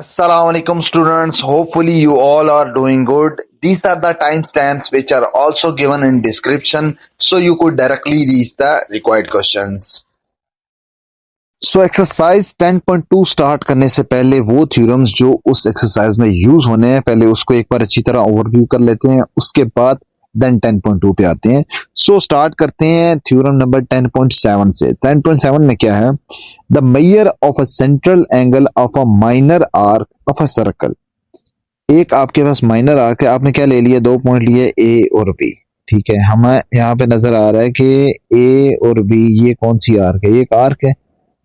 Assalamualaikum students. Hopefully you all are doing good. These are the timestamps which are also given in description so you could directly reach the required questions. So exercise 10.2 start करने से पहले वो theorems जो उस exercise में use होने हैं पहले उसको एक बार अच्छी तरह ओवरव्यू कर लेते हैं, उसके बाद देन 10.2 पे आते हैं। सो स्टार्ट करते हैं थ्योरम नंबर 10.7 से। 10.7 में क्या है? The measure of a central angle of a minor arc of a circle. एक आपके पास माइनर आर्क है, आपने क्या ले लिया? 2 पॉइंट लिए ए और बी। ठीक है, हमें यहाँ पे नजर आ रहा है कि ए और बी ये कौन सी आर्क है? ये एक आर्क है,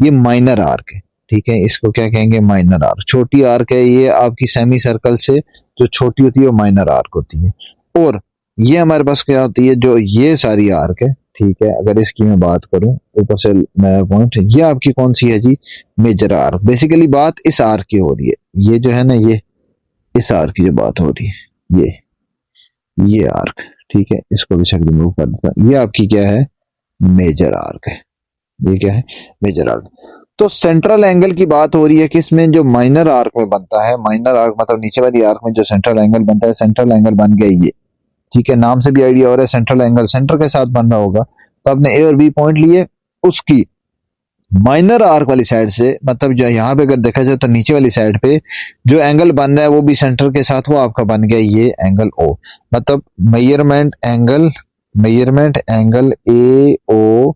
ये माइनर आर्क है। ठीक है, इसको क्या कहेंगे? Minor arc. छोटी आर्क है, ये आपकी सेमी सर्कल से जो छोटी होती है वो माइनर आर्क होती है। और ये हमारे पास क्या होती है? जो ये सारी आर्क है, ठीक है, अगर इसकी मैं बात करूं ऊपर से नया पॉइंट, ये आपकी कौन सी है जी? Major arc. बेसिकली बात इस आर्क की हो रही है, ये जो है ना, ये इस आर्क की जो बात हो रही है, ये आर्क। ठीक है, इसको भी शक रिमूव कर देता हूं। ये आपकी क्या है? मेजर आर्क है। ये क्या है? Major arc. तो सेंट्रल एंगल की बात हो रही है कि इसमें जो माइनर आर्क में बनता है, माइनर आर्क मतलब नीचे वाली आर्क में जो सेंट्रल एंगल बनता है, सेंट्रल एंगल बन गया ये। ठीक है, नाम से भी आइडिया हो रहा है सेंट्रल एंगल सेंटर के साथ बन रहा होगा। तो आपने ए और बी पॉइंट लिए, उसकी माइनर आर्क वाली साइड से, मतलब जो यहाँ पे अगर देखा जाए तो नीचे वाली साइड पे जो एंगल बन रहा है वो भी सेंटर के साथ, वो आपका बन गया ये एंगल ओ। मतलब measurement angle A O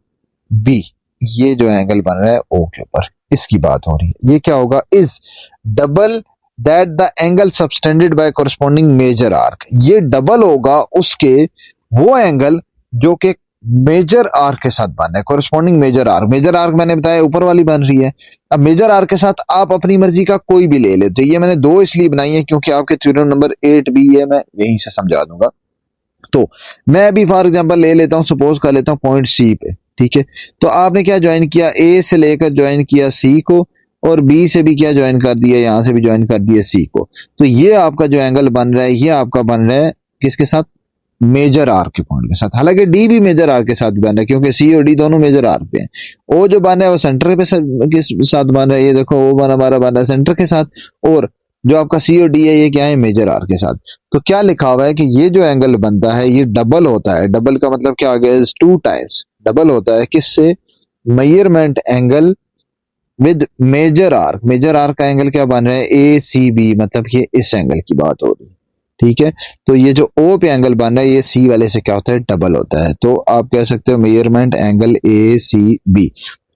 B, ये जो एंगल बन रहा है ओ के ऊपर, इसकी बात हो रही है। ये क्या होगा? Is double that the angle subtended by corresponding major arc. ये डबल होगा उसके वो एंगल जो कि मेजर आर्क के साथ बन रहा है। कोरस्पॉन्डिंग मेजर आर्क मैंने बताया ऊपर वाली बन रही है। अब मेजर आर्क के साथ आप अपनी मर्जी का कोई भी ले लेते। ये मैंने दो इसलिए बनाई है क्योंकि आपके थ्योरम नंबर 8 भी है, मैं यहीं से समझा दूंगा। तो मैं अभी फॉर एग्जांपल ले लेता हूं, सपोज कर लेता हूं पॉइंट सी पे। ठीक है, तो आपने क्या ज्वाइन किया? ए से लेकर ज्वाइन किया सी को, और बी से भी क्या ज्वाइन कर दिया? यहां से भी ज्वाइन कर दिया सी को। तो ये आपका जो एंगल बन रहा है, ये आपका बन रहा है किसके साथ? मेजर आर्क के पॉइंट के साथ। हालांकि डी भी मेजर आर्क के साथ बन रहा है क्योंकि सी और डी दोनों मेजर आर्क पे हैं। ओ जो बन रहा है वो सेंटर पे के साथ बन रहा है। ये देखो ओ बन हमारा बन रहा है सेंटर के साथ, और जो आपका सी और डी है ये क्या है? मेजर आर्क के साथ। तो क्या लिखा हुआ है कि ये जो एंगल बनता है ये डबल होता है। डबल का मतलब क्या आ गया? 2 टाइम्स डबल होता है। किससे? Measurement angle with major arc. Major arc का एंगल क्या बन रहा है? ए सी बी, मतलब ये इस एंगल की बात हो रही है। ठीक है, तो ये जो ओ पे एंगल बन रहा है ये सी वाले से क्या होता है? डबल होता है। तो आप कह सकते हो measurement angle A C B,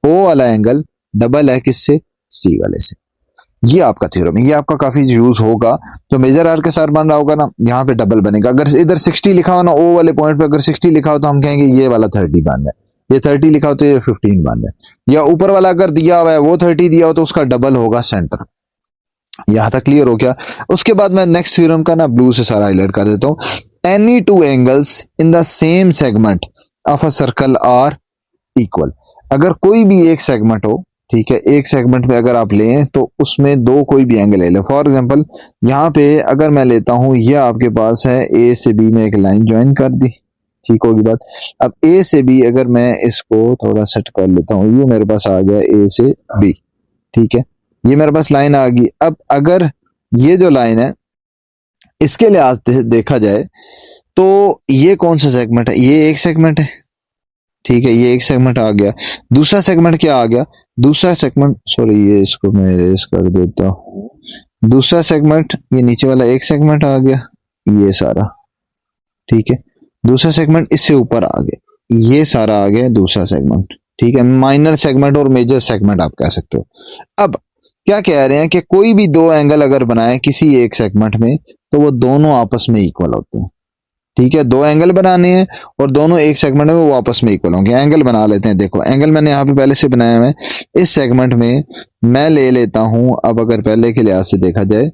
O वाला एंगल डबल है किससे? सी वाले से। ये आपका थ्योरम है, ये आपका काफी यूज होगा। तो मेजर आर्क के साथ बन रहा होगा ना, यहाँ पे डबल बनेगा। अगर इधर 60 लिखा हो ना, ओ वाले पॉइंट पे अगर 60 लिखा हो तो हम कहेंगे ये वाला 30 बन रहा है। ये 30 लिखा हो तो ये 15 बन रहा है। या ऊपर वाला अगर दिया हुआ है वो 30 दिया हो तो उसका डबल होगा सेंटर। यहां तक क्लियर हो गया? उसके बाद मैं नेक्स्ट थ्योरम का ना ब्लू से सारा हाईलाइट कर देता हूं। Any two angles in the same segment of a circle are equal. अगर कोई भी एक सेगमेंट हो, ठीक है, एक सेगमेंट में अगर आप लें तो उसमें दो कोई भी एंगल ले लें। फॉर एग्जांपल यहाँ पे अगर मैं लेता हूं, ये आपके पास है ए से बी में एक लाइन ज्वाइन कर दी, ठीक होगी बात। अब ए से बी अगर मैं इसको थोड़ा सेट कर लेता हूं, ये मेरे पास आ गया ए से बी। ठीक है, ये मेरे पास लाइन आ गई। अब अगर ये जो लाइन है इसके लिहाज से देखा जाए तो ये कौन सा सेगमेंट है? ये एक सेगमेंट है। ठीक है, ये एक सेगमेंट आ गया। दूसरा सेगमेंट क्या आ गया? दूसरा सेगमेंट, सॉरी ये इसको मैं इरेज कर देता हूँ। दूसरा सेगमेंट ये नीचे वाला एक सेगमेंट आ गया, ये सारा। ठीक है, दूसरा सेगमेंट इससे ऊपर आ गया, ये सारा आ गया दूसरा सेगमेंट। ठीक है, माइनर सेगमेंट और मेजर सेगमेंट आप कह सकते हो। अब क्या कह रहे हैं कि कोई भी दो एंगल अगर बनाए किसी एक सेगमेंट में तो वो दोनों आपस में इक्वल होते हैं। ठीक है, दो एंगल बनाने हैं और दोनों एक सेगमेंट में वो आपस में इक्वल होंगे। एंगल बना लेते हैं। देखो एंगल मैंने यहाँ पे पहले से बनाया हुआ है। इस सेगमेंट में मैं ले लेता हूं, अब अगर पहले के लिहाज से देखा जाए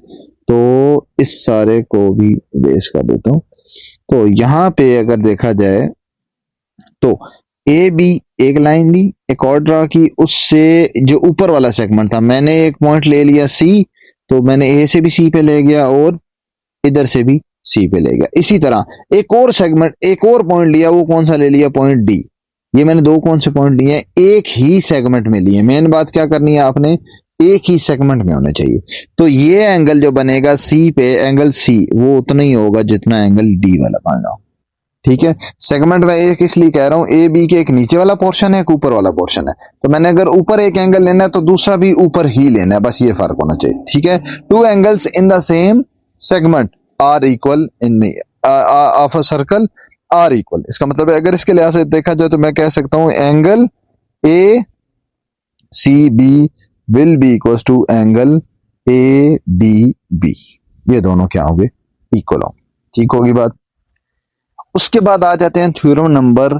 तो इस सारे को भी बेस कर देता हूं। तो यहाँ पे अगर देखा जाए तो ए बी एक लाइन ली, एक और ड्रा की, उससे जो ऊपर वाला सेगमेंट था मैंने एक पॉइंट ले लिया सी, तो मैंने ए से भी सी पे ले गया और इधर से भी सी पे ले गया। इसी तरह एक और सेगमेंट, एक और पॉइंट लिया, वो कौन सा ले लिया? Point D. ये मैंने दो कौन से पॉइंट लिए? एक ही सेगमेंट में लिए। मेन बात क्या करनी है आपने? एक ही सेगमेंट में होने चाहिए। तो ये एंगल जो बनेगा सी पे, एंगल सी, वो उतना ही होगा जितना एंगल डी वाला बन रहा हो। ठीक है, सेगमेंट में एक इसलिए कह रहा हूं, ए बी के एक नीचे वाला पोर्शन है, एक ऊपर वाला पोर्शन है। तो मैंने अगर ऊपर एक एंगल लेना है तो दूसरा भी ऊपर ही लेना है, बस ये फर्क होना चाहिए। ठीक है, two angles in the same segment are equal in of a circle are equal. इसका मतलब है अगर इसके लिहाज से देखा जाए तो मैं कह सकता हूं angle A C B will be equal to angle A D B. ये दोनों क्या होंगे? इक्वल होंगे। ठीक होगी बात। उसके बाद आ जाते हैं थ्योरम नंबर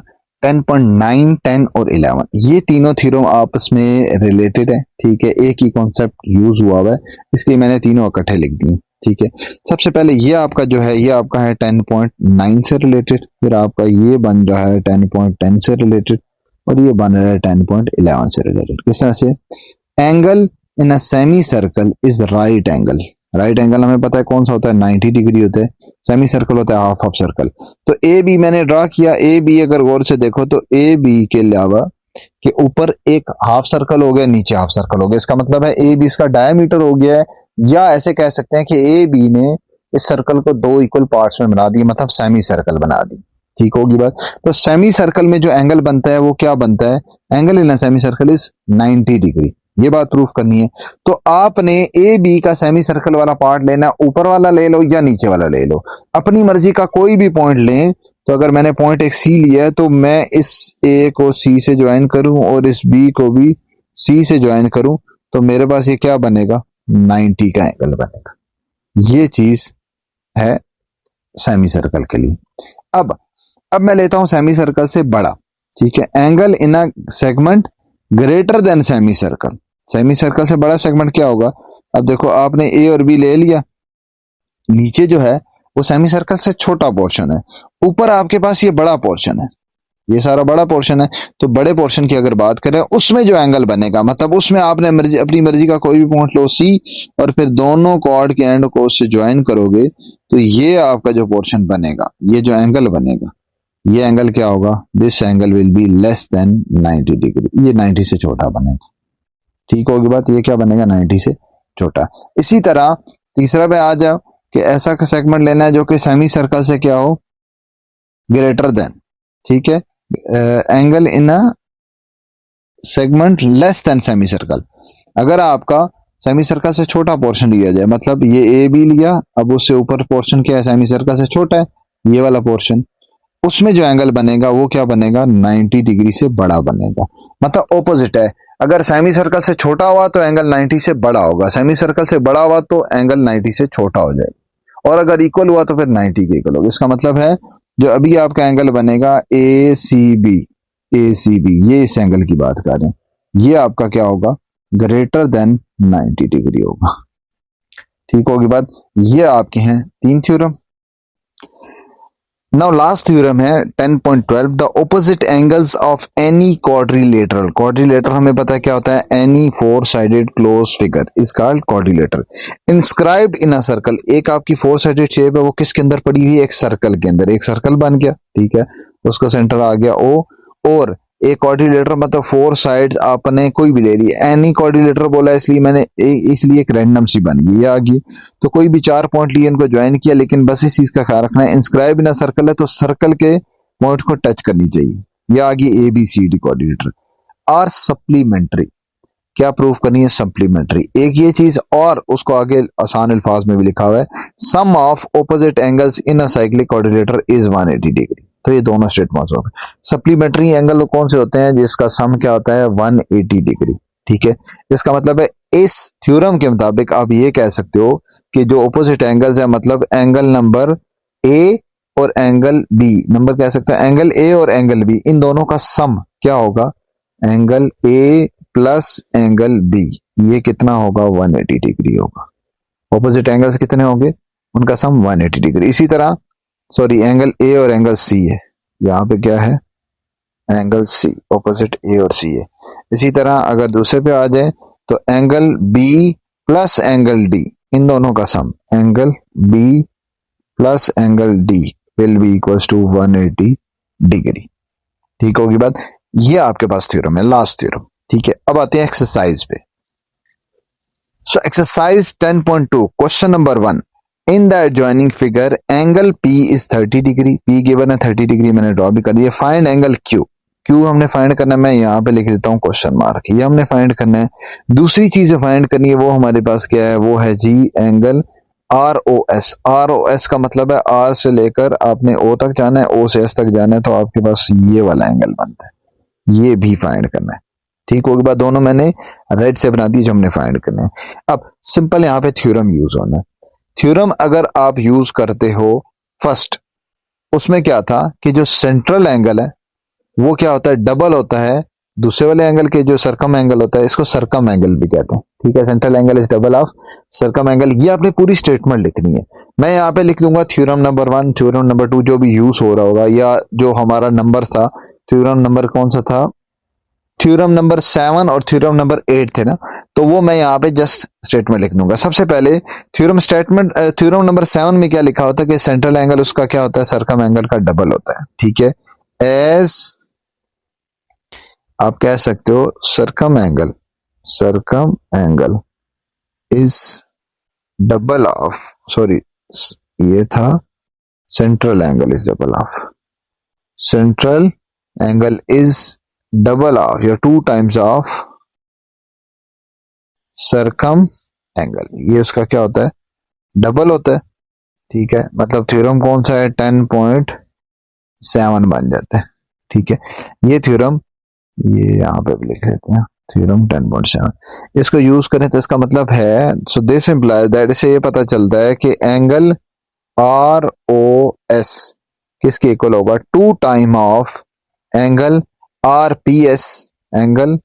10.9, 10 और 11। ये तीनों थ्योरम आपस में रिलेटेड है। ठीक है, एक ही कॉन्सेप्ट यूज हुआ हुआ है, इसलिए मैंने तीनों इकट्ठे लिख दिए। ठीक है, सबसे पहले ये आपका जो है, ये आपका है 10.9 से रिलेटेड, फिर आपका ये बन रहा है 10.10 से रिलेटेड, और ये बन रहा है 10.11 से रिलेटेड। किस तरह से? Angle in a semi circle is right angle. Right angle हमें पता है कौन सा होता है, 90 डिग्री होता है। सेमी सर्कल होता है हाफ ऑफ सर्कल। तो ए बी मैंने ड्रा किया, ए बी अगर गौर से देखो तो ए बी के अलावा कि ऊपर एक हाफ सर्कल हो गया, नीचे हाफ सर्कल हो गया। इसका मतलब है ए बी इसका डायमीटर हो गया है, या ऐसे कह सकते हैं कि ए बी ने इस सर्कल को दो इक्वल पार्ट्स में बना दिया, मतलब सेमी सर्कल बना दी। ठीक होगी बात। तो सेमी सर्कल में जो एंगल बनता है वो क्या बनता है? Angle in semi circle is 90 degree. ये बात प्रूफ करनी है। तो आपने ए बी का सेमी सर्कल वाला पार्ट लेना, ऊपर वाला ले लो या नीचे वाला ले लो, अपनी मर्जी का कोई भी पॉइंट लें। तो अगर मैंने पॉइंट एक सी लिया है तो मैं इस ए को सी से ज्वाइन करूं और इस बी को भी सी से ज्वाइन करूं, तो मेरे पास ये क्या बनेगा? 90 का एंगल बनेगा। ये चीज है सेमी सर्कल के लिए। अब मैं लेता हूं सेमी सर्कल से बड़ा। ठीक है, angle in a segment greater than semi circle. Semi circle से बड़ा सेगमेंट क्या होगा? अब देखो, आपने ए और बी ले लिया, नीचे जो है वो सेमी सर्कल से छोटा पोर्शन है, ऊपर आपके पास ये बड़ा पोर्शन है, ये सारा बड़ा पोर्शन है। तो बड़े पोर्शन की अगर बात करें, उसमें जो एंगल बनेगा, मतलब उसमें आपने अपनी मर्जी का कोई भी पॉइंट लो सी, और फिर दोनों कॉर्ड के एंड को उससे ज्वाइन करोगे, तो ये आपका जो पोर्शन बनेगा, ये जो एंगल बनेगा, ये एंगल क्या होगा? This angle will be less than 90 degree. ये 90 से छोटा बनेगा। ठीक होगी बात। ये क्या बनेगा? 90 से छोटा। इसी तरह तीसरा पे आ जाओ कि ऐसा का सेगमेंट लेना है जो कि सेमी सर्कल से क्या हो? Greater than. ठीक है, angle in a segment less than semi circle. अगर आपका सेमी सर्कल से छोटा पोर्शन लिया जाए, मतलब ये ए बी लिया, अब उससे ऊपर पोर्शन क्या है? सेमी सर्कल से छोटा है, ये वाला पोर्शन, उसमें जो एंगल बनेगा वो क्या बनेगा? 90 डिग्री से बड़ा बनेगा। मतलब ऑपोजिट है। अगर सेमी सर्कल से छोटा हुआ तो एंगल 90 से बड़ा होगा, सेमी सर्कल से बड़ा हुआ तो एंगल 90 से छोटा हो जाएगा, और अगर इक्वल हुआ तो फिर 90 के इक्वल होगा। इसका मतलब है जो अभी आपका एंगल बनेगा ए C B, A C B, ये इस एंगल की बात कर रहे हैं, ये आपका क्या होगा? ग्रेटर देन 90 डिग्री होगा। ठीक होगी बात। ये आपके हैं तीन थ्योरम। नाउ लास्ट थ्योरम है 10.12, the opposite angles of any quadrilateral. Quadrilateral हमें पता है क्या होता है? Any four sided close figure is called quadrilateral. Inscribed in a circle. एक आपकी फोर साइडेड शेप है, वो किसके अंदर पड़ी हुई है? एक सर्कल के अंदर। एक सर्कल बन गया, ठीक है, उसका सेंटर आ गया ओ, और एक क्वाड्रिलेटर मतलब फोर साइड्स आपने कोई भी ले ली। एनी क्वाड्रिलेटर बोला इसलिए मैंने इसलिए एक रैंडम सी बन गई, ये आ गई। तो कोई भी चार पॉइंट लिए, इनको ज्वाइन किया, लेकिन बस इस चीज का ख्याल रखना है, इंस्क्राइब इन सर्कल है तो सर्कल के पॉइंट को टच करनी चाहिए। ये आ गई A B C D quadrilateral. और सप्लीमेंट्री, क्या प्रूफ करनी है? सप्लीमेंट्री। एक ये चीज, और उसको आगे आसान अल्फाज में भी लिखा हुआ है, sum of opposite angles in a cyclic quadrilateral is 180 degree. तो ये दोनों स्टेटमेंट्स होते हैं। सप्लीमेंट्री एंगल कौन से होते हैं? जिसका सम क्या होता है? 180 डिग्री। ठीक है, इसका मतलब है इस थ्योरम के मुताबिक आप ये कह सकते हो कि जो ऑपोजिट एंगल्स है, मतलब एंगल नंबर ए और एंगल बी, नंबर कह सकते हैं एंगल ए और एंगल बी, इन दोनों का सम क्या होगा? Angle A plus angle B, ये कितना होगा? 180 डिग्री होगा। ऑपोजिट एंगल्स कितने होंगे? उनका सम 180 डिग्री। इसी तरह सॉरी, एंगल ए और एंगल सी है, यहाँ पे क्या है? एंगल सी, ऑपोजिट ए और सी है। इसी तरह अगर दूसरे पे आ जाए तो angle B plus angle D, इन दोनों का sum angle B plus angle D will be equals to 180 degree. ठीक होगी बात। ये आपके पास थ्योरम है, लास्ट थ्योरम। ठीक है, अब आते हैं एक्सरसाइज पे। So exercise 10.2 question number 1. In the adjoining figure angle P is 30 degree. P given है 30 degree, मैंने ड्रॉ भी कर दिया. Find angle Q. Q हमने फाइंड करना है, मैं यहाँ पे लिख देता हूँ क्वेश्चन मार्क. ये हमने फाइंड करना है. दूसरी चीज फाइंड करनी है, वो हमारे पास क्या है, वो है जी एंगल ROS. ROS का मतलब है R से लेकर आपने O तक जाना है, O से S तक जाना है, तो आपके पास ये वाला एंगल बनता है. ये भी फाइंड करना है. ठीक होगी बात. दोनों मैंने रेड से बना दी जो हमने फाइंड करने हैं. अब सिंपल यहाँ पे थ्योरम यूज होना है. थ्योरम अगर आप यूज करते हो फर्स्ट, उसमें क्या था कि जो सेंट्रल एंगल है वो क्या होता है, डबल होता है दूसरे वाले एंगल के. जो सरकम एंगल होता है इसको सरकम एंगल भी कहते हैं. ठीक है, central angle is double of circum angle. ये आपने पूरी स्टेटमेंट लिखनी है. मैं यहाँ पे लिख लूंगा थ्योरम नंबर 1, थ्योरम नंबर 2 जो भी यूज हो रहा होगा, या जो हमारा नंबर था, थ्योरम नंबर कौन सा था, थ्योरम नंबर 7 और थ्योरम नंबर 8 थे ना, तो वो मैं यहाँ पे जस्ट स्टेटमेंट लिख दूंगा. सबसे पहले थ्योरम नंबर 7 में क्या लिखा होता है कि सेंट्रल एंगल उसका क्या होता है, सरकम एंगल का डबल होता है. ठीक है, एज आप कह सकते हो circum angle is double of, sorry ये था central angle is double of, central angle is double of या 2 टाइम्स ऑफ सरकम एंगल. ये उसका क्या होता है, डबल होता है. ठीक है, मतलब थ्योरम कौन सा है, 10.7 बन जाता है. ठीक है, ये थ्योरम ये यहाँ पे भी लिख लेते हैं, थ्योरम 10.7. इसको यूज करें तो इसका मतलब है, सो दिस इंप्लाइज दैट, इससे ये पता चलता है कि एंगल ROS किसके इक्वल होगा, 2 time of angle RPS. Angle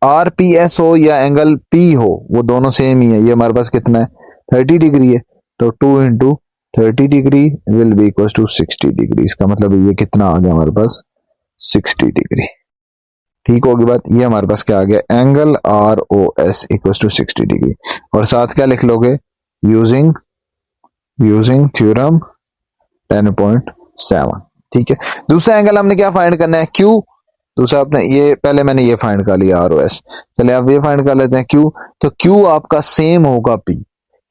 RPS हो या एंगल P हो, वो दोनों सेम ही है. ये हमारे पास कितना है, 30 डिग्री है, तो 2 into 30 degree will be equal to 60 degree. इसका मतलब ये कितना आ गया हमारे पास, 60 डिग्री. ठीक होगी बात. ये हमारे पास क्या आ गया, angle ROS equal to 60 degree. और साथ क्या लिख लोगे, यूजिंग थ्योरम 10.7. ठीक है, दूसरा एंगल हमने क्या फाइंड करना है, Q. दूसरा आपने ये, पहले मैंने ये फाइंड कर लिया ROS. चले आप ये फाइंड कर लेते हैं Q. तो Q आपका सेम होगा P,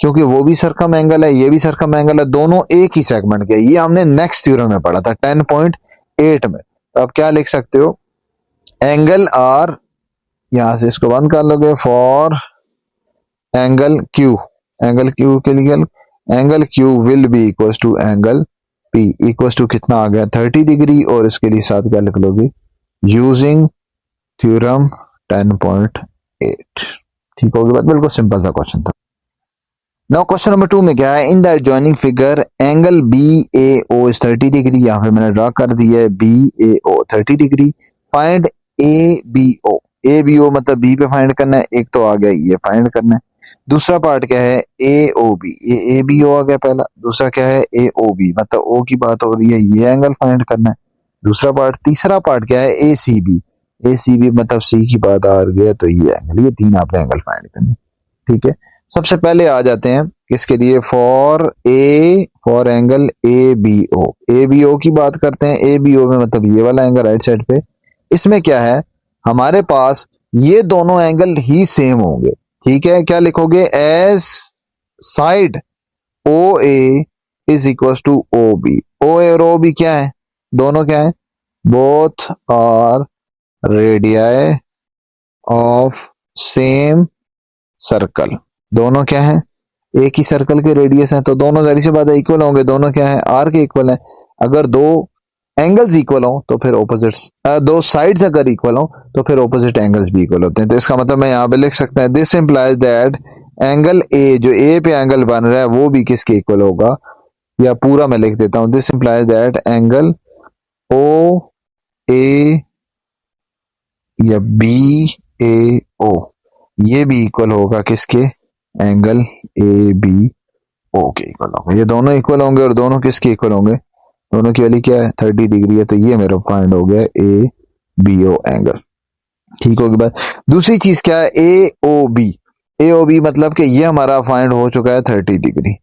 क्योंकि वो भी सरकम एंगल है, ये भी सरकम एंगल है, दोनों एक ही सेगमेंट के. ये हमने नेक्स्ट थ्योरम में पढ़ा था 10.8 में. तो आप क्या लिख सकते हो, एंगल R, यहां से इसको बंद कर लोगे, फॉर एंगल Q के लिए angle Q will be equal to angle P equal to कितना आ गया, 30 डिग्री. और इसके लिए साथ क्या लिख लोगे, यूजिंग थ्योरम 10.8. ठीक होगी बात, बिल्कुल सिंपल सा क्वेश्चन था. नाउ क्वेश्चन नंबर 2 में क्या है, in the adjoining figure angle BAO is 30 degree. यहाँ पे मैंने ड्रा कर दिया है BAO 30 डिग्री. फाइंड ABO मतलब B पे फाइंड करना है. एक तो आ गया, ये फाइंड करना है. दूसरा पार्ट क्या है, AOB. ये ABO आ गया पहला. दूसरा क्या है, AOB मतलब O की बात हो रही है, ये एंगल फाइंड करना है. दूसरा पार्ट. तीसरा पार्ट क्या है, ACB मतलब C की बात आ रही है, तो ये एंगल. ये 3 आपने एंगल फाइंड करने. ठीक है, सबसे पहले आ जाते हैं किसके लिए, फॉर एंगल ABO की बात करते हैं. ABO में मतलब ये वाला एंगल राइट साइड पे. इसमें क्या है, हमारे पास ये दोनों एंगल ही सेम होंगे. ठीक है, क्या लिखोगे, as side OA is equal to OB. OA और OB क्या है, दोनों क्या है, both are radii of same circle. दोनों क्या है, एक ही सर्कल के रेडियस है, तो दोनों जाहिर सी बात है इक्वल होंगे. दोनों क्या है, R के इक्वल है. अगर दो एंगल्स इक्वल हो तो फिर ऑपोजिट्स, दो साइड्स अगर इक्वल हो तो फिर ऑपोजिट एंगल्स भी इक्वल होते हैं. तो इसका मतलब मैं यहाँ पे लिख सकता है, this implies that angle A, जो A पे एंगल बन रहा है वो भी किसके इक्वल होगा, या पूरा मैं लिख देता हूं, this implies that angle OA या BAO ये भी इक्वल होगा किसके, एंगल ABO के इक्वल होगा. ये दोनों इक्वल होंगे और दोनों किसके इक्वल होंगे, दोनों की वैल्यू क्या है, 30 डिग्री है. तो ये मेरा फाइंड हो गया ABO एंगल. ठीक होगी बात. दूसरी चीज क्या है, AOB मतलब कि ये हमारा फाइंड हो चुका है 30 डिग्री.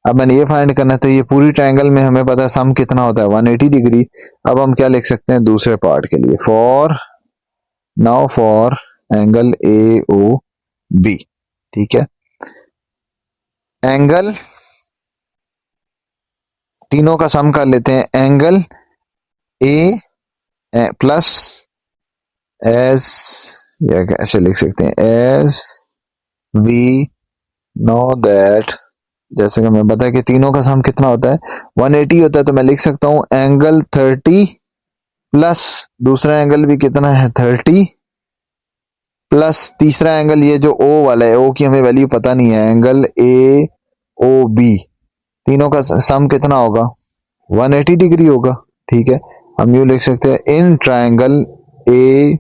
अब मैंने ये फाइंड करना है, तो ये पूरी ट्रायंगल में हमें पता है सम कितना होता है, 180 डिग्री. अब हम क्या लिख सकते हैं दूसरे पार्ट के लिए, for angle A O B, ठीक है। एंगल तीनों का सम कर लेते हैं, एंगल ए प्लस एस, या कैसे लिख सकते हैं, एस वी नो दैट, जैसे कि हमें पता है कि तीनों का सम कितना होता है 180 होता है, तो मैं लिख सकता हूं एंगल 30 प्लस दूसरा एंगल भी कितना है 30 प्लस तीसरा एंगल ये जो ओ वाला है, ओ की हमें वैल्यू पता नहीं है, एंगल ए ओ बी, तीनों का सम कितना होगा 180 डिग्री होगा, ठीक है। हम यूं लिख सकते हैं in triangle A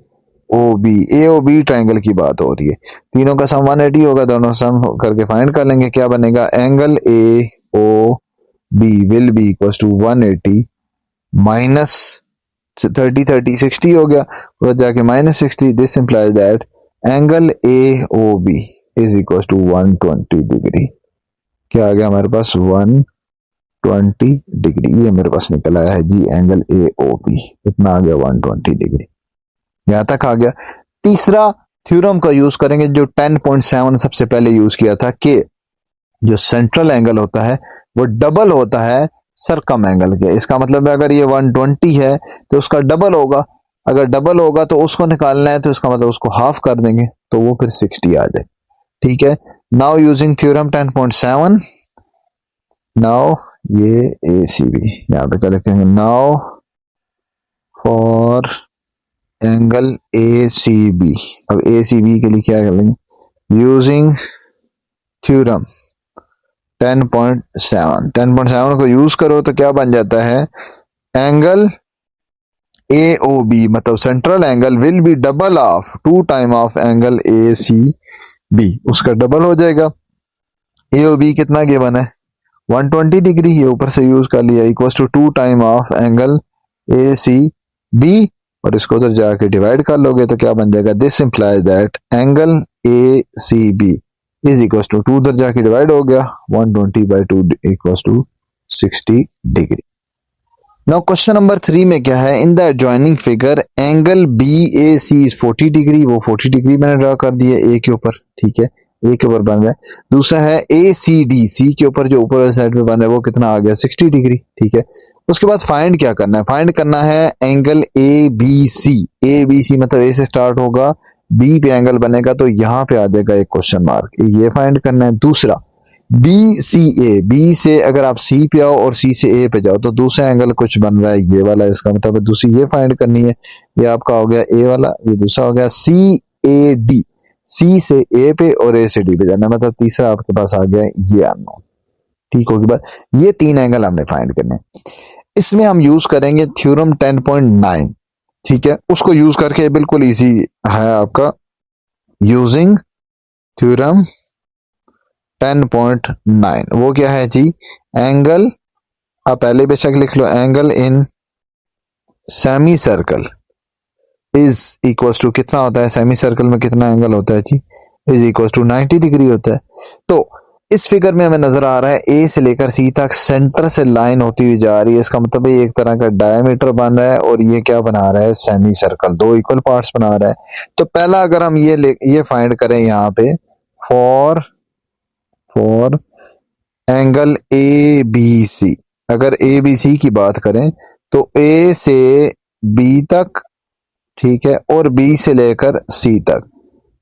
O B, A O B triangle की बात हो रही है, तीनों का सम 180 होगा, दोनों सम करके फाइंड कर लेंगे, क्या बनेगा angle A O B will be equal to 180 minus 30 30 60 हो गया, उधर जाके -60, this implies that angle A O B is equal to 120 degree. क्या आ गया हमारे पास 120 डिग्री, ये मेरे पास निकल आया है जी, एंगल ए ओ बी कितना आ गया 120 डिग्री, यहां तक आ गया। तीसरा थ्योरम का यूज करेंगे जो 10.7 सबसे पहले यूज किया था, कि जो सेंट्रल एंगल होता है वो डबल होता है सरकम एंगल के। इसका मतलब है अगर ये 120 है तो उसका डबल होगा, अगर डबल होगा तो उसको निकालना है, तो इसका मतलब उसको हाफ कर देंगे तो वो फिर 60 आ जाए, ठीक है। नाउ यूजिंग थ्योरम 10.7, नाउ ये ए सी बी यहाँ पे क्या लिखेंगे, now for angle A C B, अब ए सी बी के लिए क्या करेंगे, यूजिंग थ्योरम 10.7 को यूज करो तो क्या बन जाता है, एंगल ए ओ बी मतलब central angle will be double of 2 time of angle A C B, उसका डबल हो जाएगा। ए ओ बी कितना गिवन है 120 डिग्री, ये ऊपर से यूज कर लिया, equal to 2 time of angle A C B, और इसको उधर जाके डिवाइड कर लोगे तो क्या बन जाएगा, this implies that angle A C B is equal to 2 उधर जाके डिवाइड हो गया 120/2 equal to 60 degree. Now question number 3 में क्या है, in the adjoining figure angle B A C is 40 degree, वो 40 डिग्री मैंने ड्रा कर दिया ए के ऊपर, ठीक है, ए के ऊपर बन रहा है। दूसरा है ए सी डी, सी के ऊपर जो ऊपर वाली साइड में बन रहा है वो कितना आ गया 60 डिग्री, ठीक है। उसके बाद फाइंड क्या करना है, फाइंड करना है angle A B C, A B C मतलब ए से स्टार्ट होगा, बी पे एंगल बनेगा तो यहाँ पे आ जाएगा एक क्वेश्चन मार्क, ये फाइंड करना है। दूसरा बी सी ए, बी से अगर आप सी पे आओ और सी से ए पे जाओ तो दूसरा एंगल कुछ बन रहा है ये वाला, इसका मतलब दूसरी ये फाइंड करनी है, ये आपका हो गया ए वाला, ये दूसरा हो गया सी ए डी, सी से ए पे और ए से डी पे जाना, मतलब तीसरा आपके पास आ गया ये अननोन, ठीक होगी बात। ये 3 एंगल हमने फाइंड करने, इसमें हम यूज करेंगे थ्योरम 10.9, ठीक है, उसको यूज करके बिल्कुल इजी है आपका, यूजिंग थ्योरम 10.9, वो क्या है जी, एंगल, आप पहले बेशक लिख लो, angle in semi circle is equal to कितना होता है, सेमी सर्कल में कितना एंगल होता है जी, इज इक्वल टू 90 डिग्री होता है। तो इस फिगर में हमें नजर आ रहा है ए से लेकर सी तक सेंटर से लाइन होती हुई जा रही है, इसका मतलब ये एक तरह का डायमीटर बन रहा है, और ये क्या बना रहा है, सेमी सर्कल, 2 इक्वल पार्ट्स बना रहा है। तो पहला अगर हम ये फाइंड करें यहाँ पे, for angle A B C, अगर ए बी सी की बात करें तो ए से बी तक, ठीक है, और बी से लेकर सी तक,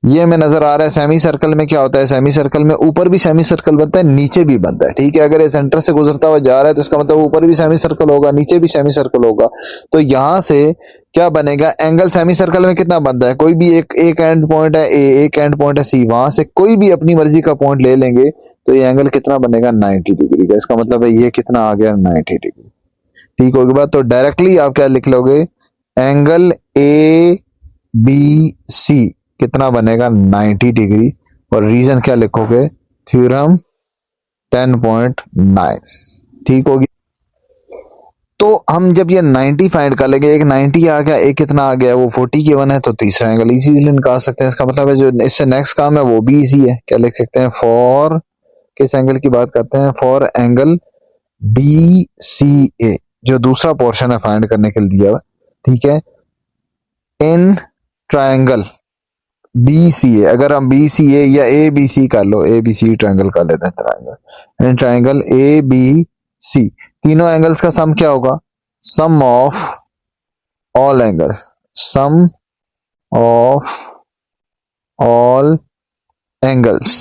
ये हमें नजर आ रहा है। सेमी सर्कल में क्या होता है, सेमी सर्कल में ऊपर भी सेमी सर्कल बनता है, नीचे भी बनता है, ठीक है, अगर ये सेंटर से गुजरता हुआ जा रहा है तो इसका मतलब ऊपर भी सेमी सर्कल होगा, नीचे भी सेमी सर्कल होगा। तो यहां से क्या बनेगा, एंगल सेमी सर्कल में कितना बनता है, कोई भी एक एंड पॉइंट है ए, एक एंड पॉइंट है सी, वहां से कोई भी अपनी मर्जी का पॉइंट ले लेंगे तो ये एंगल कितना बनेगा 90 डिग्री का, इसका मतलब है ये कितना आ गया 90 डिग्री, ठीक होगी बात। तो डायरेक्टली आप क्या लिख लोगे, एंगल ए बी सी कितना बनेगा 90 डिग्री, और रीजन क्या लिखोगे, थ्योरम 10.9, ठीक होगी। तो हम जब ये 90 फाइंड कर लेंगे, एक 90 आ गया, एक कितना आ गया, वो 40 गिवन है, तो तीसरा एंगल इजीली निकाल सकते हैं। इसका मतलब है जो इससे नेक्स्ट काम है वो भी इजी है, क्या लिख सकते हैं, फॉर, किस एंगल की बात करते हैं, फॉर एंगल बी सी ए, जो दूसरा पोर्शन है फाइंड करने के लिए दिया हुआ, ठीक है, इन ट्रायंगल बी सी ए, अगर हम बी सी ए या ए बी सी कर लो, ए बी सी ट्रायंगल कर लेते हैं triangle, and triangle A B C, तीनों एंगल्स का सम क्या होगा? Sum of all angle, sum of all angles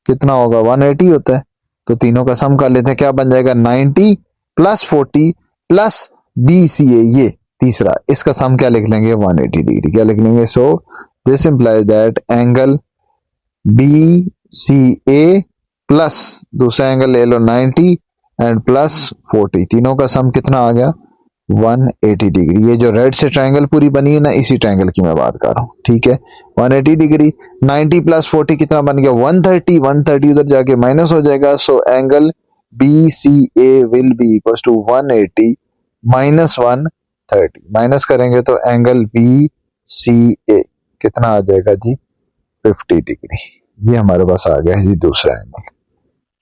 कितना होगा? 180 होता है। तो तीनों का सम कर लेते हैं, क्या बन जाएगा? 90 प्लस 40 प्लस बी सी ए, ये तीसरा, इसका सम क्या लिख लेंगे? 180 डिग्री। क्या लिख लेंगे? So this implies that angle B C A plus दूसरा एंगल ले लो 90 एंड प्लस 40, तीनों का सम कितना आ गया? 180 डिग्री। ये जो रेड से ट्रायंगल पूरी बनी है ना, इसी ट्रायंगल की मैं बात कर रहा हूँ, ठीक है। 180 डिग्री, 90 प्लस 40 कितना बन गया? 130, 130 उधर जाके माइनस हो जाएगा। So angle B C A will be equal to 180 minus 130, minus करेंगे तो एंगल बी सी ए कितना आ जाएगा जी? 50 डिग्री। ये हमारे पास आ गया है जी दूसरा एंगल।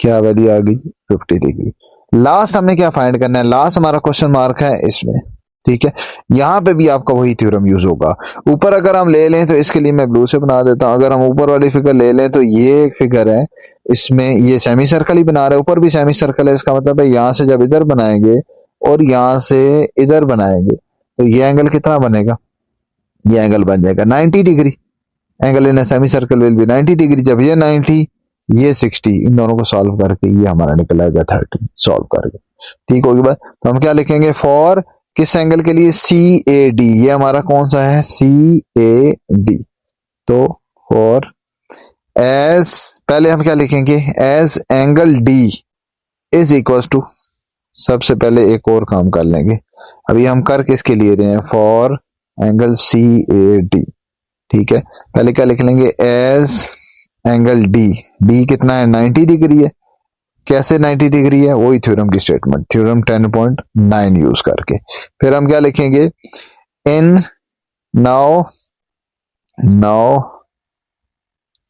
क्या वैल्यू आ गई? 50 डिग्री। लास्ट हमने क्या फाइंड करना है? लास्ट हमारा क्वेश्चन मार्क है इसमें, ठीक है। यहां पे भी आपका वही थ्योरम यूज होगा। ऊपर अगर हम ले लें तो इसके लिए मैं ब्लू से बना देता हूं। अगर हम ऊपर वाली फिगर ले लें तो ये एक फिगर है, इसमें ये सेमी सर्कल ही बना रहे हैं, ऊपर भी सेमी सर्कल है। इसका मतलब है यहां से जब इधर बनाएंगे और यहां से इधर बनाएंगे तो ये एंगल कितना बनेगा? ये एंगल बन जाएगा 90 degree. Angle in semi circle will be 90 degree. जब ये 90 ये 60, इन दोनों को सॉल्व करके ये हमारा निकल आएगा 30 सॉल्व करके, ठीक होगी बात। तो हम क्या लिखेंगे? फॉर किस एंगल के लिए? सी ए डी, ये हमारा कौन सा है? C A D. तो फॉर एज, पहले हम क्या लिखेंगे? As angle D is equal to, सबसे पहले एक और काम कर लेंगे, अभी हम कर किसके लिए रहे हैं? For angle C A D, ठीक है। पहले क्या लिख लेंगे? एज एंगल डी, डी कितना है? 90 डिग्री है। कैसे 90 डिग्री है? वही थ्योरम की स्टेटमेंट, थ्योरम 10.9 यूज करके। फिर हम क्या लिखेंगे? इन नाउ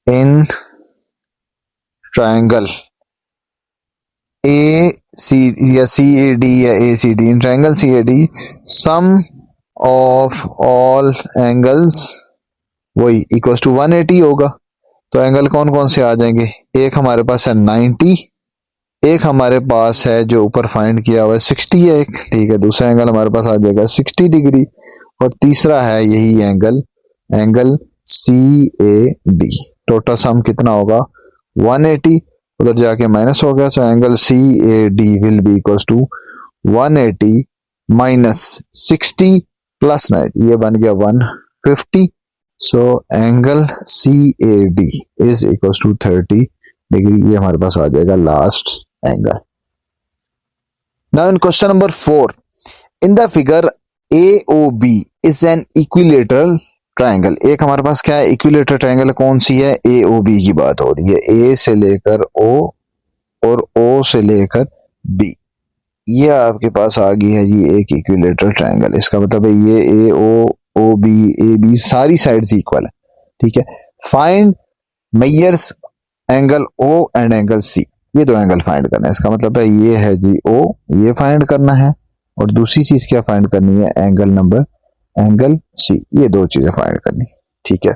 इन ट्रायंगल ए सी या सी ए डी या A C D, in triangle C A D sum of all angles वही इक्वल टू 180 होगा। तो एंगल कौन कौन से आ जाएंगे? एक हमारे पास है 90, एक हमारे पास है जो ऊपर फाइंड किया हुआ है 60 है एक, ठीक है। दूसरा एंगल हमारे पास आ जाएगा 60 डिग्री और तीसरा है यही angle, angle C A D. Total sum कितना होगा? 180, उधर जाके माइनस हो गया। So angle C A D will be equal to 180 minus 60 plus 90, ये बन गया 150। So angle C A D is equal to 30 degree. ये हमारे पास आ जाएगा last angle. Now in question number 4, in the figure AOB is an equilateral triangle. एक हमारे पास क्या है? Equilateral triangle. कौन सी है? AOB की बात हो रही है, A से लेकर O और O से लेकर B। ये आपके पास आ गई है जी एक इक्विलेटरल ट्रायंगल। इसका मतलब है ये AOB AB सारी साइड्स इक्वल है, ठीक है। Find measures angle O and angle C, ये दो एंगल फाइंड करना है। इसका मतलब है ये है जी O, ये फाइंड करना है, और दूसरी चीज क्या फाइंड करनी है? एंगल C, ये दो चीजें फाइंड करनी, ठीक है।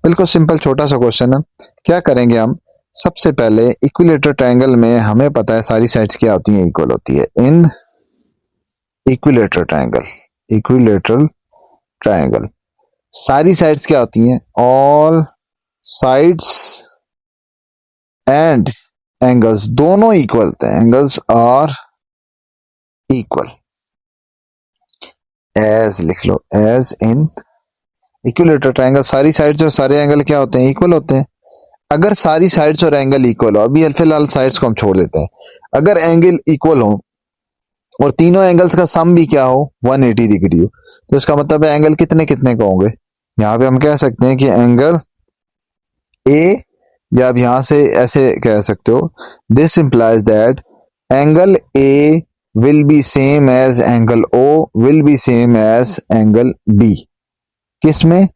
बिल्कुल सिंपल छोटा सा क्वेश्चन है। क्या करेंगे हम? सबसे पहले इक्विलेटरल ट्रायंगल में हमें पता है सारी साइड्स क्या होती हैं? इक्वल होती है। इन इक्विलेटरल ट्रायंगल सारी साइड्स क्या होती हैं? ऑल साइड्स एंड एंगल्स दोनों इक्वल होते हैं। Angles are equal. एज लिख लो, एज इन इक्विलेटरल ट्रायंगल सारी साइड्स और सारे एंगल क्या होते हैं? इक्वल होते हैं। अगर सारी साइड्स और एंगल इक्वल हो, अभी फिलहाल साइड्स को हम छोड़ देते हैं, अगर एंगल इक्वल हो और तीनों एंगल्स का सम भी क्या हो? 180 डिग्री हो, तो इसका मतलब है एंगल कितने कितने का होंगे? यहां पे हम कह सकते हैं कि एंगल ए, या आप यहां से ऐसे कह सकते हो, this implies that angle A will be same as angle O will be same as angle B. किसमें?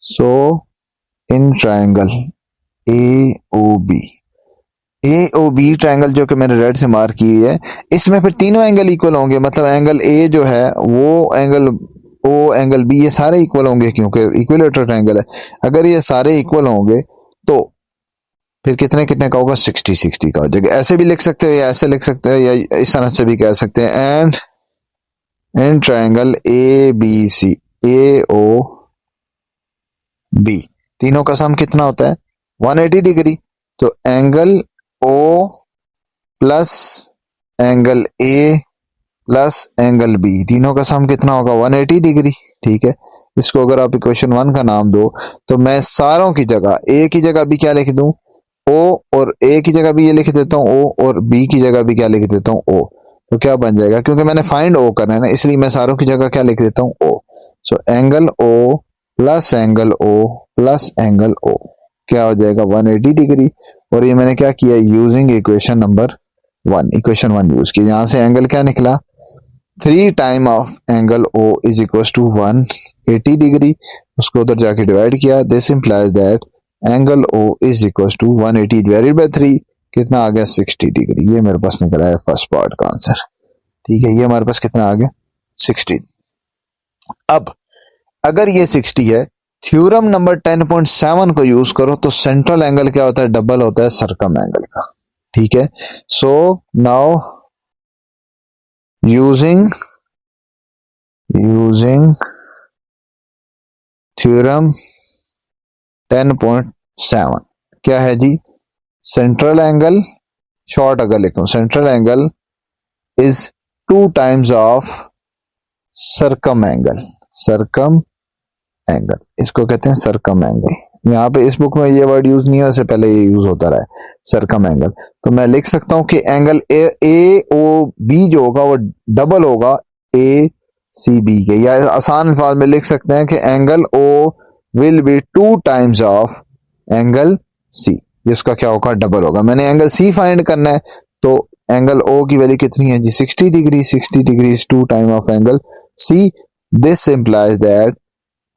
So in triangle AOB, AOB triangle जो कि मैंने रेड से मार्क की है, इसमें फिर तीनों एंगल इक्वल होंगे। मतलब एंगल ए जो है वो एंगल ओ एंगल बी, ये सारे इक्वल होंगे क्योंकि इक्विलेटरल ट्रायंगल है। अगर ये सारे इक्वल होंगे तो फिर कितने कितने का होगा, 60-60 का हो जाएगा। ऐसे भी लिख सकते हो या ऐसे लिख सकते हो या इस तरह से भी कह सकते हैं। And in triangle A B C, A O B, तीनों का सम कितना होता है 180 डिग्री। तो angle O plus angle A plus angle B, तीनों का सम कितना होगा 180 डिग्री। ठीक है, इसको अगर आप इक्वेशन 1 का नाम दो तो मैं सारों की जगह, ए की जगह भी क्या लिख दूं ओ, और ए की जगह भी ये लिख देता हूं ओ, और बी की जगह भी क्या लिख देता हूं ओ। तो क्या बन जाएगा, क्योंकि मैंने फाइंड ओ करना है ना, इसलिए मैं सारों की जगह क्या लिख देता हूं O. So angle O plus angle O plus angle O क्या हो जाएगा 180 डिग्री। और ये मैंने क्या किया, using equation number 1, equation 1 use की। यहां से एंगल क्या निकला, 3 time of angle O is equal to 180 degree. उसको उधर जाके डिवाइड किया, this implies that angle O is equal to 180 divided by 3, कितना आ गया 60 डिग्री। ये मेरे पास निकला है फर्स्ट पार्ट का आंसर। ठीक है, ये हमारे पास कितना आ गया 60। अब अगर ये 60 है, थ्योरम नंबर 10.7 को यूज करो तो सेंट्रल एंगल क्या होता है, डबल होता है सर्कम एंगल का। ठीक है, सो नाउ यूजिंग थ्योरम 10.7 क्या है जी, सेंट्रल एंगल, शॉर्ट अगर लिखूं, central angle is 2 times of circum angle, इसको कहते हैं सरकम एंगल। यहाँ पे इस बुक में ये वर्ड यूज नहीं है, उससे पहले ये यूज होता रहा है सरकम एंगल। तो मैं लिख सकता हूं कि एंगल ए ओ बी जो होगा वो डबल होगा ए सी बी के, या आसान अल्फाज में लिख सकते हैं कि angle O will be 2 times of angle C, जिसका क्या होगा डबल होगा। मैंने एंगल सी फाइंड करना है, तो एंगल ओ की वैल्यू कितनी है जी 60 degree, 60 degree is 2 time of angle C. This implies that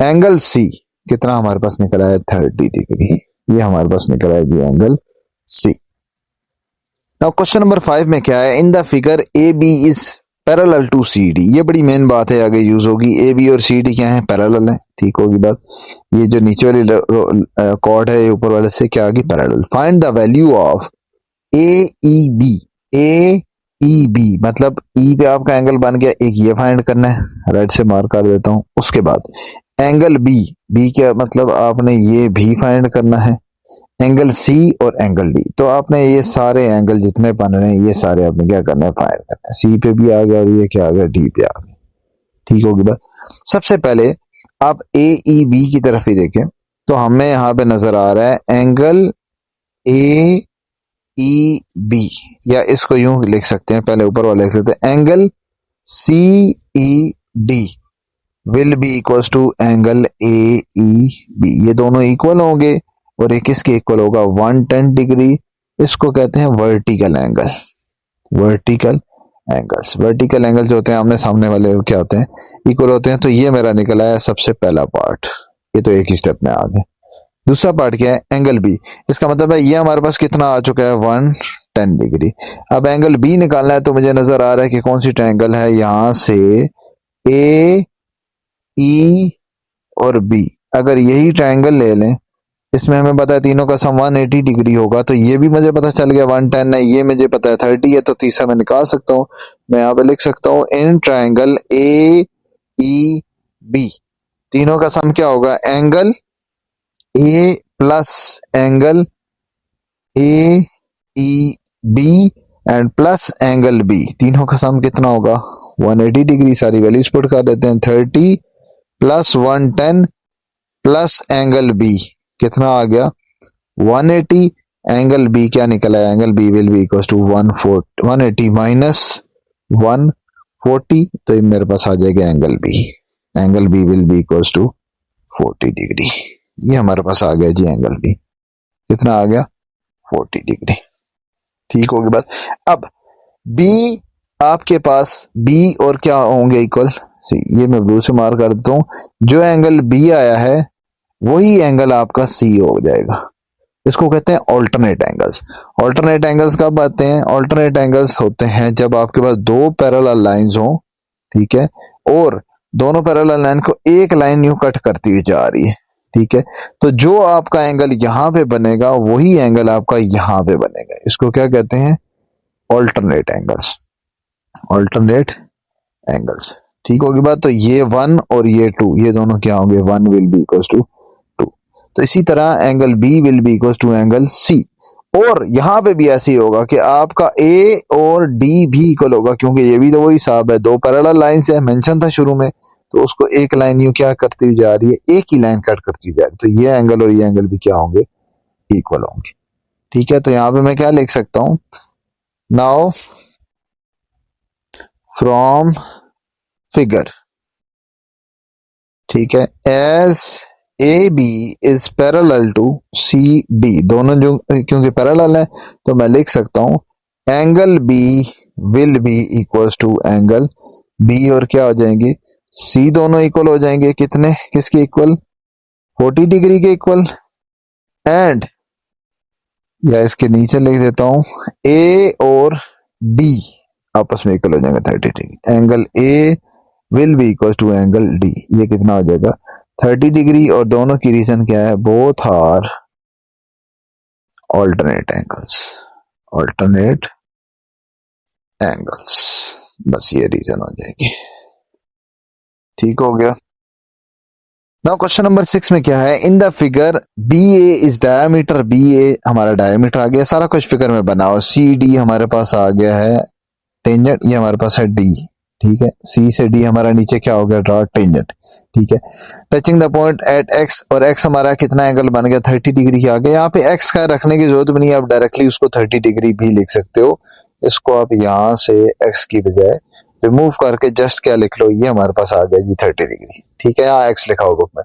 angle C कितना हमारे पास निकला है 30 डिग्री। ये हमारे पास निकला है जी angle C. Now question number 5 में क्या है, in the figure A B is parallel to C D. ये बड़ी मेन बात है, आगे यूज होगी। ए बी और सी डी क्या है, पैरेलल है। ठीक होगी बात। ये जो नीचे वाली कॉर्ड है, ऊपर वाले से क्या आ गई, parallel. Find the value of A E B. A E B मतलब ई पे आपका एंगल बन गया, एक ये फाइंड करना है, राइट से मार्क कर देता हूं। उसके बाद एंगल बी, बी क्या मतलब आपने ये भी फाइंड करना है, एंगल सी और एंगल डी। तो आपने ये सारे एंगल जितने बन रहे हैं ये सारे आपने क्या करना है, फाइंड करना है। सी पे भी आ गया और ये क्या आ गया, डी पे आ गया। ठीक होगी बात। सबसे पहले आप ए ई बी की तरफ ही देखें तो हमें यहां पे नजर आ रहा है एंगल ए ई बी, या इसको यूं लिख सकते हैं, पहले ऊपर वाले लिख सकते हैं, angle C E D will be equal to angle A E B. ये दोनों इक्वल होंगे और एक इसके इक्वल होगा 110 डिग्री। इसको कहते हैं vertical angle. Vertical vertical angle जो होते हैं आमने सामने वाले क्या होते हैं, इक्वल होते हैं। तो ये मेरा निकला है सबसे पहला पार्ट, ये तो एक ही स्टेप में आ गया। दूसरा पार्ट क्या है, एंगल बी। इसका मतलब है ये हमारे पास कितना आ चुका है 110 डिग्री। अब एंगल बी निकालना है, तो मुझे नजर आ रहा है कि कौन सी ट्रायंगल है, यहां से ए ई और बी, अगर यही ट्रायंगल ले लें, इसमें हमें पता है तीनों का सम 180 डिग्री होगा। तो ये भी मुझे पता चल गया 110 है, ये मुझे पता है 30 है, तो तीसरा मैं निकाल सकता हूं। मैं यहां पे लिख सकता हूं इन ट्रायंगल ए ई बी, तीनों का सम क्या होगा, angle A plus angle A E B and plus angle B, तीनों का सम कितना होगा 180 डिग्री। सारी वैल्यूज पुट कर देते हैं, 30 प्लस 110 प्लस एंगल बी कितना आ गया 180। एंगल बी क्या निकला है, angle B will be equal to 180 minus 140, तो ये मेरे पास आ जाएगा angle B. Angle B will be equal to 40 degree. ये हमारे पास आ गया जी एंगल बी, कितना आ गया 40 डिग्री। ठीक होगी बात। अब बी आपके पास बी और क्या होंगे इक्वल सी, ये मैं ब्लू से मार्क कर देता हूं। जो एंगल बी आया है वही एंगल आपका सी हो जाएगा। इसको कहते हैं ऑल्टरनेट एंगल्स। ऑल्टरनेट एंगल्स कब आते हैं, ऑल्टरनेट एंगल्स होते हैं जब आपके पास दो पैरेलल लाइंस हो, ठीक है, और दोनों पैरेलल लाइन को एक लाइन यूं कट करती हुई जा रही है, ठीक है। तो जो आपका एंगल यहां पे बनेगा वही एंगल आपका यहां पे बनेगा। इसको क्या कहते हैं? Alternate angles. ऑल्टरनेट एंगल्स, ठीक होगी बात। तो ये 1 और ये 2, ये दोनों क्या होंगे? 1 विल बी इक्वल टू 2। तो इसी तरह angle B will be equal to angle C. और यहां पे भी ऐसे ही होगा कि आपका ए और डी भी इक्वल होगा, क्योंकि ये भी तो वही हिसाब है, दो पैरेलल लाइन है, मेंशन था शुरू में। तो उसको एक लाइन यूं क्या करती हुई जा रही है? एक ही लाइन कट करती हुई जा रही है। तो ये एंगल और ये एंगल भी क्या होंगे? इक्वल होंगे, ठीक है। तो यहां पे मैं क्या लिख सकता हूं? नाउ फ्रॉम फिगर, ठीक है, as A B is parallel to C D, दोनों जो क्योंकि पैरेलल है तो मैं लिख सकता हूं angle B will be equals to angle B, और क्या हो जाएंगे? सी। दोनों इक्वल हो जाएंगे कितने? किसके इक्वल? 40 डिग्री के इक्वल। एंड, या इसके नीचे लिख देता हूं, ए और डी आपस में इक्वल हो जाएंगे 30 degree. Angle A will be equal to angle D, ये कितना हो जाएगा? 30 डिग्री। और दोनों की रीजन क्या है? Both are alternate angles. Alternate angles, बस ये रीजन हो जाएगी, ठीक हो गया। नाउ क्वेश्चन नंबर 6 में क्या है? In the figure B A is diameter, B A हमारा डायमीटर आ गया, सारा कुछ फिगर में बना हो। सी डी हमारे पास आ गया है टेंजेंट, ये हमारे पास है डी, ठीक है। सी से डी हमारा नीचे क्या हो गया? ड्रॉ टेंजेंट, ठीक है। Touching the point at X, और एक्स हमारा कितना एंगल बन गया? 30 डिग्री के आगे। यहाँ पे एक्स का रखने की जरूरत भी नहीं है, आप डायरेक्टली उसको 30 डिग्री भी लिख सकते हो। इसको आप यहां से एक्स की बजाय रिमूव करके जस्ट क्या लिख लो? ये हमारे पास आ गया जी 30 डिग्री, ठीक है। यहाँ एक्स लिखा होगा में।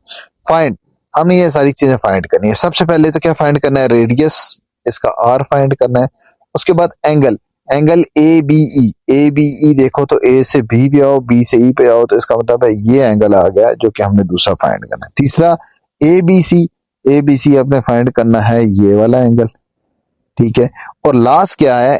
फाइंड, हमें ये सारी चीजें फाइंड करनी है। सबसे पहले तो क्या फाइंड करना है? रेडियस, इसका आर फाइंड करना है। उसके बाद angle, angle A B E, A B E देखो तो ए से बी पे आओ, बी से ई पे आओ, तो इसका मतलब है ये एंगल आ गया जो कि हमने दूसरा फाइंड करना है। तीसरा ए बी सी, ए बी सी अपने फाइंड करना है ये वाला एंगल, ठीक है। और लास्ट क्या है?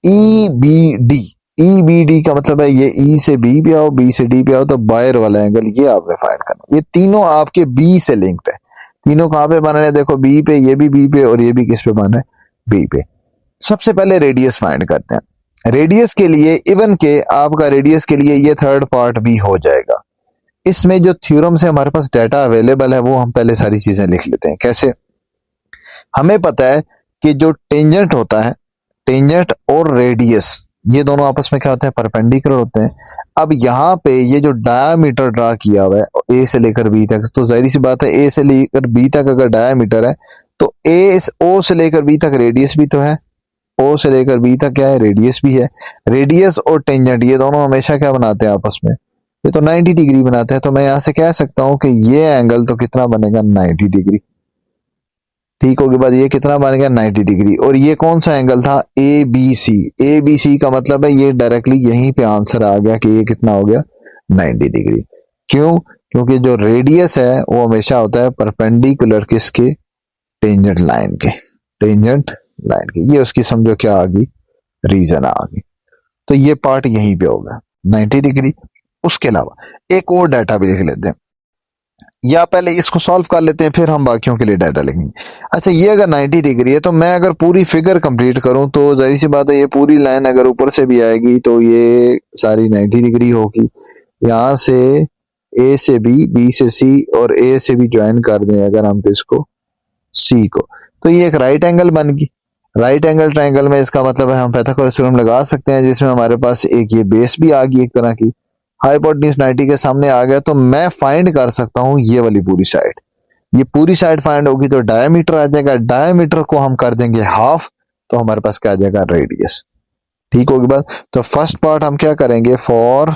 E B D, E B D का मतलब है ये ई से बी पे आओ, बी से डी पे आओ, तो बायर वाला एंगल ये आपने फाइंड करना। ये तीनों आपके बी से लिंक्ड है। तीनों कहां पे बन रहे हैं? देखो बी पे, ये भी बी पे, और ये भी किस पे बन रहे हैं? बी पे। सबसे पहले रेडियस फाइंड करते हैं। रेडियस के लिए इवन के आपका रेडियस के लिए ये थर्ड पार्ट भी हो जाएगा। इसमें जो थ्योरम से हमारे पास डाटा अवेलेबल है वो हम पहले सारी चीजें लिख लेते हैं। कैसे? हमें पता है कि जो टेंजेंट होता है, टेंजेंट और रेडियस ये दोनों आपस में क्या होते हैं? परपेंडिकुलर होते हैं। अब यहाँ पे ये जो डायामीटर ड्रा किया हुआ है ए से लेकर बी तक, तो जाहिर सी बात है ए से लेकर बी तक अगर डायामीटर है तो ए ओ से लेकर बी तक रेडियस भी तो है, ओ से लेकर बी तक क्या है? रेडियस भी है। रेडियस और टेंजेंट ये दोनों हमेशा क्या बनाते हैं आपस में? ये तो 90 डिग्री बनाते हैं। तो मैं यहां से कह सकता हूं कि ये एंगल तो कितना बनेगा? 90 डिग्री, ठीक होगी बात। ये कितना बन गया? 90 डिग्री। और ये कौन सा एंगल था? ए बी सी। ए बी सी का मतलब है ये डायरेक्टली यहीं पे आंसर आ गया कि ये कितना हो गया? 90 डिग्री। क्यों? क्योंकि जो रेडियस है वो हमेशा होता है परपेंडिकुलर किसके? टेंजेंट लाइन के, टेंजेंट लाइन के। ये उसकी समझो क्या आ गई? रीजन आ गई। तो ये पार्ट यहीं पे होगा 90 डिग्री। उसके अलावा एक और डाटा भी लिख लेते हैं, या पहले इसको सॉल्व कर लेते हैं फिर हम बाकियों के लिए डाटा लिखेंगे। अच्छा, ये अगर 90 डिग्री है तो मैं अगर पूरी फिगर कंप्लीट करूं तो जाहिर सी बात है ये पूरी लाइन अगर ऊपर से भी आएगी तो ये सारी 90 डिग्री होगी। यहां से ए से बी, बी से सी और ए से भी ज्वाइन कर दें अगर हम इसको सी को, तो ये एक राइट एंगल बन गई। राइट एंगल ट्रायंगल में इसका मतलब है हम पाइथागोरस थ्योरम लगा सकते हैं, जिसमें हमारे पास एक ये बेस भी आ गई एक तरह की, हाइपोटेन्यूज 90 के सामने आ गया, तो मैं फाइंड कर सकता हूं ये वाली पूरी साइड। ये पूरी साइड फाइंड होगी तो डायमीटर आ जाएगा, डायमीटर को हम कर देंगे हाफ, तो हमारे पास क्या आ जाएगा? रेडियस। ठीक होगी बात। तो फर्स्ट पार्ट हम क्या करेंगे? फॉर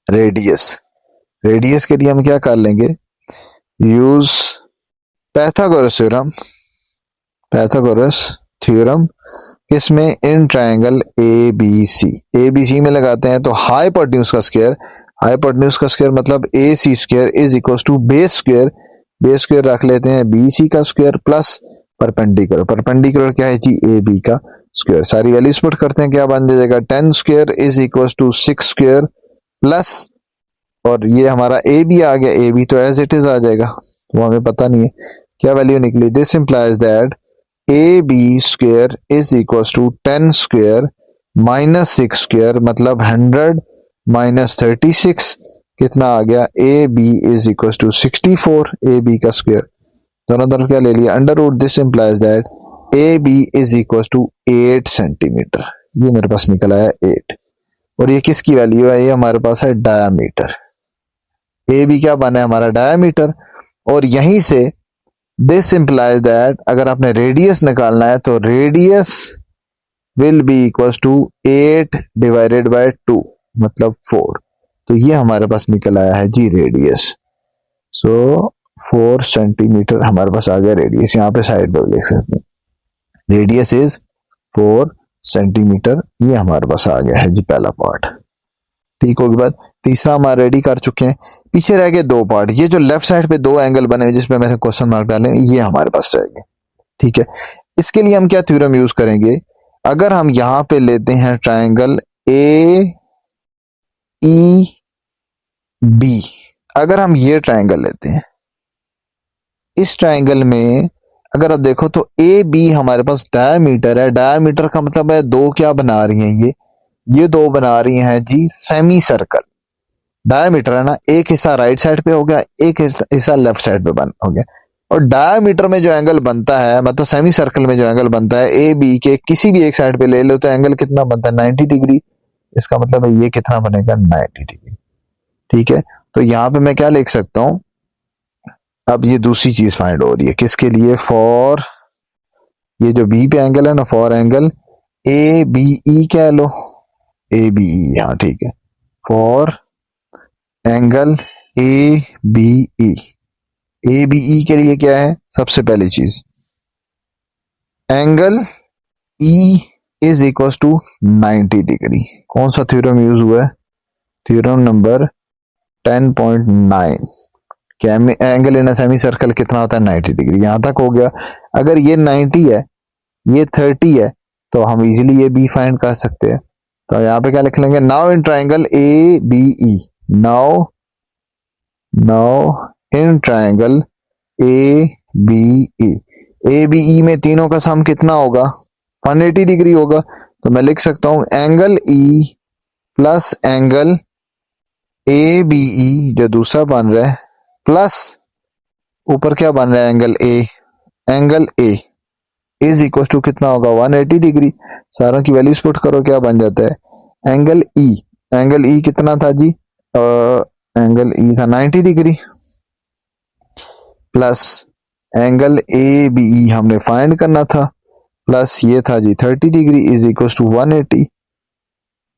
रेडियस, रेडियस के लिए हम क्या कर लेंगे? Use Pythagoras theorem, Pythagoras theorem किसमें? In triangle A B C. A B C में लगाते हैं तो हाइपोटेन्यूज का स्क्वायर, हाइपोटेन्यूज का स्क्वायर मतलब A C square is equal to base square, base square रख लेते हैं बी सी का स्क्वायर प्लस परपेंडिकुलर, परपेंडिकुलर क्या है जी? ए बी का स्क्वायर। सारी वैल्यूज पुट करते हैं, क्या बन जाएगा? 10 square is equal to 6 square plus और ये हमारा ए बी आ गया, ए बी तो एज इट इज आ जाएगा, वो हमें पता नहीं है क्या वैल्यू निकली। This implies that A B square is equal to 10 square minus 6 square, मतलब 100 माइनस 36 कितना आ गया, A B is equal to 64, A B का स्क्वेयर दोनों तरफ क्या ले लिया under root. This implies that A B is equal to 8 centimetre, ये मेरे पास निकल आया 8। और ये किसकी वैल्यू है, ये हमारे पास है डायामीटर, ए बी क्या बना है हमारा डायामीटर। और यहीं से दिस इंप्लाइज दैट अगर आपने रेडियस निकालना है तो radius will be equal to 8 divided by 2 मतलब 4। तो ये हमारे पास निकल आया है जी रेडियस। सो 4 सेंटीमीटर हमारे पास आ गया रेडियस, यहाँ पे साइड पर देख सकते हैं रेडियस इज 4 सेंटीमीटर, ये हमारे पास आ गया है जी पहला पार्ट। ठीक होगी बात। तीसरा हमारा रेडी कर चुके हैं, पीछे रह गए दो पार्ट। ये जो लेफ्ट साइड पे दो एंगल बने जिसपे मैंने क्वेश्चन मार्क डाले ये हमारे पास रह गए। ठीक है, इसके लिए हम क्या थ्योरम यूज करेंगे, अगर हम यहां पे लेते हैं ट्राइंगल ए ई बी, अगर हम ये ट्राइंगल लेते हैं, इस ट्राइंगल में अगर आप देखो तो ए बी हमारे पास डायमीटर है, डायमीटर का मतलब है दो क्या बना रही हैं ये दो बना रही हैं जी सेमी सर्कल। डायमीटर है ना, एक हिस्सा राइट साइड पे हो गया, एक हिस्सा लेफ्ट साइड पे बन हो गया। और डायमीटर में जो एंगल बनता है, मतलब सेमी सर्कल में जो एंगल बनता है ए बी के किसी भी एक साइड पे ले लो तो एंगल कितना बनता है 90 डिग्री। इसका मतलब है ये कितना बनेगा 90 डिग्री। ठीक है, तो यहां पे मैं क्या लिख सकता हूं, अब ये दूसरी चीज फाइंड हो रही है किसके लिए, फॉर ये जो बी पे एंगल है ना, for angle A B E कह लो, ए बी ई, हाँ ठीक है, for angle A B E. A B E के लिए क्या है, सबसे पहली चीज angle E is equal to 90 degree. कौन सा थ्योरम यूज हुआ है, theorem number 10.9। Angle in semi circle कितना होता है 90 डिग्री, यहां तक हो गया। अगर ये 90 है ये 30 है तो हम इजीली ये बी फाइंड कर सकते हैं। तो यहां पे क्या लिख लेंगे, now in triangle A B E, now in triangle A B E, A B E में तीनों का सम कितना होगा 180 डिग्री होगा। तो मैं लिख सकता हूं angle E plus angle A B E जो दूसरा बन रहा है, प्लस ऊपर क्या बन रहा है angle A is equal to कितना होगा 180 डिग्री। सारों की वैल्यूज पुट करो क्या बन जाता है, एंगल ई कितना था जी, एंगल ई था 90 degree, plus angle A B E हमने फाइंड करना था, प्लस ये था जी 30 degree is equal to 180।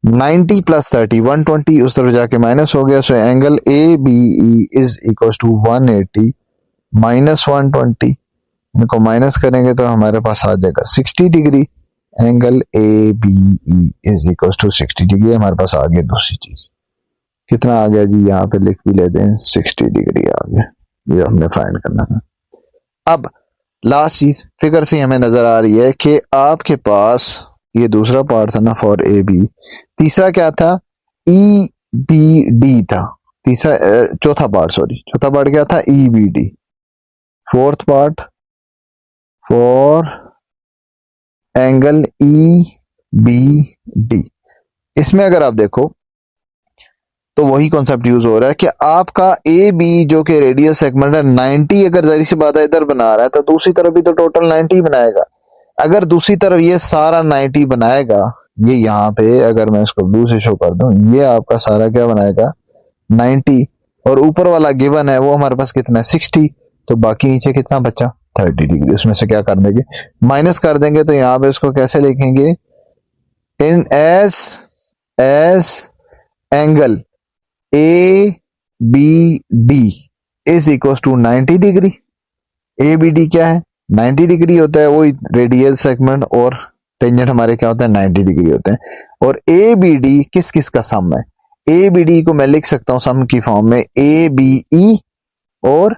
90 plus 30 120, उस तरफ जाके माइनस हो गया। So angle A B E is equal to 180 minus 120, इनको माइनस करेंगे तो हमारे पास आ जाएगा 60 degree. Angle A B E is equal to 60 degree, हमारे पास आ गया दूसरी चीज। कितना आ गया जी, यहाँ पे लिख भी लेते हैं 60 डिग्री आ गया, ये हमने फाइंड करना था। अब लास्ट चीज फिगर से हमें नजर आ रही है कि आपके पास ये दूसरा पार्ट था ना फॉर ए बी, तीसरा क्या था ई बी डी था, तीसरा चौथा पार्ट क्या था E B D. Fourth part for angle E B D, इसमें अगर आप देखो तो वही कॉन्सेप्ट यूज हो रहा है कि आपका ए बी जो कि रेडियस सेगमेंट है 90, अगर जरी सी बात है इधर बना रहा है तो दूसरी तरफ भी तो टोटल 90 बनाएगा। अगर दूसरी तरफ ये सारा 90 बनाएगा, ये यहाँ पे अगर मैं इसको ब्लू से शो कर दूं, ये आपका सारा क्या बनाएगा 90, और ऊपर वाला गिवन है वो हमारे पास कितना है 60, तो बाकी नीचे कितना बचा 30 डिग्री। उसमें से क्या कर देंगे माइनस कर देंगे, तो यहाँ पे इसको कैसे लिखेंगे, in as angle A B D is equal to 90 degree. A B D क्या है 90 डिग्री होता है, वही रेडियल सेगमेंट और टेंजेंट हमारे क्या होता है 90 डिग्री होते हैं। और ए बी डी किस किस का सम है, ए बी डी को मैं लिख सकता हूं सम की फॉर्म में ए बी ई और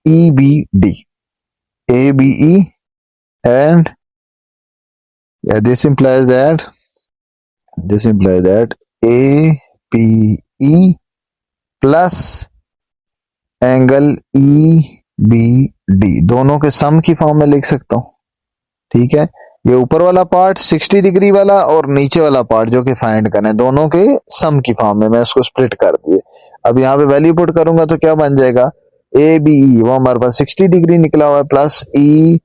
E B D, A B E and this implies that A B E plus angle E B D, दोनों के सम की फॉर्म में लिख सकता हूं। ठीक है, ये ऊपर वाला पार्ट 60 डिग्री वाला और नीचे वाला पार्ट जो कि फाइंड करना है, दोनों के सम की फॉर्म में मैं इसको स्प्लिट कर दिए। अब यहाँ पे वैल्यू पुट करूंगा तो क्या बन जाएगा, ए बी ई वो हमारे पास 60 डिग्री निकला हुआ है, प्लस ई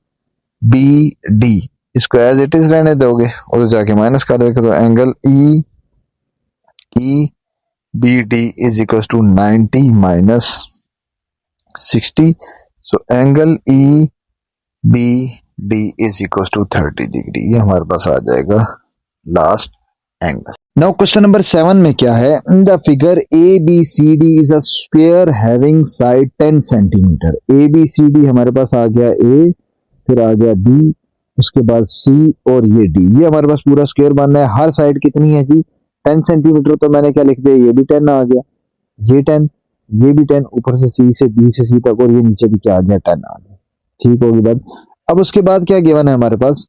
बी डी, इसको एज इट इज रहने दोगे और जाके माइनस कर देगा, तो angle E B D is equal to 90 minus 60, so angle E B D is equal to 30 degree, ये हमारे पास आ जाएगा last angle. Now question number 7 में क्या है, in the figure A B C D is a square having side 10 centimetre. A B C D हमारे पास आ गया ए, फिर आ गया बी, उसके बाद सी और ये डी, ये हमारे पास पूरा स्क्वायर बन रहा है। हर साइड कितनी है जी, 10 सेंटीमीटर, तो मैंने क्या लिख दिया, ये भी 10 आ गया, ये 10, ये भी 10, ऊपर से सी से बी से सी तक, और ये नीचे भी क्या आ गया, 10 आ गया। ठीक होगी बात। अब उसके बाद क्या गिवन है हमारे पास,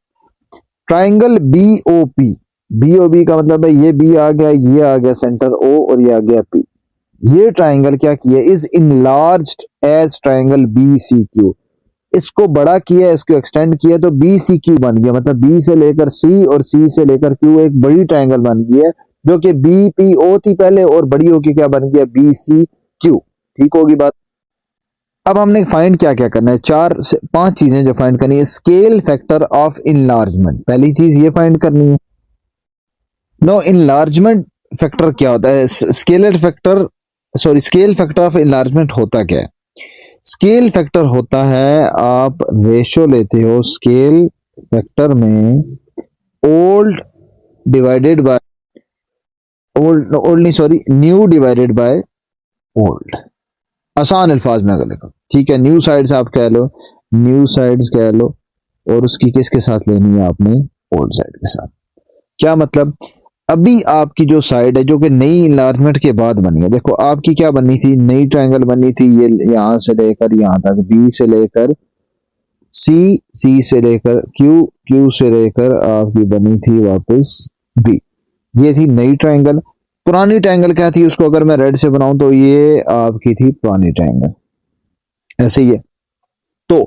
triangle B O P, B O B का मतलब है ये बी आ गया, ये आ गया सेंटर ओ, और ये आ गया पी। ये ट्राइंगल क्या किया, is enlarged as triangle B C Q, इसको बड़ा किया, इसको एक्सटेंड किया, तो बी सी क्यू बन गया, मतलब बी से लेकर सी और सी से लेकर क्यू एक बड़ी ट्राइंगल बन गई है, जो कि बी पी ओ थी पहले, और बड़ी होगी क्या बन गया, बी सी क्यू। ठीक होगी बात। अब हमने फाइंड क्या क्या करना है, 4 से 5 चीजें जो फाइंड करनी है। स्केल फैक्टर ऑफ इनलार्जमेंट, पहली चीज ये फाइंड करनी है। नो इनलार्जमेंट फैक्टर क्या होता है, scalar factor, sorry scale factor of enlargement होता क्या है। स्केल फैक्टर होता है, आप रेशो लेते हो स्केल फैक्टर में old divided by old, old नहीं sorry nu divided by old, आसान अल्फाज में अगर लिखो, ठीक है, न्यू साइड्स आप कह लो, न्यू साइड्स कह लो, और उसकी किसके साथ लेनी है आपने, ओल्ड साइड के साथ। क्या मतलब, अभी आपकी जो साइड है जो कि नई इनलार्जमेंट के बाद बनी है, देखो आपकी क्या बनी थी, नई ट्रायंगल बनी थी, ये यहां से लेकर यहां तक, बी से लेकर सी, सी से लेकर क्यू, क्यू से लेकर आपकी बनी थी वापस बी, ये थी नई ट्रायंगल। पुरानी ट्रायंगल क्या थी, उसको अगर मैं रेड से बनाऊं तो ये आपकी थी पुरानी ट्रायंगल, ऐसे ही है। तो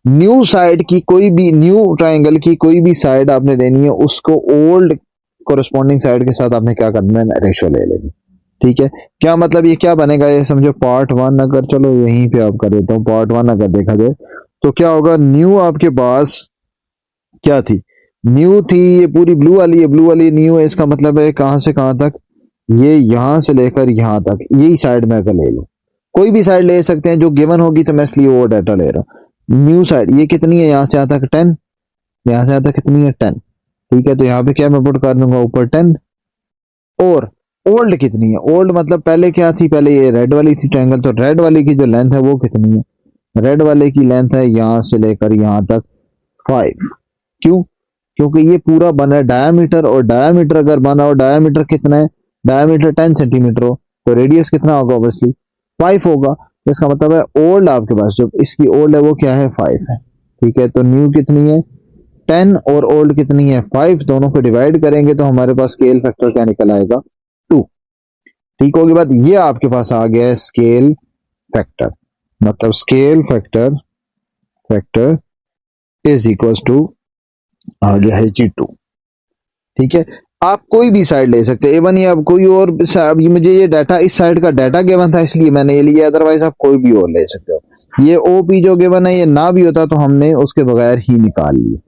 न्यू साइड की कोई भी, न्यू ट्रायंगल की कोई भी साइड आपने लेनी है, उसको ओल्ड कोरस्पॉन्डिंग साइड के साथ आपने क्या करना है, रेशो ले लेनी। ठीक है, क्या मतलब, ये क्या बनेगा, ये समझो पार्ट 1, अगर चलो यहीं पे आप कर देता हूँ, पार्ट 1 अगर देखा जाए तो क्या होगा, न्यू आपके पास क्या थी, न्यू थी ये पूरी ब्लू वाली है, ब्लू वाली न्यू है, इसका मतलब है कहां से कहां तक, ये यहां से लेकर यहां तक, यही साइड में अगर ले लो, कोई भी साइड ले सकते हैं जो गिवन होगी, तो मैं इसलिए वो डाटा ले रहा हूँ। न्यू साइड ये कितनी है, यहां से यहां तक 10, यहां से यहां तक कितनी है 10, ठीक है, तो यहाँ पे क्या मैं पुट कर दूंगा ऊपर 10, और ओल्ड कितनी है, ओल्ड मतलब पहले क्या थी, पहले ये रेड वाली थी ट्रायंगल, तो रेड वाली की जो लेंथ है वो कितनी है, रेड वाले की लेंथ है यहां से लेकर यहां तक 5, क्यों, क्योंकि ये पूरा बना है डायामीटर, और डायामीटर अगर बना हो, डायामीटर कितना है, डायामीटर 10 सेंटीमीटर हो, तो रेडियस कितना होगा, ऑब्वियसली 5 होगा, तो इसका मतलब है ओल्ड आपके पास जो इसकी ओल्ड है वो क्या है, 5 है। ठीक है, तो न्यू कितनी है 10 और ओल्ड कितनी है 5, दोनों को डिवाइड करेंगे तो हमारे पास स्केल फैक्टर क्या निकल आएगा 2। ठीक होगी बात, ये आपके पास आ गया है स्केल फैक्टर, मतलब scale factor factor is equal to आ गया है G2। ठीक है, आप कोई भी साइड ले सकते हैं, इवन ये अब कोई और, ये मुझे ये डाटा इस साइड का डाटा गिवन था इसलिए मैंने ये लिया, अदरवाइज आप कोई भी और ले सकते हो। ये ओपी जो गिवन है ये ना भी होता तो हमने उसके बगैर ही निकाल लिया।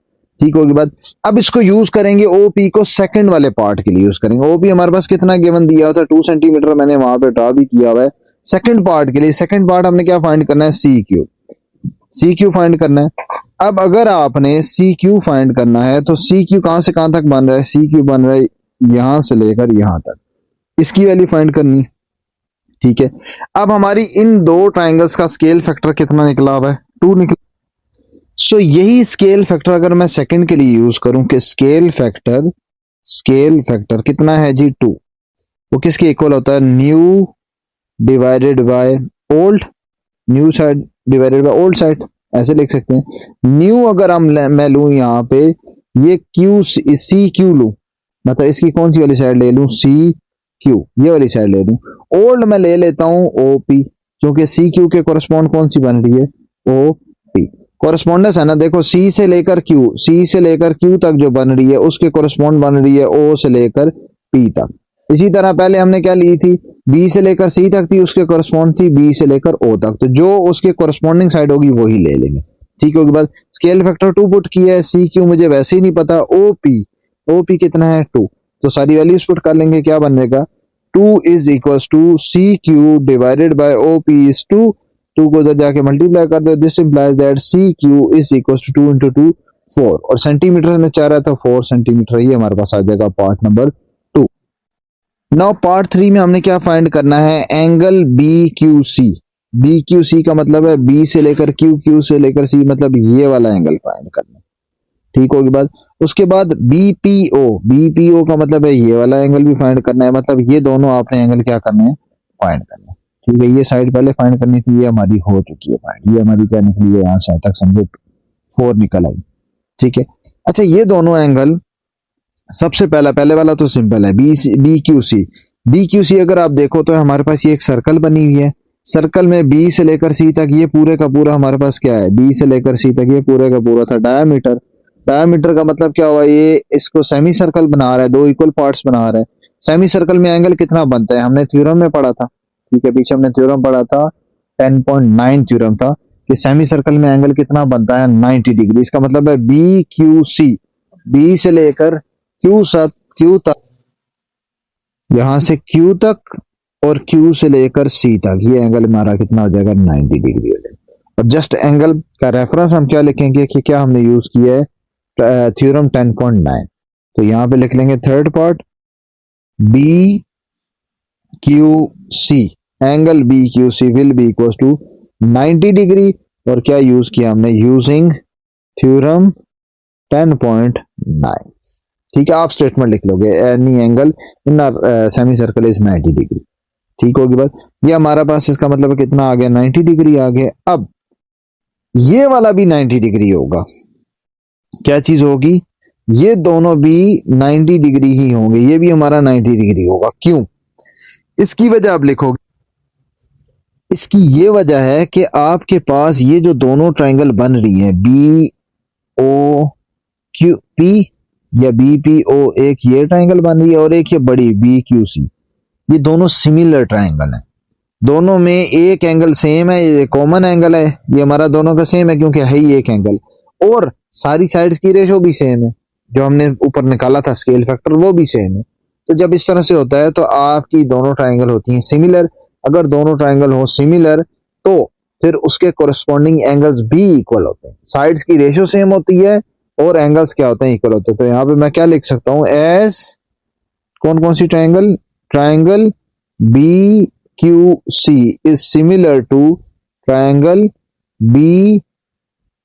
ठीक होगी बात। अब इसको यूज करेंगे, ओपी को सेकंड वाले पार्ट के लिए यूज करेंगे। ओपी हमारे पास कितना गिवन दिया होता है 2 सेंटीमीटर, मैंने वहां पे ड्रा भी किया हुआ है। सेकंड पार्ट के लिए, सेकंड पार्ट हमने क्या फाइंड करना है, C Q, C Q find करना है। अब अगर आपने सी क्यू फाइंड करना है तो सी क्यू कहां से कहां तक बन रहा है, सी क्यू बन रहा है यहां से लेकर यहां तक, इसकी वैल्यू फाइंड करनी। ठीक है, अब हमारी इन दो ट्राइंगल्स का स्केल फैक्टर कितना निकला हुआ है, 2 निकला। सो यही स्केल फैक्टर अगर मैं सेकंड के लिए यूज करूं कि स्केल फैक्टर कितना है जी 2, वो किसके इक्वल होता है, nu divided by old, new side divided by old side, ऐसे लिख सकते हैं। न्यू अगर मैं लूं यहाँ पे ये क्यू सी क्यू लूं, मतलब इसकी कौन सी वाली साइड ले लूं, सी क्यू, ये वाली साइड ले लूं। ओल्ड मैं ले लेता हूं ओ पी, क्योंकि सी क्यू के कोरस्पॉन्ड कौन सी बन रही है, ओ पी। कोरस्पॉन्डेंस है ना, देखो सी से लेकर क्यू, सी से लेकर क्यू तक जो बन रही है उसके कोरस्पॉन्ड बन रही है ओ से लेकर पी तक। इसी तरह पहले हमने क्या ली थी, बी से लेकर सी तक थी, उसके कोरस्पॉन्ड थी बी से लेकर ओ तक, तो जो उसके कोरस्पॉन्डिंग साइड होगी वही ले लेंगे। ठीक होगी बात। स्केल फैक्टर 2 पुट किया है, सी क्यू मुझे वैसे ही नहीं पता, ओ पी कितना है 2, तो सारी वैल्यूज पुट कर लेंगे, क्या बनेगा 2 is equal to C Q divided by O P is 2, 2 को उधर जाके मल्टीप्लाई कर दो, this implies that C Q is equal to 2 into 2 4, और सेंटीमीटर में चाह रहा था 4 सेंटीमीटर, ये हमारे पास आ जाएगा पार्ट नंबर 2। नाउ पार्ट 3 में हमने क्या फाइंड करना है, angle B Q C. B Q C का मतलब है बी से लेकर क्यू, क्यू से लेकर सी, मतलब ये वाला एंगल फाइंड करना है। ठीक होगी बात। उसके बाद बीपीओ, बीपीओ का मतलब है ये वाला एंगल भी फाइंड करना है, मतलब ये दोनों आपने एंगल क्या करने हैं, फाइंड करना है। ठीक है, ये साइड पहले फाइंड करनी थी, ये हमारी हो चुकी है फाइंड, ये हमारी क्या निकली है, यहाँ से तक समझो 4 निकल आई। ठीक है, अच्छा ये दोनों एंगल, सबसे पहले वाला तो सिंपल है, B Q C. B Q C अगर आप देखो तो हमारे पास ये एक सर्कल बनी हुई है, सर्कल में बी से लेकर सी तक ये पूरे का पूरा हमारे पास क्या है, बी से लेकर सी तक ये पूरे का पूरा था डायमीटर। डायमीटर का मतलब क्या हुआ, ये इसको सेमी सर्कल बना रहा है, दो इक्वल पार्ट्स बना रहा है। सेमी सर्कल में एंगल कितना बनता है, हमने थ्योरम में पढ़ा था। ठीक है, पीछे हमने थ्योरम पढ़ा था, 10.9 थ्योरम था कि सेमी सर्कल में एंगल कितना बनता है, 90 डिग्री। इसका मतलब है बी क्यू सी, बी से लेकर क्यू तक, यहां से क्यू तक और क्यू से लेकर सी तक, ये एंगल हमारा कितना हो जाएगा, 90 डिग्री हो जाएगा। और जस्ट एंगल का रेफरेंस हम क्या लिखेंगे कि क्या हमने यूज किया है, थ्योरम 10.9। तो यहां पे लिख लेंगे third part, B Q C, angle B Q C will be equal to 90 degree, और क्या यूज किया हमने, यूजिंग थ्योरम 10.9। ठीक है, आप स्टेटमेंट लिख लोगे, any angle in semi circle is 90 degree. ठीक होगी बात। ये हमारा पास इसका मतलब कितना आ गया, 90 डिग्री आ गया। अब ये वाला भी 90 डिग्री होगा, क्या चीज होगी, ये दोनों भी 90 डिग्री ही होंगे, ये भी हमारा 90 डिग्री होगा। क्यों, इसकी वजह आप लिखोगे, इसकी ये वजह है कि आपके पास ये जो दोनों ट्रायंगल बन रही है, बी ओ क्यू पी या बी पी ओ, एक ये ट्रायंगल बन रही है और एक ये बड़ी बी क्यू सी, ये दोनों सिमिलर ट्रायंगल हैं। दोनों में एक एंगल सेम है, ये कॉमन एंगल है, ये हमारा दोनों का सेम है क्योंकि है ही एक एंगल, और सारी साइड्स की रेशो भी सेम है, जो हमने ऊपर निकाला था स्केल फैक्टर वो भी सेम है। तो जब इस तरह से होता है तो आपकी दोनों ट्रायंगल होती हैं सिमिलर। अगर दोनों ट्रायंगल हो सिमिलर तो फिर उसके कोरस्पॉन्डिंग एंगल्स भी इक्वल होते हैं, साइड्स की रेशो सेम होती है और एंगल्स क्या होते हैं, इक्वल होते हैं। तो यहाँ पे मैं क्या लिख सकता हूं, एज कौन कौन सी triangle, triangle B Q C is similar to triangle B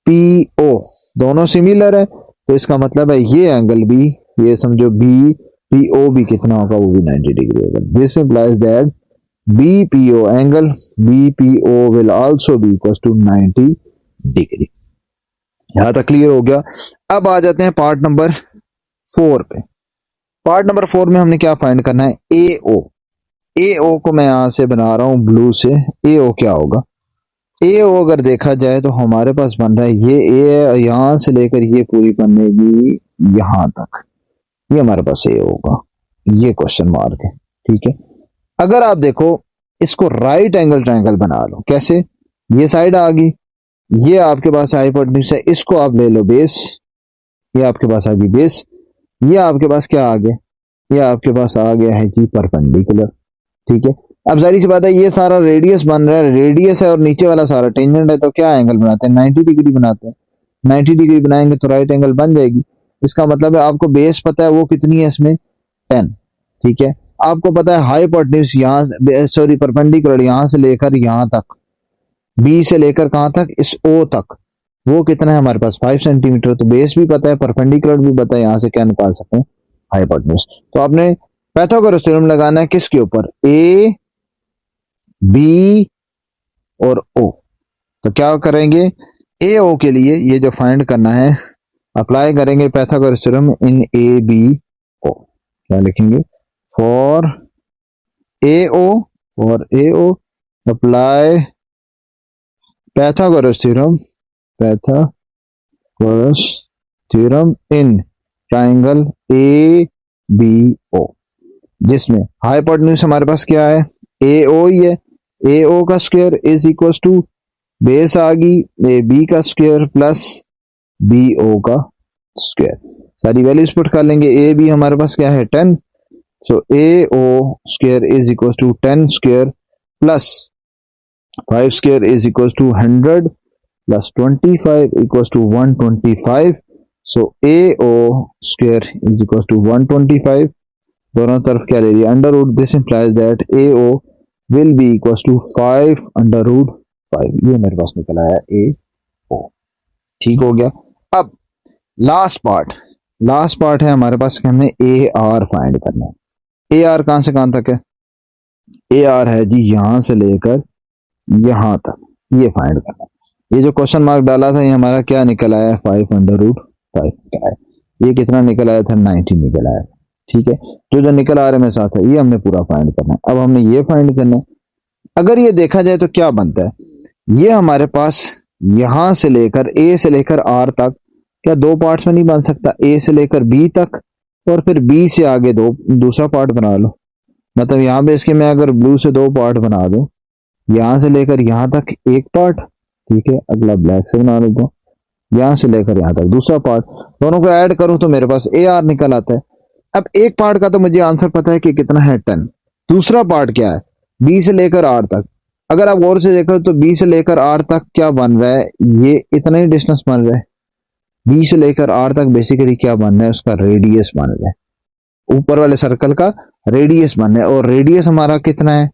P O, दोनों सिमिलर है, तो इसका मतलब है ये एंगल भी, ये समझो बी पी ओ भी कितना होगा, वो भी 90 डिग्री होगा। This implies that B P O angle B P O will also be equal to 90 degree. यहां तक क्लियर हो गया। अब आ जाते हैं पार्ट नंबर 4 पे। पार्ट नंबर 4 में हमने क्या फाइंड करना है, ए ओ। ए ओ को मैं यहां से बना रहा हूं ब्लू से, ए ओ क्या होगा, ए ओ अगर देखा जाए तो हमारे पास बन रहा है ये ए है, यहां से लेकर ये पूरी बनेगी यहां तक, ये हमारे पास ए होगा, ये क्वेश्चन मार्क है। ठीक है, अगर आप देखो इसको राइट एंगल ट्रायंगल बना लो, कैसे, ये साइड आ गई, ये आपके पास हाइपोटेन्यूज है, इसको आप ले लो बेस, ये आपके पास आ गई बेस, ये आपके पास क्या आ गया, ये आपके पास आ गया है जी परपेंडिकुलर। ठीक है, अब जारी सी बात है ये सारा रेडियस बन रहा है, रेडियस है और नीचे वाला सारा टेंजेंट है, तो क्या एंगल बनाते हैं, 90 डिग्री बनाते हैं। 90 डिग्री बनाएंगे तो राइट एंगल बन जाएगी। इसका मतलब है आपको बेस पता है वो कितनी है इसमें, 10। ठीक है, आपको पता है हाइपोटेन्यूज यहाँ, सॉरी परपेंडिकुलर यहां से लेकर यहां तक, बी से लेकर कहां तक, इस ओ तक, वो कितना है हमारे पास 5 सेंटीमीटर। तो बेस भी पता है, परपेंडिकुलर भी पता है, यहां से क्या निकाल सकते हैं, हाइपोटेन्यूज। तो आपने पाइथागोरस थ्योरम लगाना है किसके ऊपर, ए बी और ओ। तो क्या करेंगे, ए ओ के लिए ये जो फाइंड करना है, अप्लाई करेंगे Pythagoras theorem in A B O. क्या लिखेंगे, फॉर AO और AO apply Pythagoras theorem in triangle ABO, जिसमें हाइपोटेन्यूज हमारे पास क्या है, AO ही है। AO का square is equal to base आ गई AB का स्क्वायर प्लस BO का स्क्वायर। सारी वैल्यूज पुट कर लेंगे। AB हमारे पास क्या है 10, so AO square is equal to 10 square plus 5 square is equal to 100 plus 25 equal to 125। So AO square is equal to 125, दोनों तरफ क्या ले लिया under root. This implies that AO will be equal to 5 under root 5। ये मेरे पास निकल आया AO। ठीक हो गया। अब लास्ट पार्ट है हमारे पास कि हमें AR फाइंड करना है। AR कहां से कहां तक है, AR है जी यहां से लेकर यहां तक, ये फाइंड करना है। ये जो क्वेश्चन मार्क डाला था ये हमारा क्या निकल आया 5 अंडर रूट 5 निकल आया। ये कितना निकल आया था 90 निकल आया। ठीक है, जो निकल आ रहे में साथ है ये हमने पूरा फाइंड करना है। अब हमने ये फाइंड करना है। अगर ये देखा जाए तो क्या बनता है, ये हमारे पास यहां से लेकर A से लेकर R तक क्या दो पार्ट्स में नहीं बन सकता, A से लेकर B तक और फिर B से आगे दूसरा पार्ट बना लो। मतलब यहां पे इसके मैं अगर ब्लू से दो पार्ट बना दूं, यहां से लेकर यहां तक एक पार्ट, ठीक है, अगला ब्लैक से बना लेता हूं, यहां से लेकर यहां तक दूसरा पार्ट, दोनों को ऐड करूं तो मेरे पास AR निकल आता है। अब एक पार्ट का तो मुझे आंसर पता है कि कितना है 10, दूसरा पार्ट क्या है B से लेकर R तक। अगर आप गौर से देखो तो B से लेकर R तक क्या बन रहा है, ये इतना ही डिस्टेंस बन रहा है। B से लेकर R तक बेसिकली क्या बन रहा है, उसका रेडियस बन रहा है, ऊपर वाले सर्कल का रेडियस बन रहा है। और रेडियस हमारा कितना है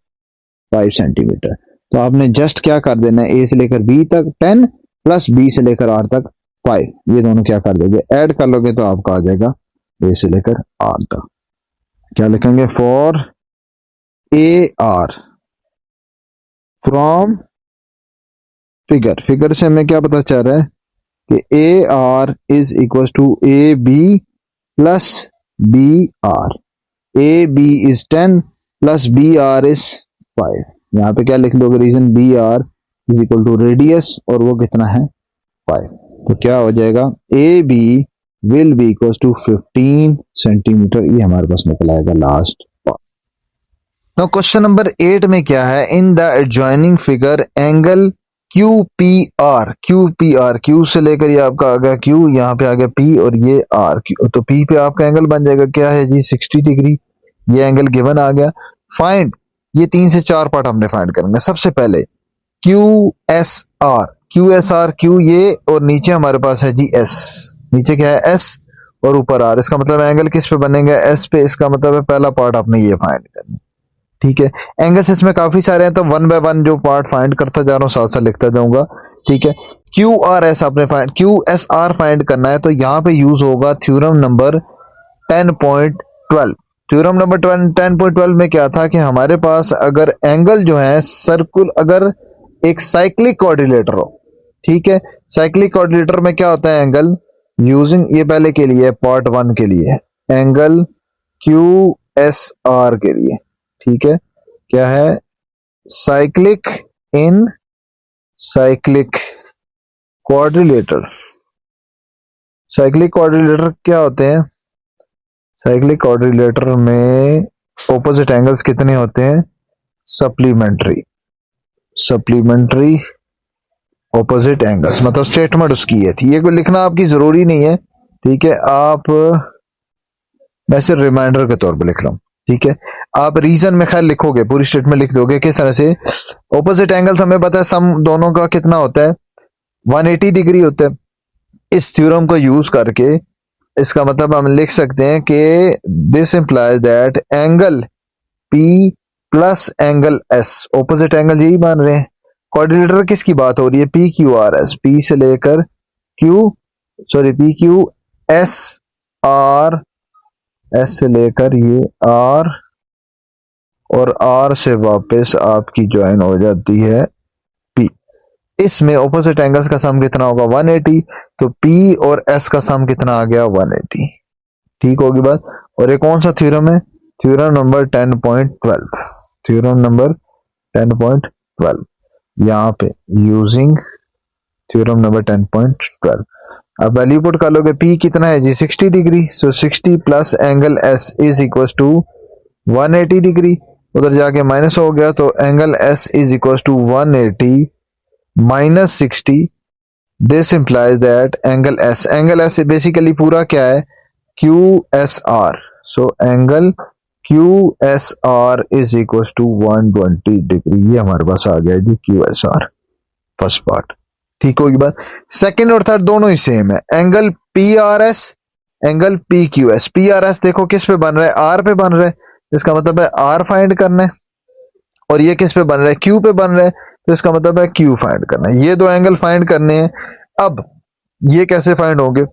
5 सेंटीमीटर। तो आपने जस्ट क्या कर देना है, A से लेकर B तक 10 प्लस B से लेकर R तक 5, ये दोनों क्या कर दोगे ऐड कर लोगे तो आपका आ जाएगा A से लेकर R तक। क्या लिखेंगे, फॉर AR फ्रॉम फिगर से हमें क्या पता चल रहा है कि AR is equal to AB plus BR। AB is 10 plus BR is 5। यहाँ पे क्या लिख दोगे, reason BR is equal to radius और वो कितना है 5। तो क्या हो जाएगा AB will be equal to 15 centimetre. ये हमारे पास निकल आएगा लास्ट पार्ट। तो क्वेश्चन नंबर 8 में क्या है, in the adjoining figure angle QPR, Q से लेकर ये आपका आ गया Q, यहाँ पे आ गया P और ये R, तो P पे आपका एंगल बन जाएगा क्या है जी 60 डिग्री। ये एंगल गिवन आ गया। फाइंड, ये 3 से 4 पार्ट हमने फाइंड करेंगे। सबसे पहले QSR, Q ये और नीचे हमारे पास है जी S, नीचे क्या है S और ऊपर R। इसका मतलब एंगल किस पे बनेगा S पे। इसका मतलब है पहला पार्ट आपने ये फाइंड करना। ठीक है, एंगल्स इसमें काफी सारे हैं तो वन बाय वन जो पार्ट फाइंड करता जा रहा हूं साथ साथ लिखता जाऊंगा। ठीक है, QRS आपने फाइंड QSR फाइंड करना है तो यहां पे यूज होगा थ्योरम नंबर 10.12। थ्योरम नंबर 10.12 में क्या था कि हमारे पास अगर एंगल जो है सर्कुल, अगर एक साइक्लिक कोऑर्डिनेटर हो, ठीक है, साइक्लिक कोऑर्डिनेटर में क्या होता है एंगल यूजिंग, ये पहले के लिए पार्ट 1 के लिए एंगल QSR के लिए, ठीक है, क्या है साइक्लिक क्वाड्रिलेटर। साइक्लिक क्वाड्रिलेटर क्या होते हैं, साइक्लिक क्वाड्रिलेटर में ऑपोजिट एंगल्स कितने होते हैं, सप्लीमेंट्री ऑपोजिट एंगल्स, मतलब स्टेटमेंट उसकी है थी। ये कोई लिखना आपकी जरूरी नहीं है, ठीक है, आप मैं सिर्फ रिमाइंडर के तौर पे लिख रहा हूं। ठीक है, आप रीजन में खैर लिखोगे, पूरी स्टेटमेंट लिख दोगे किस तरह से। ऑपोजिट एंगल्स हमें पता है सम दोनों का कितना होता है 180 डिग्री होता है। इस थ्योरम को यूज करके इसका मतलब हम लिख सकते हैं कि this implies that angle P plus angle S, opposite angle यही मान रहे हैं। कोऑर्डिनेटर किसकी बात हो रही है, PQRS, P से लेकर PQS R, S से लेकर ये R और R से वापस आपकी ज्वाइन हो जाती है P। इसमें ऑपोजिट एंगल्स का सम कितना होगा 180, तो P और S का सम कितना आ गया 180। ठीक होगी बात। और ये कौन सा थ्योरम है, थ्योरम नंबर 10.12। थ्योरम नंबर 10.12 यहाँ पे यूजिंग थ्योरम नंबर 10.12। अब वैल्यू पुट कर लोगे, P कितना है जी 60 degree, so 60 plus angle S is equal to 180 degree, उधर जाके माइनस हो गया तो angle S is equal to 180 minus 60। This implies that angle S basically पूरा क्या है QSR, so angle QSR is equal to 120 degree, ये हमारे पास आ गया जी QSR फर्स्ट पार्ट। ठीक होगी बात। सेकंड और थर्ड दोनों ही सेम है। Angle PRS angle PQS, PRS देखो किस पे बन रहा है R पे बन रहा है, इसका मतलब है R फाइंड करना है, और ये किस पे बन रहा है Q पे बन रहा है, तो इसका मतलब है Q फाइंड करना है। ये दो एंगल फाइंड करने हैं। अब ये कैसे फाइंड होंगे,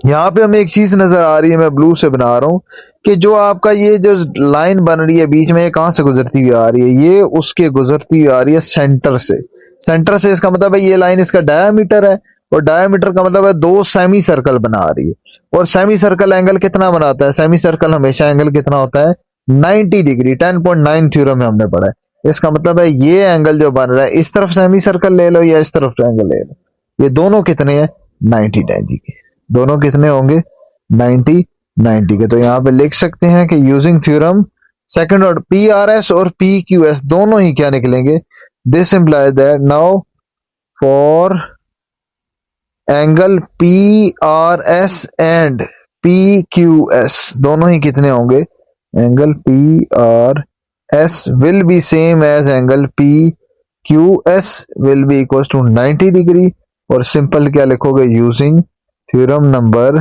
यहाँ पे हमें एक चीज नजर आ रही है, मैं ब्लू से बना रहा हूं कि जो आपका ये जो लाइन बन रही है बीच में, ये कहां से गुजरती हुई आ रही है, ये उसके गुजरती हुई आ रही है सेंटर से। सेंटर से इसका मतलब है ये लाइन इसका डायामीटर है, और डायामीटर का मतलब है दो सेमी सर्कल बना रही है। और सेमी सर्कल एंगल कितना बनाता है, सेमी सर्कल हमेशा एंगल कितना होता है 90 डिग्री, 10.9 थ्योरम में हमने पढ़ा है। इसका मतलब है ये एंगल जो बन रहा है, इस तरफ सेमी सर्कल ले लो या इस तरफ एंगल ले लो, ये दोनों कितने हैं 90 डिग्री के, दोनों कितने होंगे 90 के। तो यहां पे लिख सकते हैं कि using theorem second order PRS और PQS दोनों ही क्या निकलेंगे, this implies that now for angle PRS and PQS दोनों ही कितने होंगे, angle PRS will be same as angle PQS will be equal to 90 degree. और सिंपल क्या लिखोगे, यूजिंग थ्योरम नंबर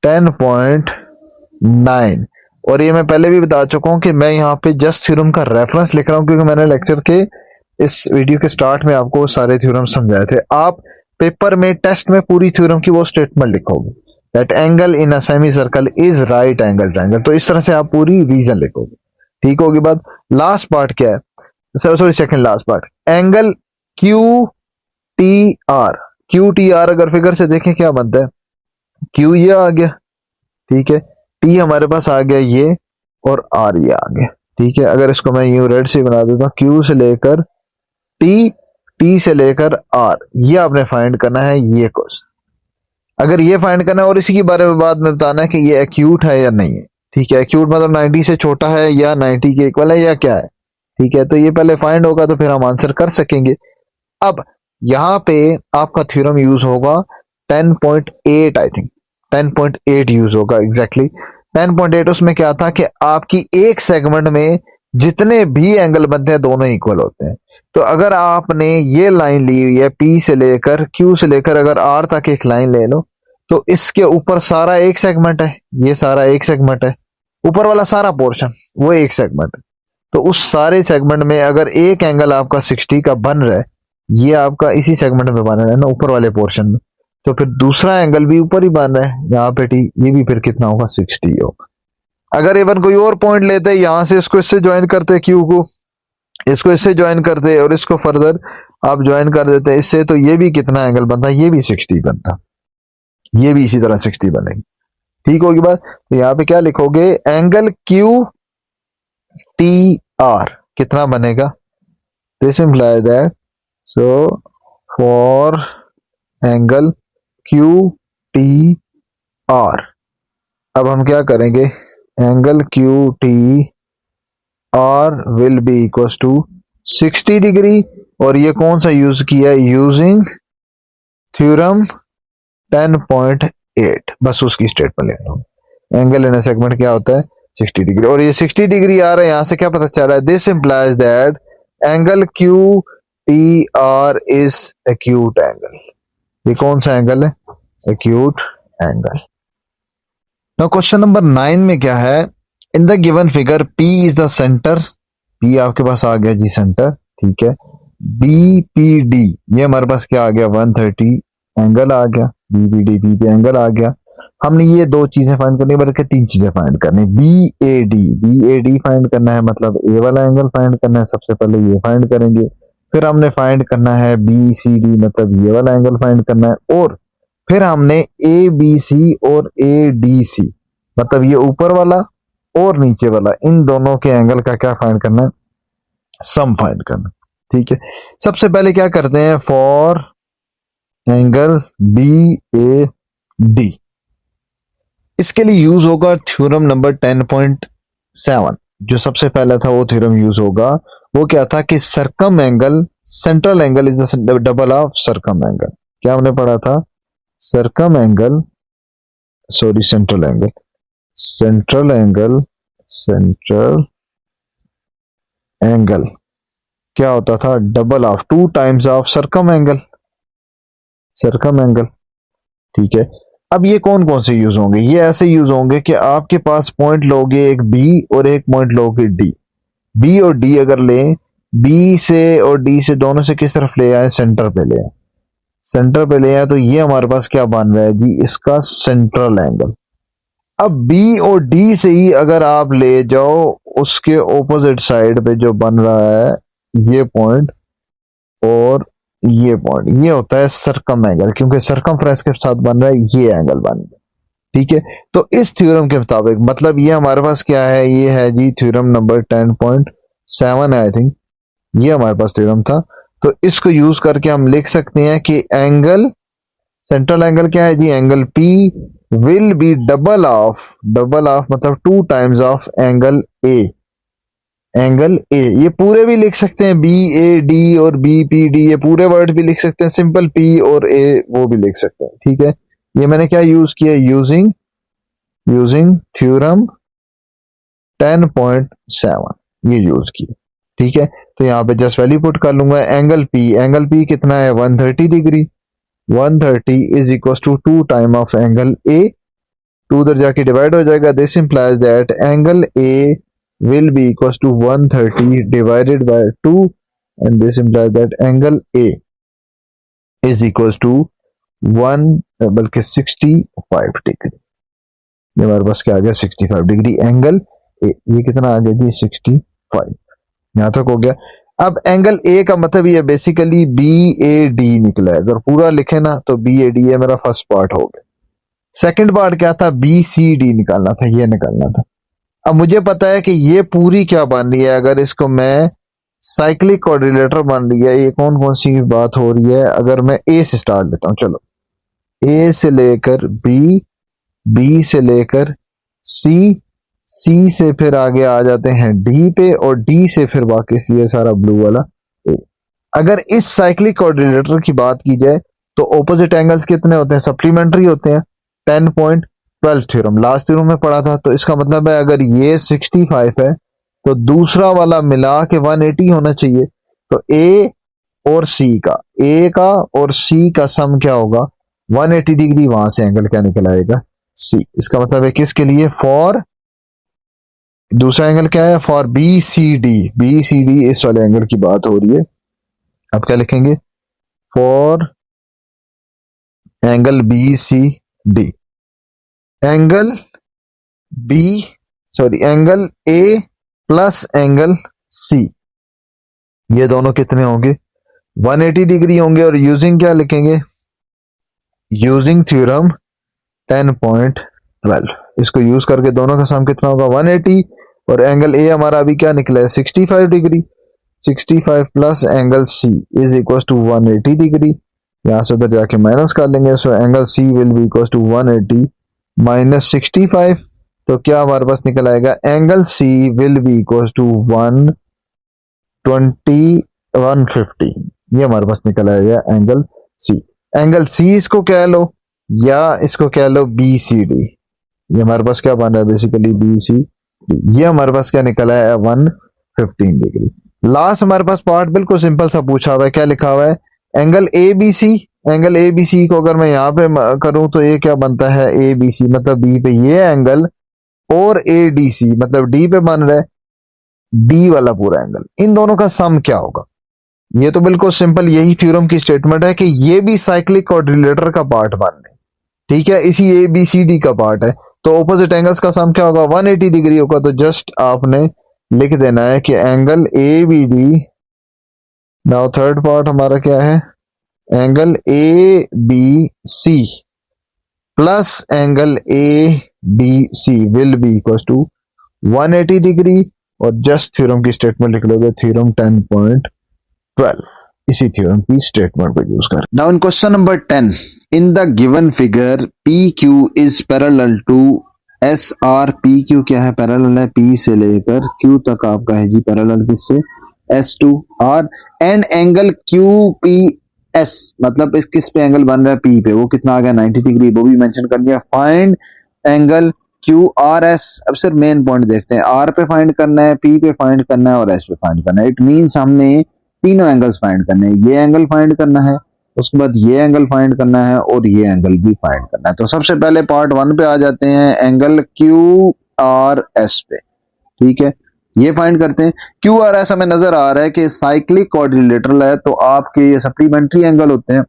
10.9। और ये मैं पहले भी बता चुका हूं कि मैं यहाँ पे जस्ट थ्योरम का रेफरेंस लिख रहा हूं, क्योंकि मैंने लेक्चर के इस वीडियो के स्टार्ट में आपको सारे थ्योरम समझाए थे। आप पेपर में टेस्ट में पूरी थ्योरम की वो स्टेटमेंट लिखोगे, that angle in a semi circle is right angle triangle, तो इस तरह से आप पूरी रीजन लिखोगे। ठीक होगी बात। लास्ट पार्ट क्या है, sorry second last part, angle QTR अगर फिगर से देखें क्या बनता है, Q ये आ गया, ठीक है, T हमारे पास आ गया ये, और R ये आ गया। ठीक है, अगर इसको मैं यूं रेड से बना देता हूं, Q से लेकर T, T से लेकर R, ये आपने फाइंड करना है ये क्वेश्चन। अगर ये फाइंड करना है और इसी के बारे में बाद में बताना है कि ये एक्यूट है या नहीं है। ठीक है, एक्यूट मतलब 90 से छोटा है या 90 के इक्वल है या क्या है। ठीक है, तो ये पहले फाइंड होगा तो फिर हम आंसर कर सकेंगे। अब यहां पे आपका थ्योरम यूज होगा 10.8, आई थिंक 10.8 यूज होगा एग्जैक्टली 10.8। उसमें क्या था कि आपकी एक सेगमेंट में जितने भी एंगल बनते हैं दोनों इक्वल होते हैं। तो अगर आपने ये लाइन ली हुई है P से लेकर Q से लेकर अगर R तक एक लाइन ले लो, तो इसके ऊपर सारा एक सेगमेंट है, ये सारा एक सेगमेंट है, ऊपर वाला सारा पोर्शन वो एक सेगमेंट है। तो उस सारे सेगमेंट में अगर एक एंगल आपका 60 का बन रहा है, ये आपका इसी सेगमेंट में बन रहा है ना ऊपर वाले पोर्शन में, तो फिर दूसरा एंगल भी ऊपर ही बन रहा है यहाँ पे T, ये भी फिर कितना होगा 60 होगा। अगर इवन कोई और पॉइंट लेते यहां से इसको इससे ज्वाइन करते Q को, इसको इससे ज्वाइन करते और इसको फर्दर आप ज्वाइन कर देते इससे, तो ये भी कितना एंगल बनता, ये भी 60 बनता, ये भी इसी तरह 60 बनेगी। ठीक होगी बात। तो यहाँ पे क्या लिखोगे, एंगल QTR कितना बनेगा, this implies that so for angle QTR अब हम क्या करेंगे, angle QTR will be equal to 60 degree. और ये कौन सा यूज किया, यूजिंग थ्योरम 10.8, बस उसकी स्टेटमेंट लिख लो। एंगल इन अ सेगमेंट क्या होता है 60 डिग्री, और ये 60 डिग्री आ रहा है, यहां से क्या पता चल रहा है, this implies that angle QTR is acute angle. ये कौन सा एंगल है, acute angle. Now question number 9 में क्या है, in the given figure P is the centre, P आपके पास आ गया जी सेंटर, ठीक है, BPD ये हमारे पास क्या आ गया 130 एंगल आ गया, BPD P पे एंगल आ गया। हमने ये दो चीजें फाइंड करनी, बल्कि तीन चीजें फाइंड करनी, BAD फाइंड करना है, मतलब ए वाला एंगल फाइंड करना है, सबसे पहले ये फाइंड करेंगे। फिर हमने फाइंड करना है BCD, मतलब ये वाला एंगल फाइंड करना है, और फिर हमने ABC और ADC, मतलब ये ऊपर वाला और नीचे वाला, इन दोनों के एंगल का क्या फाइंड करना है, सम फाइंड करना। ठीक है, सबसे पहले क्या करते हैं, for angle B A D, इसके लिए यूज होगा थ्योरम नंबर 10.7। जो सबसे पहला था वो थ्योरम यूज होगा, वो क्या था कि circum angle, central angle is the double of circum angle. क्या हमने पढ़ा था, circum angle, sorry central angle, central angle, central angle क्या होता था, double of, two times of circum angle, circum angle. ठीक है, अब ये कौन कौन से यूज होंगे, ये ऐसे यूज होंगे कि आपके पास पॉइंट लोगे एक बी और एक पॉइंट लोगे डी। बी और डी अगर लें, बी से और डी से दोनों से किस तरफ ले आए, सेंटर पे ले आए, सेंटर पे ले आए, तो ये हमारे पास क्या बन रहा है जी, इसका सेंट्रल एंगल। अब बी और डी से ही अगर आप ले जाओ उसके ऑपोजिट साइड पे जो बन रहा है ये पॉइंट और ये पॉइंट, ये होता है सरकम एंगल, क्योंकि सरकमफ्रेंस के साथ बन रहा है ये एंगल बन रहा है। ठीक है, तो इस थ्योरम के मुताबिक, मतलब ये हमारे पास क्या है, ये है जी थ्योरम नंबर 10.7 है आई थिंक, ये हमारे पास थ्योरम था। तो इसको यूज करके हम लिख सकते हैं कि एंगल, सेंट्रल एंगल क्या है जी, angle P will be double of, double of मतलब two times of angle A, angle A. ये पूरे भी लिख सकते हैं, बी ए डी और बी पी डी, ये पूरे वर्ड भी लिख सकते हैं, सिंपल पी और ए वो भी लिख सकते हैं। ठीक है, ये मैंने क्या यूज किया, यूजिंग, यूजिंग थ्योरम 10.7 ये यूज किया। ठीक है, तो यहाँ पे जस्ट वैल्यू पुट कर लूंगा, एंगल पी, एंगल पी कितना है 130 degree, 130 is equal to two time of angle A, two उधर जाके डिवाइड हो जाएगा, this implies that angle A will be equals to 130 divided by 2, and this implies that angle A is equals to 1 बल्कि 65 degree. ये हमारे पास क्या आ गया, 65 डिग्री एंगल ए। ये कितना आ गया जी, 65, यहां तक हो गया। अब एंगल ए का मतलब ये बेसिकली बी ए डी निकला है, अगर पूरा लिखे ना तो बी ए डी, ये मेरा फर्स्ट पार्ट हो गया। सेकंड पार्ट क्या था, बी सी डी निकालना था, ये निकालना था। अब मुझे पता है कि ये पूरी क्या बन रही है, अगर इसको मैं साइक्लिक कोऑर्डिनेटर बन रही है, ये कौन कौन सी बात हो रही है, अगर मैं ए से स्टार्ट लेता हूं, चलो ए से लेकर बी, बी से लेकर सी, सी से फिर आगे आ जाते हैं डी पे, और डी से फिर वापस ये सारा ब्लू वाला ए। अगर इस साइक्लिक कोऑर्डिनेटर की बात की जाए तो ऑपोजिट एंगल्स कितने होते हैं, सप्लीमेंट्री होते हैं, 10.12 थ्योरम लास्ट थ्योरम में पढ़ा था। तो इसका मतलब है अगर ये 65 है तो दूसरा वाला मिला के 180 होना चाहिए। तो ए और सी का, ए का और सी का सम क्या होगा, 180 डिग्री, वहां से एंगल क्या निकल आएगा, सी। इसका मतलब है किसके लिए, फॉर, दूसरा एंगल क्या है, for B C D, B C D इस वाले एंगल की बात हो रही है। अब क्या लिखेंगे, for angle B C D, angle B, sorry angle A plus angle C, ये दोनों कितने होंगे, 180 डिग्री होंगे। और यूजिंग क्या लिखेंगे, यूजिंग थ्योरम 10.12, इसको यूज करके दोनों का सम कितना होगा 180, और एंगल ए हमारा अभी क्या निकला है 65 degree, 65 plus angle C is equal to 180 degree, यहां से उधर जाके माइनस कर लेंगे, so angle C will be equal to 180 minus 65, तो क्या हमारे पास निकल आएगा, angle C will be equal to 120 150, ये हमारे पास निकल आएगा एंगल सी। एंगल सी इसको कह लो या इसको कह लो बी सी डी, ये हमारे पास क्या बन रहा है बेसिकली बी सी डी, ये हमारे पास क्या निकला है 115 डिग्री। लास्ट हमारे पास पार्ट बिल्कुल सिंपल सा पूछा हुआ है, क्या लिखा हुआ है, angle A B C, angle A B C को अगर मैं यहां पे करूं तो ये क्या बनता है, ए बी सी मतलब बी पे ये एंगल, और ए डी सी मतलब डी पे बन रहा है डी वाला पूरा एंगल, इन दोनों का सम क्या होगा। ये तो बिल्कुल सिंपल यही थ्योरम की स्टेटमेंट है कि ये भी साइक्लिक कोऑर्डिनेटर का पार्ट बन रहे, ठीक है, इसी ए बी सी डी का पार्ट है। तो ऑपोजिट एंगल्स का सम क्या होगा 180 डिग्री होगा। तो जस्ट आपने लिख देना है कि angle A B D, now third part हमारा क्या है, angle A B C plus angle A D C will be equal to 180 degree, और जस्ट थ्योरम की स्टेटमेंट लिख लोगे, थ्योरम 10.12 इसी थ्योरम की स्टेटमेंट को यूज कर। Now in question number 10, in the given figure P Q is parallel to S R. P Q क्या है? पैरेलल है पी से लेकर क्यू तक आपका है जी, पैरेलल किससे? S to R. And angle Q P S, मतलब इस किस पे एंगल बन रहा है? पी पे। वो कितना आ गया? 90 डिग्री, वो भी मेंशन कर दिया। Find angle Q R S. अब सिर्फ मेन पॉइंट देखते हैं, आर पे फाइंड करना है, पी पे फाइंड करना है और एस पे फाइंड करना है। इट मींस हमने तीनों एंगल्स फाइंड करने हैं। ये एंगल फाइंड करना है, उसके बाद ये एंगल फाइंड करना है और ये एंगल भी फाइंड करना है। तो सबसे पहले पार्ट 1 पे आ जाते हैं, एंगल क्यू आर एस पे। ठीक है, ये फाइंड करते हैं। क्यू आर एस हमें नजर आ रहा है कि साइक्लिक क्वाड्रिलेटरल है, तो आपके ये सप्लीमेंट्री एंगल होते हैं।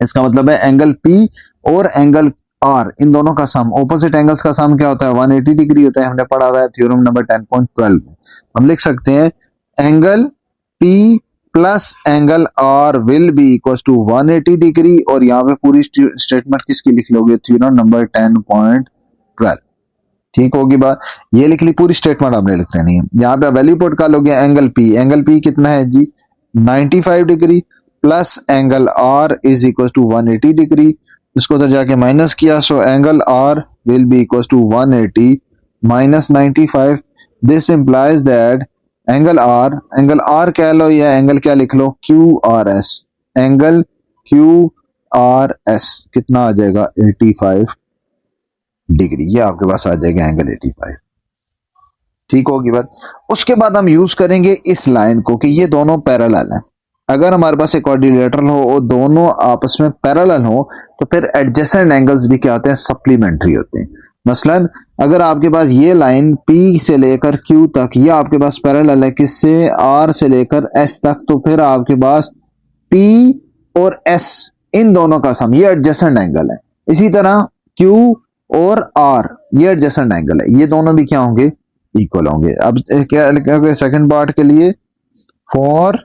इसका मतलब है एंगल पी और एंगल आर, इन दोनों का सम, ऑपोजिट एंगल्स का सम क्या होता है? 180 डिग्री होता है। हमने पढ़ा हुआ है थ्योरम नंबर 10.12 में। हम लिख सकते हैं angle P plus angle R will be equal to 180 degree, और यहाँ पे पूरी स्टेटमेंट किसकी लिख लोगे? Theorem number 10.12। ठीक होगी बात? ये लिख ली, पूरी स्टेटमेंट आपने लिख लेनी है। यहाँ पे वैल्यू पुट कर लोगे एंगल पी। एंगल पी कितना है जी? 95 degree plus angle R is equal to 180 degree. इसको तो जाके माइनस किया, so angle R will be equal to 180 minus 95। This implies that angle R कह लो या एंगल क्या लिख लो? Q R S. Angle Q R S कितना आ जाएगा? 85 डिग्री। ये आपके पास आ जाएगा एंगल 85। ठीक होगी बात? उसके बाद हम यूज करेंगे इस लाइन को कि ये दोनों पैरेलल हैं। अगर हमारे पास एक क्वाड्रिलेटरल हो और दोनों आपस में पैरेलल हो, तो फिर एडजेसेंट एंगल्स भी क्या होते हैं? सप्लीमेंट्री होते हैं। मसलन अगर आपके पास ये लाइन P से लेकर Q तक, ये आपके पास पैरेलल है किससे? R से लेकर S तक, तो फिर आपके पास P और S इन दोनों का सम, ये एडजेसेंट एंगल है। इसी तरह Q और R ये एडजेसेंट एंगल है, ये दोनों भी क्या होंगे? इक्वल होंगे। अब क्या लिखोगे सेकंड पार्ट के लिए? फॉर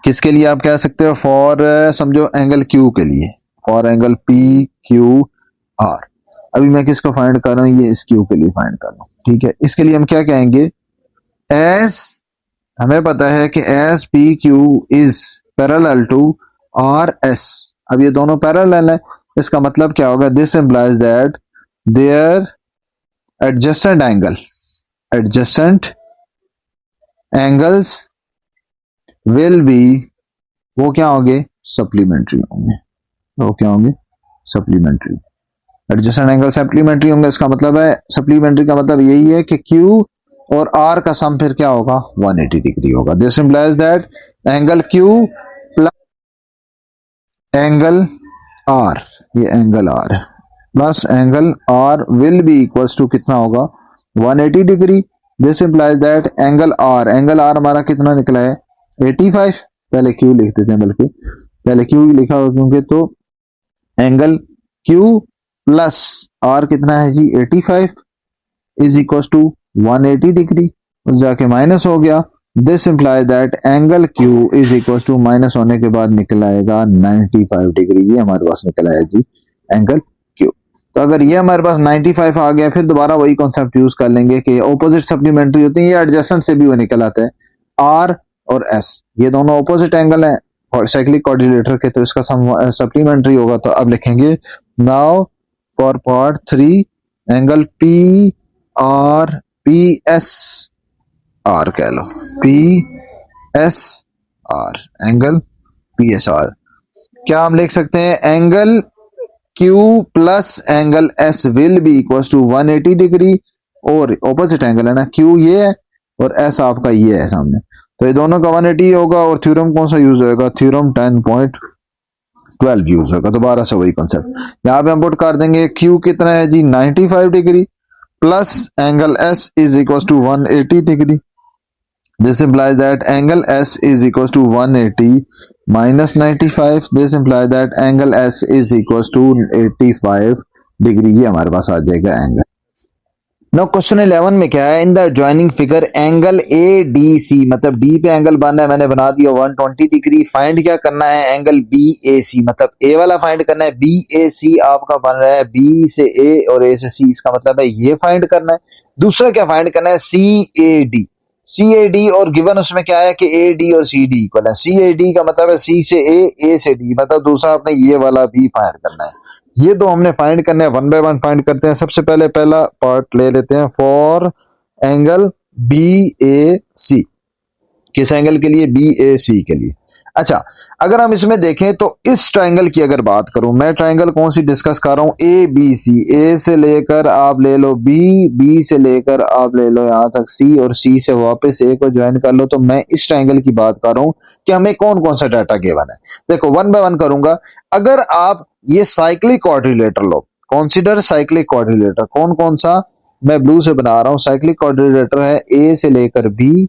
किसके लिए आप कह सकते हो? फॉर समझो एंगल Q के लिए, for angle P Q R। अभी मैं किसको फाइंड कर रहा हूं? ये इस Q के लिए फाइंड कर रहा हूं। ठीक है, इसके लिए हम क्या कहेंगे? एस, हमें पता है कि S P Q is parallel to R S. अब ये दोनों पैरेलल है, इसका मतलब क्या होगा? This implies that their adjacent angles will be, वो क्या होंगे? सप्लीमेंट्री होंगे। वो क्या होंगे? सप्लीमेंट्री। एडजेसेंट एंगल सप्लीमेंट्री होंगे, इसका मतलब है सप्लीमेंट्री का मतलब यही है कि Q और R का सम फिर क्या होगा? 180 डिग्री होगा। This implies that angle Q plus angle R, ये एंगल R है, plus angle R will be equals to कितना होगा? 180 degree. This implies that angle R हमारा कितना निकला है? 85। पहले Q लिख देते हैं, बल्कि पहले Q लिखा हो, क्योंकि तो एंगल Q प्लस R कितना है जी? 85 इज इक्वल टू 180 डिग्री, जाके माइनस हो गया। This implies that angle Q is equal to, minus होने के बाद निकल आएगा 95 डिग्री। ये हमारे पास निकल आया जी एंगल Q। तो अगर ये हमारे पास 95 आ गया, फिर दोबारा वही कॉन्सेप्ट यूज कर लेंगे कि ऑपोजिट सप्लीमेंट्री होती है, ये एडजेसेंट से भी वो निकल आता है। R और S ये दोनों ऑपोजिट एंगल हैं और साइक्लिक कोऑर्डिनेटर के, तो इसका सप्लीमेंट्री होगा। तो अब लिखेंगे now for part 3 angle P R P S R कह लो, P S R, angle P S R। क्या हम लिख सकते हैं? Angle Q plus angle S will be equal to 180 degree, और ऑपोजिट एंगल है ना, Q ये है और S आपका ये है सामने, तो ये दोनों का 180 होगा। और थ्योरम कौन सा यूज होगा? थ्योरम 10.12 यूज होगा। दोबारा से वही कॉन्सेप्ट यहाँ पे हम पुट कर देंगे। Q कितना है जी? 95 degree plus angle S is equal to 180 degree. This implies that angle S is equals to 180 minus 95. This implies that angle S is equals to 85 degree. ये हमारे पास आ जाएगा एंगल। नो क्वेश्चन 11 में क्या है, in the joining figure angle A D C, मतलब D पे एंगल बनना है, मैंने बना दिया 120 डिग्री। फाइंड क्या करना है, एंगल बी ए सी, मतलब ए वाला फाइंड करना है। बी ए सी आपका बन रहा है बी से ए और ए से सी, इसका मतलब है ये फाइंड करना है। दूसरा क्या फाइंड करना है, C A D. C A D और गिवन उसमें क्या है कि ए डी और सी डी इक्वल है। सी ए डी का मतलब है सी से ए से डी, मतलब दूसरा आपने ये वाला भी फाइंड करना है। ये दो हमने फाइंड करने हैं, वन बाय वन फाइंड करते हैं। सबसे पहले पहला पार्ट ले लेते हैं, फॉर एंगल बी ए सी। किस एंगल के लिए, बी ए सी के लिए। अच्छा, अगर हम इसमें देखें तो इस ट्राइंगल की अगर बात करूं, मैं ट्राइंगल कौन सी डिस्कस कर रहा हूं, ए बी सी। ए से लेकर आप ले लो बी, बी से लेकर आप ले लो यहां तक सी, और सी से वापस ए को ज्वाइन कर लो। तो मैं इस ट्राइंगल की बात कर रहा हूं कि हमें कौन कौन सा डाटा गिवन है। देखो वन बाय वन करूंगा। अगर आप ये साइक्लिक क्वाड्रिलेटर लो, कंसीडर साइक्लिक क्वाड्रिलेटर, कौन कौन सा, मैं ब्लू से बना रहा हूं। साइक्लिक क्वाड्रिलेटर है ए से लेकर बी,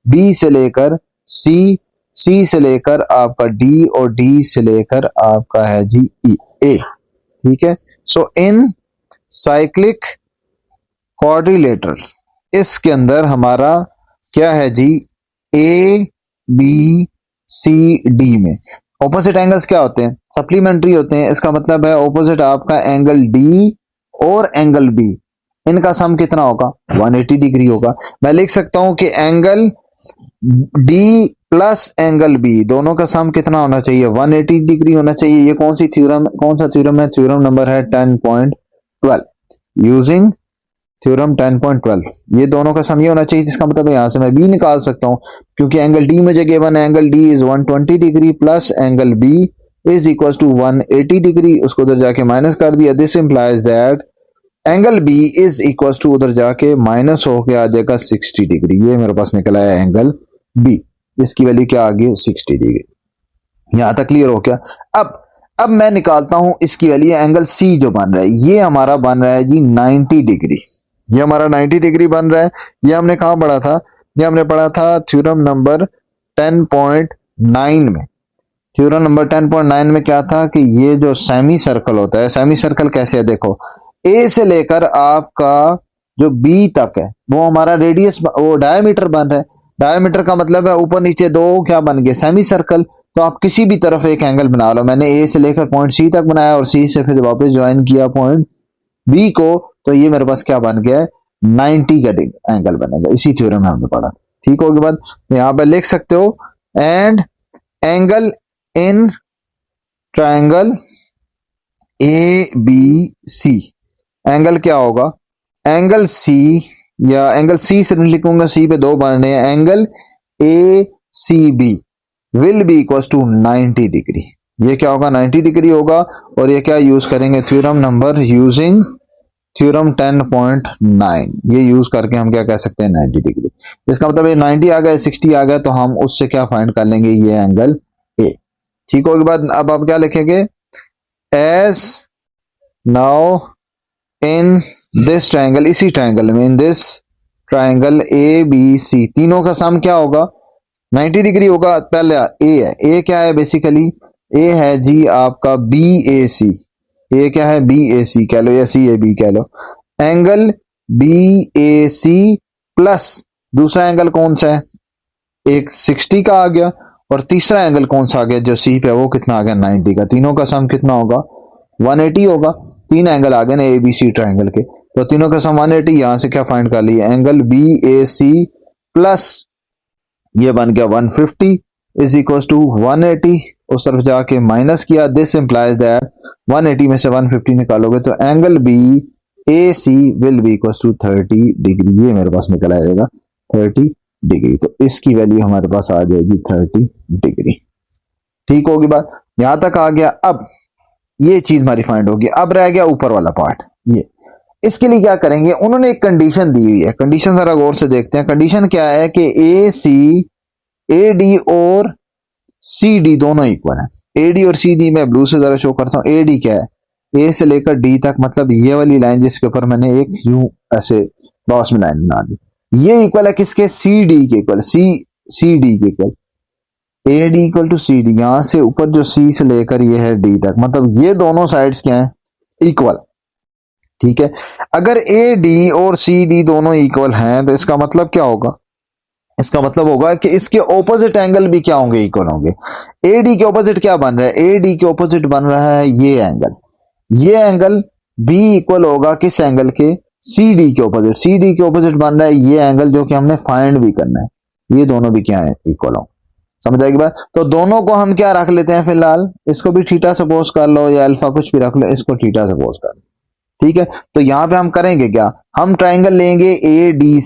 बी से लेकर सी, सी से लेकर आपका डी, और डी से लेकर आपका है जी ई ए। ठीक है, सो इन साइक्लिक क्वाड्रिलेटरल, इसके अंदर हमारा क्या है जी, ए बी सी डी में ऑपोजिट एंगल्स क्या होते हैं, सप्लीमेंट्री होते हैं। इसका मतलब है ऑपोजिट आपका एंगल डी और एंगल बी, इनका सम कितना होगा, 180 डिग्री होगा। मैं लिख सकता हूं कि angle D plus angle B दोनों का सम कितना होना चाहिए, 180 डिग्री होना चाहिए। ये कौन सी थ्योरम, कौन सा थ्योरम है, थ्योरम नंबर है 10.12। यूजिंग थ्योरम 10.12 ये दोनों का सम ये होना चाहिए, जिसका मतलब यहां से मैं बी निकाल सकता हूं, क्योंकि एंगल डी मुझे गिवन है, angle D is 120 degree plus angle B is equal to 180 degree. उसको उधर जाके माइनस कर दिया। This implies that angle B is equal to, उधर जाके माइनस होके आ जाएगा 60 डिग्री। ये मेरे पास निकला है एंगल बी, इसकी वैल्यू क्या आ गई, 60 डिग्री। यहां तक क्लियर हो गया। अब मैं निकालता हूं इसकी वैल्यू, एंगल सी जो बन रहा है ये हमारा बन रहा है जी 90 डिग्री। ये हमारा 90 डिग्री बन रहा है। ये हमने कहां पढ़ा था, ये हमने पढ़ा था थ्योरम नंबर 10.9 में। थ्योरम नंबर 10.9 में क्या था कि ये जो सेमी सर्कल होता है, सेमी सर्कल कैसे है, देखो ए से लेकर आपका जो बी तक है वो हमारा रेडियस, वो डायमीटर बन रहा है। डायमीटर का मतलब है ऊपर नीचे दो क्या बन गए, सेमी सर्कल। तो आप किसी भी तरफ एक एंगल बना लो। मैंने ए से लेकर पॉइंट सी तक बनाया और सी से फिर वापस ज्वाइन किया पॉइंट बी को, तो ये मेरे पास क्या बन गया है, 90 का एंगल बनेगा। इसी थ्योरम में हमने पढ़ा। ठीक होगी बात, यहां पर लिख सकते हो, and angle in triangle A B C, angle क्या होगा, एंगल सी, या एंगल सी से नहीं लिखूंगा, सी पे दो बनने हैं, angle A C B will be equal to 90 degree. ये क्या होगा, 90 डिग्री होगा। और ये क्या यूज करेंगे, थ्योरम नंबर यूजिंग थ्योरम 10.9, ये यूज करके हम क्या कह सकते हैं, 90 डिग्री। इसका मतलब ये 90 आ गया, 60 आ गया, तो हम उससे क्या फाइंड कर लेंगे, ये एंगल ए। ठीक होगी बात। अब आप क्या लिखेंगे, as now in this triangle, इसी ट्राइंगल में, in this triangle A B C, तीनों का सम क्या होगा, 90 डिग्री होगा। पहले ए है, ए क्या है बेसिकली, ए है जी आपका बी ए सी। ए क्या है, बी ए सी कह लो या सी ए बी कह लो। Angle B A C plus दूसरा एंगल कौन सा है, एक 60 का आ गया, और तीसरा एंगल कौन सा आ गया जो सी पे, वो कितना आ गया, 90 का। तीनों का सम कितना होगा, 180 होगा। तीन एंगल आ गए ना ए बी सी ट्राइंगल के, तो तीनों का सम 180। यहां से क्या फाइंड कर लिया, angle B A C plus ये बन गया 150 इज इक्वल टू 180, उस तरफ जाके माइनस किया। दिस इंप्लाइज दैट 180 में से 150 निकालोगे तो angle B A C will be equal to 30 degree. ये मेरे पास निकल आएगा 30 डिग्री, तो इसकी वैल्यू हमारे पास आ जाएगी 30 डिग्री। ठीक होगी बात, यहां तक आ गया। अब ये चीज हमारी फाइंड होगी। अब रह गया ऊपर वाला पार्ट। ये इसके लिए क्या करेंगे, उन्होंने एक कंडीशन दी हुई है। कंडीशन जरा गौर से देखते हैं। कंडीशन क्या है कि ए सी, ए डी और सी डी दोनों इक्वल है। ए डी और सी डी मैं ब्लू से जरा शो करता हूं। ए डी क्या है, ए से लेकर डी तक, मतलब ये वाली लाइन जिसके ऊपर मैंने एक यूं ऐसे क्रॉस में लाइन बना दी, ये इक्वल है किसके, सी डी के इक्वल, सी डी के equal. A D equal to C D, यहां से ऊपर जो सी से लेकर ये है डी तक, मतलब ये दोनों साइड्स क्या है, इक्वल। ठीक है। अगर ए डी और सी डी दोनों इक्वल हैं तो इसका मतलब क्या होगा, इसका मतलब होगा कि इसके ऑपोजिट एंगल भी क्या होंगे, इक्वल होंगे। ए डी के ऑपोजिट क्या बन रहा है, ए डी के ऑपोजिट बन रहा है ये एंगल बी इक्वल होगा किस एंगल के, सी डी के ऑपोजिट। सी डी के ऑपोजिट बन रहा है ये एंगल जो कि हमने फाइंड भी करना है, ये दोनों भी क्या है, इक्वल हो। समझ आएगी बात। तो दोनों को हम क्या रख लेते हैं फिलहाल, इसको भी थीटा सपोज कर लो या अल्फा कुछ भी रख लो, इसको थीटा सपोज कर लो। ठीक है। तो यहां पे हम करेंगे क्या, हम ट्राइंगल लेंगे ए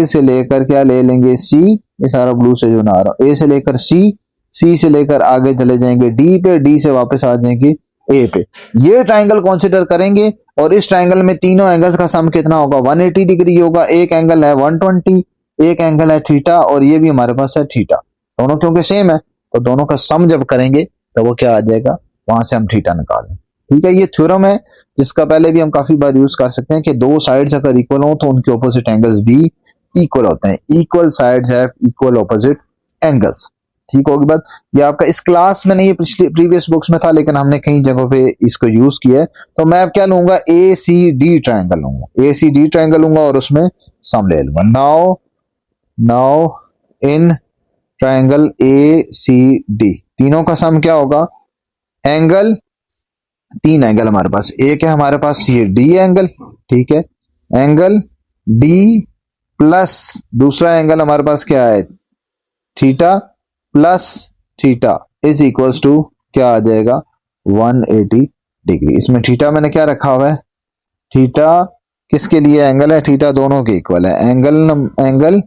से लेकर क्या ले लेंगे सी, ये सारा ब्लू से जो ना रहा, ए से लेकर सी से लेकर आगे चले जाएंगे डी पे, डी से वापस आ जाएंगे ए पे। ये ट्राइंगल कंसीडर करेंगे और इस ट्राइंगल में तीनों एंगल्स का सम कितना होगा, 180 डिग्री होगा। एक एंगल है 120, एक एंगल है थीटा और ये भी हमारे पास है थीटा, दोनों क्योंकि सेम है तो दोनों का सम जब करेंगे तो वो क्या आ जाएगा, वहां से हम थीटा निकालें। ठीक है। ये थ्योरम है जिसका पहले भी हम काफी बार यूज कर सकते हैं कि दो साइड्स अगर इक्वल हो तो उनके ऑपोजिट एंगल्स भी इक्वल होते हैं। Equal sides have equal opposite angles. ठीक होगी बात। ये आपका इस क्लास में नहीं, ये पिछले प्रीवियस बुक्स में था लेकिन हमने कई जगहों पे इसको यूज किया है। तो मैं अब क्या लूंगा, ए सी डी ट्राइंगल लूंगा, ए सी डी ट्राइंगल लूंगा और उसमें सम ले लूंगा। Now in triangle A C D तीनों का सम क्या होगा, एंगल, तीन एंगल हमारे पास, एक है हमारे पास ये डी एंगल, ठीक है, एंगल डी प्लस दूसरा एंगल हमारे पास क्या है, theta plus theta is equals to क्या आ जाएगा, 180 डिग्री। इसमें थीटा मैंने क्या रखा हुआ है, थीटा किसके लिए एंगल है, थीटा दोनों के इक्वल है। एंगल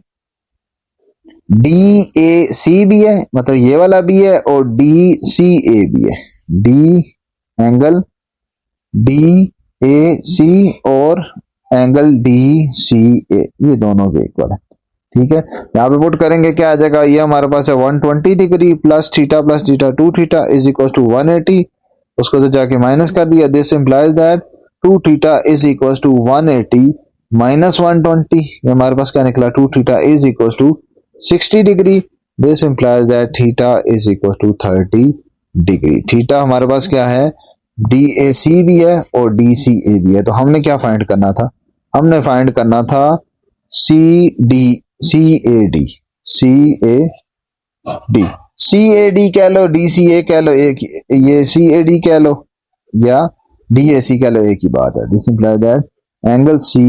डी ए सी भी है, मतलब ये वाला भी है, और डी सी ए भी है। डी एंगल डी ए सी और एंगल डी सी ए, ये दोनों के इक्वल है। ठीक है। यहां पे पुट करेंगे क्या आ जाएगा, ये हमारे पास है 120 degree plus theta 2 theta is equal to 180। उसको तो जाके माइनस कर दिया, this implies that 2 theta is equal to 180 minus 120, ये हमारे पास क्या निकला, 2 theta is equal to 60 degree. This implies that theta is equal to 30 degree. Theta हमारे पास क्या है, डी ए सी भी है और डी सी ए भी है। तो हमने क्या फाइंड करना था, हमने फाइंड करना था C D C A D C A D, C A D कह लो, डी सी ए कह लो, एक ये सी ए डी कह लो या डी ए सी कह लो, एक ही बात है। This implies that angle C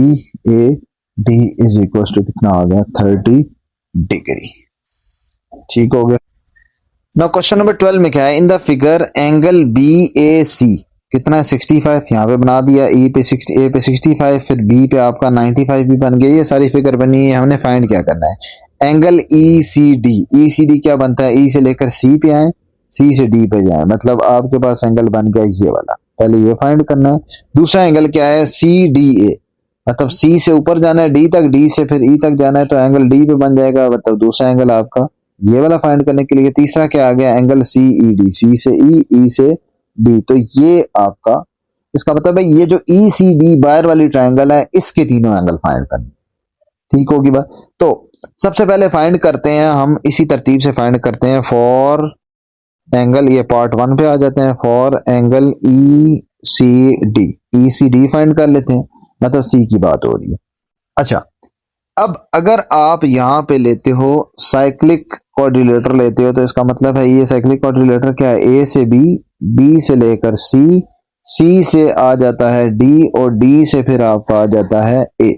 A D is equal to कितना आ गया, 30 डिग्री। ठीक हो गया। नाउ क्वेश्चन नंबर 12 में क्या है, in the figure angle B A C कितना है, 65। यहाँ पे बना दिया, ए पे 65, फिर बी पे आपका 95 भी बन गया। ये सारी फिगर बनी है, हमने फाइंड क्या करना है, एंगल ई सी डी क्या बनता है, ई से लेकर सी पे आए, सी से डी पे जाए, मतलब आपके पास एंगल बन गया ये वाला। पहले ये फाइंड करना है। दूसरा एंगल क्या है, सी डी ए, मतलब सी से ऊपर जाना है डी तक, डी से फिर ई तक जाना है, तो एंगल डी पे बन जाएगा, मतलब दूसरा एंगल आपका ये वाला फाइंड करने के लिए। तीसरा क्या आ गया, एंगल सी ई डी, सी से ई से डी, तो ये आपका, इसका मतलब है ये जो ई सी डी बाहर वाली ट्राइंगल है, इसके तीनों एंगल फाइंड करने। ठीक होगी बात। तो सबसे पहले फाइंड करते हैं हम, इसी तरतीब से फाइंड करते हैं फॉर एंगल, ये पार्ट 1 पे आ जाते हैं, for angle E C D find कर लेते हैं, मतलब सी की बात हो रही है। अच्छा, अब अगर आप यहां पे लेते हो साइक्लिक क्वाड्रिलेटर लेते हो, तो इसका मतलब है ये साइक्लिक क्वाड्रिलेटर क्या है, ए से बी से लेकर सी से आ जाता है डी, और डी से फिर आपका आ जाता है ए।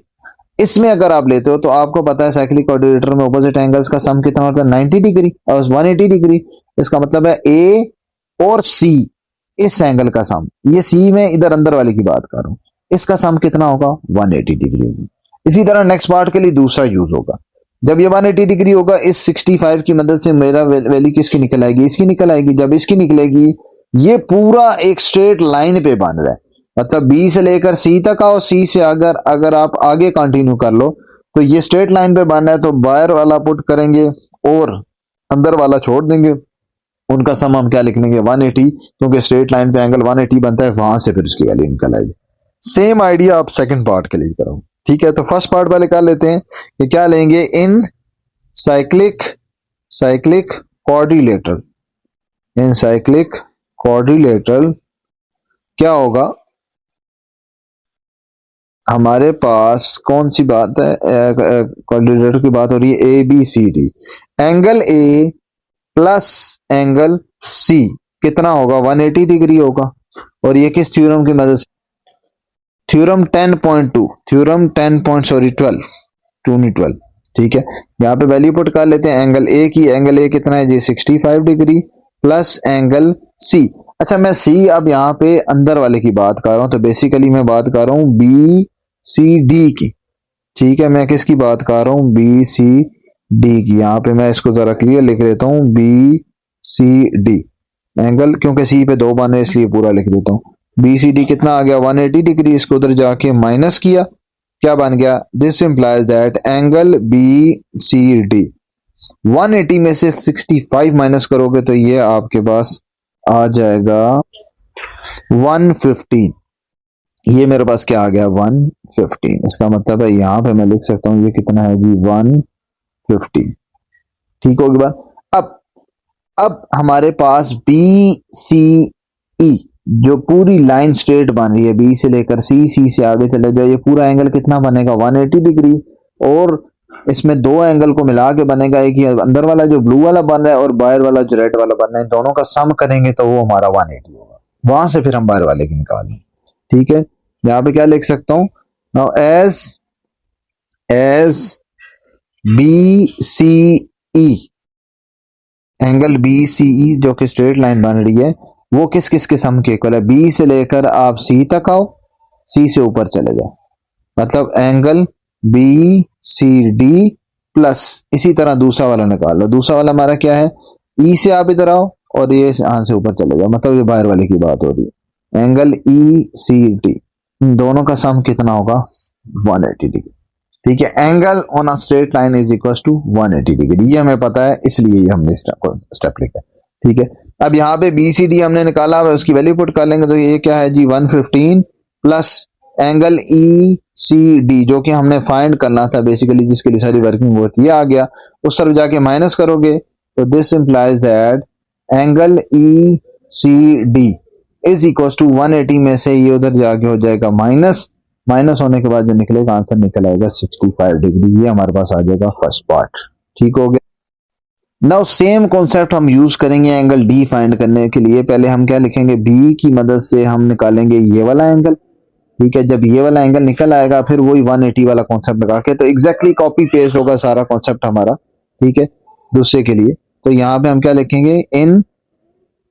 इसमें अगर आप लेते हो तो आपको पता है साइक्लिक क्वाड्रिलेटर में ऑपोजिट एंगल्स का सम कितना होता है, 90 डिग्री और 180 डिग्री। इसका मतलब है ए और सी, इस एंगल का सम, ये सी में इधर अंदर वाले की बात कर रहा हूं, इसका सम कितना होगा, 180 डिग्री होगी। इसी तरह नेक्स्ट पार्ट के लिए दूसरा यूज होगा, जब ये 180 डिग्री होगा, इस 65 की मदद से मेरा वैल्यू किसकी निकल आएगी, इसकी निकल आएगी। जब इसकी निकलेगी, ये पूरा एक स्ट्रेट लाइन पे बन रहा है, मतलब बी से लेकर सी तक आओ, सी से अगर आप आगे कंटिन्यू कर लो तो ये स्ट्रेट लाइन पे बन रहा है, तो बाहर वाला पुट करेंगे और अंदर वाला छोड़ देंगे, उनका सम हम क्या लिख लेंगे, 180, क्योंकि स्ट्रेट लाइन पे एंगल 180 बनता है, वहां से फिर उसकी वैल्यू निकल आएगी। सेम आइडिया आप सेकंड पार्ट के लिए करो। ठीक है। तो फर्स्ट पार्ट वाले कर लेते हैं कि क्या लेंगे, इन साइक्लिक कोऑर्डिनेटर, इन साइक्लिक कोऑर्डिनेटर क्या होगा, हमारे पास कौन सी बात है, क्वाड्रिलेटरल की बात हो रही है, A B C D. Angle A plus angle C कितना होगा, 180 डिग्री होगा। और ये किस थ्योरम की मदद से, थ्योरम 10.2, थ्योरम 10 पॉइंट सॉरी 12, 2 नहीं 12। ठीक है, यहाँ पे वैल्यू पुट कर लेते हैं एंगल ए की। एंगल ए कितना है जी, 65 डिग्री प्लस एंगल सी। अच्छा मैं सी अब यहाँ पे अंदर वाले की बात कर रहा हूँ, तो बेसिकली मैं बात कर रहा हूँ बी सी डी की। ठीक है, मैं किसकी बात कर रहा हूँ, बी सी डी की। यहाँ पे मैं इसको जरा क्लियर लिख देता हूँ, बी सी डी एंगल, क्योंकि सी पे दो बने इसलिए पूरा लिख देता हूँ। बी सी डी कितना आ गया, 180 डिग्री। इसको उधर जाके माइनस किया, क्या बन गया, this implies that angle B C D 180 में से 65 माइनस करोगे तो ये आपके पास आ जाएगा 115। ये मेरे पास क्या आ गया, 115। इसका मतलब है यहां पे मैं लिख सकता हूं ये कितना है जी, 115। ठीक होगी बात। अब हमारे पास बी सी ई, जो पूरी लाइन स्ट्रेट बन रही है बी से लेकर सी, सी से आगे चले जाओ, ये पूरा एंगल कितना बनेगा, 180 डिग्री। और इसमें दो एंगल को मिला के बनेगा, एक ये अंदर वाला जो ब्लू वाला बन रहा है और बाहर वाला जो रेड वाला बन रहा है, दोनों का सम करेंगे तो वो हमारा 180 होगा। वहां से फिर हम बाहर वाले की निकालें। ठीक है, यहाँ पे क्या लिख सकता हूं, नाउ एज बी सी ई, एंगल बी सी ई जो कि स्ट्रेट लाइन बन रही है, वो किस किस के सम के इक्वल है, बी से लेकर आप सी तक आओ, सी से ऊपर चले जाओ, मतलब angle B C D plus, इसी तरह दूसरा वाला निकाल लो। दूसरा वाला हमारा क्या है, ई से आप इधर आओ और ये यहां से ऊपर चले जाओ, मतलब ये बाहर वाले की बात हो रही है। एंगल ई सी डी, इन दोनों का सम कितना होगा, 180 डिग्री। ठीक है, angle on a straight line is equal to 180 degree, ये हमें पता है इसलिए ये हमने स्टेप लिखा। ठीक है, अब यहाँ पे बी सी डी हमने निकाला हुआ है, उसकी वैल्यू पुट कर लेंगे तो ये क्या है जी, 115 plus angle E C D जो कि हमने फाइंड करना था बेसिकली, जिसके लिए सारी वर्किंग वो थी, आ गया। उस तरफ जाके माइनस करोगे तो this implies that angle E C D is equal to 180 में से ये उधर जाके हो जाएगा माइनस, माइनस होने के बाद जो निकलेगा आंसर निकल आएगा 65 डिग्री। ये हमारे पास आ जाएगा फर्स्ट पार्ट। ठीक हो गया। नाउ सेम कॉन्सेप्ट हम यूज करेंगे एंगल डी फाइंड करने के लिए। पहले हम क्या लिखेंगे, बी की मदद से हम निकालेंगे ये वाला एंगल। ठीक है, जब ये वाला एंगल निकल आएगा फिर वही 180 वाला कॉन्सेप्ट लगा के, तो एग्जैक्टली कॉपी पेस्ट होगा सारा कॉन्सेप्ट हमारा। ठीक है, दूसरे के लिए तो यहाँ पे हम क्या लिखेंगे, इन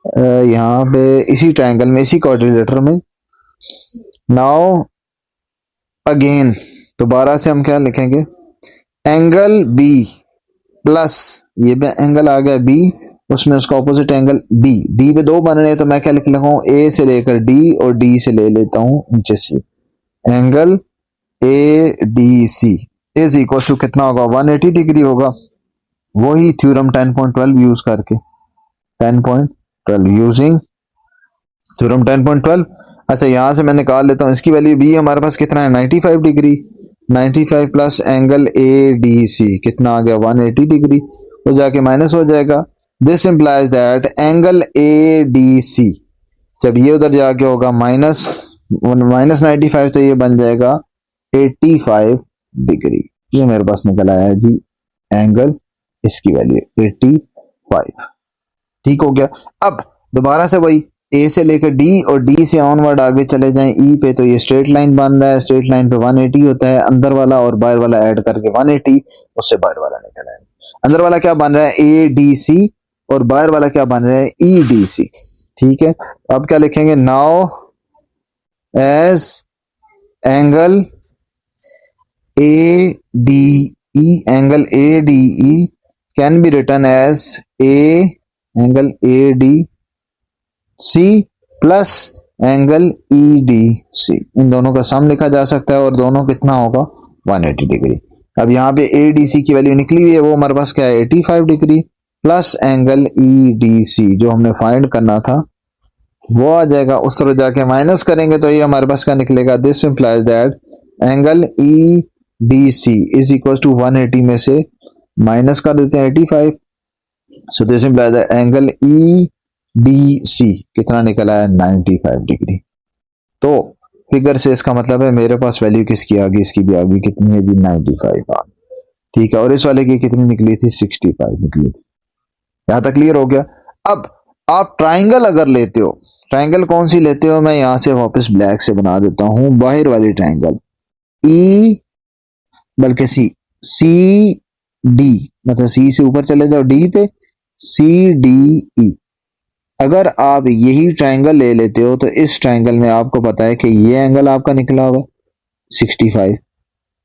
यहाँ पे इसी ट्रायंगल में, इसी क्वाड्रिलेटर में, नाउ अगेन दोबारा से हम क्या लिखेंगे, एंगल बी प्लस, ये एंगल आ गया बी, उसमें उसका ऑपोजिट एंगल डी। डी पे दो बन रहे हैं तो मैं क्या लिख लेता हूं, ए से लेकर डी और डी से ले लेता हूं नीचे C. Angle A D C is equal to कितना होगा, 180 डिग्री होगा। वही थ्योरम 10.12 यूज करके, 10.12 यूजिंग थ्योरम 10.12। अच्छा यहां से मैं निकाल लेता हूं इसकी वैल्यू, बी हमारे पास कितना है, 95 degree. 95 plus angle A D C कितना आ गया, 180 डिग्री। तो जाके माइनस हो जाएगा। This implies that angle A D C, जब ये उधर जाके होगा माइनस 95, तो ये बन जाएगा 85 डिग्री। ये मेरे पास निकल आया है जी एंगल, इसकी वैल्यू 85। ठीक हो गया। अब दोबारा से वही ए से लेकर डी और डी से ऑनवर्ड आगे चले जाएं ई पे, तो ये स्ट्रेट लाइन बन रहा है। स्ट्रेट लाइन पे 180 होता है, अंदर वाला और बाहर वाला ऐड करके 180, उससे बाहर वाला निकल आएगा। अंदर वाला क्या बन रहा है, ए डी सी, और बाहर वाला क्या बन रहा है, ई डी सी। ठीक है, अब क्या लिखेंगे, now as angle A D E, angle A D E can be written as a angle A D C plus angle E D C, इन दोनों का सम लिखा जा सकता है और दोनों कितना होगा, 180 डिग्री। अब यहाँ पे ए डी सी की वैल्यू निकली हुई है, वो हमारे पास क्या है, 85 degree plus angle E D C जो हमने फाइंड करना था वो आ जाएगा। उस तरह जाके माइनस करेंगे तो ये हमारे पास क्या निकलेगा, this implies that angle E D C is equal to 180 में से माइनस कर देते हैं 85, so this implies that angle E D C कितना निकला है, 95 डिग्री। तो फिगर से इसका मतलब है मेरे पास वैल्यू किसकी आ गई, इसकी भी आ गई, कितनी है जी 95 आ गई। ठीक है, और इस वाले की कितनी निकली थी 65 निकली थी। यहां तक क्लियर हो गया। अब आप ट्राइंगल अगर लेते हो, ट्राइंगल कौन सी लेते हो, मैं यहां से वापस ब्लैक से बना देता हूं बाहर वाली ट्राइंगल ई, बल्कि सी, सी डी, मतलब सी से ऊपर चले जाओ डी पे, सी डी ई। अगर आप यही ट्राइंगल ले लेते हो तो इस ट्राइंगल में आपको पता है कि ये एंगल आपका निकला हुआ है 65,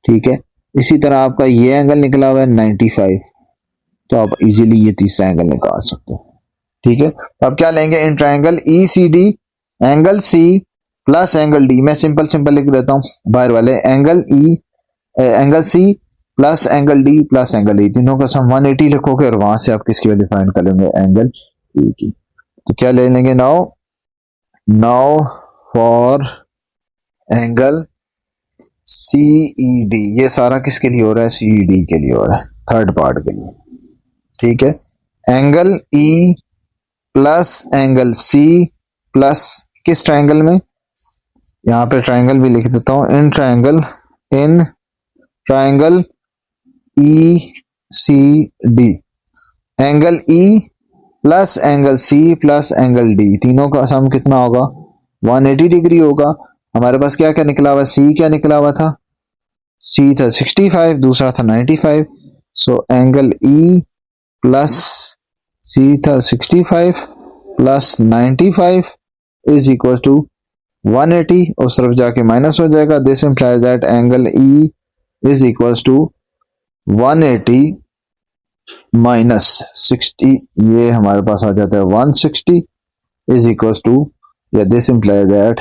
ठीक है, इसी तरह आपका ये एंगल निकला हुआ है 95, तो आप इजीली ये तीसरा एंगल निकाल सकते हो। ठीक है, तो आप क्या लेंगे, in triangle E C D, angle C plus angle D, मैं सिंपल सिंपल लिख देता हूं बाहर वाले, angle E, angle C plus angle D plus angle E, तीनों का सम 180 लिखोगे और वहां से आप किसकी वैल्यू फाइंड कर लेंगे, एंगल ई की। तो क्या ले लेंगे now, now for angle C E D, ये सारा किसके लिए हो रहा है, सीई डी के लिए हो रहा है, थर्ड पार्ट के लिए। ठीक है, angle E plus angle C plus किस ट्राइंगल में, यहां पे ट्राइंगल भी लिख देता हूं, in triangle E C D, angle E plus angle C plus angle D, तीनों का सम कितना होगा 180 डिग्री होगा। हमारे पास क्या क्या निकला हुआ, सी क्या निकला हुआ था, सी था 65, दूसरा था 95, सो एंगल ई प्लस सी था 65 प्लस 95 इज इक्वल टू 180, उस तरफ जाके माइनस हो जाएगा, this implies that angle E is equal to 180 minus 60, ये हमारे पास आ जाता है 160 इज इक्वल टू, या this implies that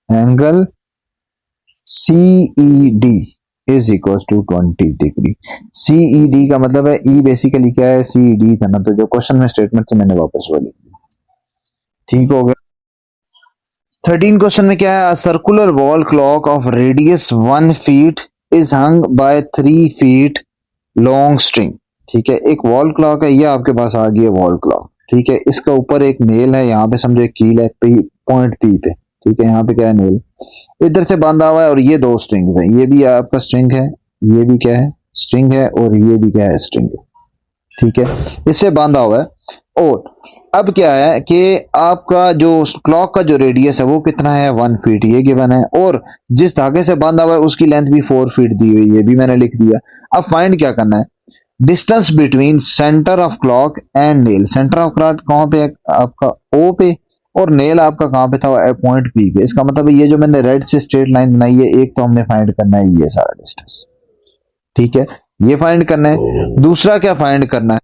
angle C E D is equal to 20 degree. C E D का मतलब है, ई बेसिकली क्या है, सीई डी था ना, तो जो क्वेश्चन में स्टेटमेंट थी मैंने वापस वो लिख दी। ठीक हो गया। 13 क्वेश्चन में क्या है, circular wall clock of radius 1 feet is hung by 3 feet long string. ठीक है, एक वॉल क्लॉक है, ये आपके पास आ गई है वॉल क्लॉक। ठीक है, इसका ऊपर एक नेल है, यहाँ पे समझो एक कील है पॉइंट पी पे। ठीक है, यहाँ पे क्या है, नेल इधर से बांधा हुआ है, और ये दो स्ट्रिंग है, ये भी आपका स्ट्रिंग है, ये भी क्या है स्ट्रिंग है, और ये भी क्या है स्ट्रिंग है। ठीक है, इससे बांधा हुआ है। और अब क्या है कि आपका जो क्लॉक का जो रेडियस है वो कितना है 1 फीट, ये गिवन है, और जिस धागे से बांधा हुआ है उसकी लेंथ भी 4 फीट दी हुई है, भी मैंने लिख दिया। अब फाइंड क्या करना है, distance between centre of clock and nail, centre of clock कहां पे है आपका ओ पे, और नेल आपका कहां पे था पॉइंट पी पे। इसका मतलब ये जो मैंने रेड से स्ट्रेट लाइन बनाई है, एक तो हमने फाइंड करना है ये सारा डिस्टेंस। ठीक है, ये फाइंड करना है। दूसरा क्या फाइंड करना है,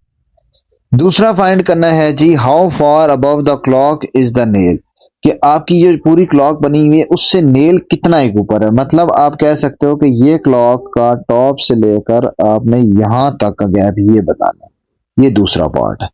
दूसरा फाइंड करना है जी how far above the clock is the nail, कि आपकी जो पूरी क्लॉक बनी हुई है उससे नेल कितना एक ऊपर है। मतलब आप कह सकते हो कि ये क्लॉक का टॉप से लेकर आपने यहां तक का गैप ये बताना है, ये दूसरा पार्ट है।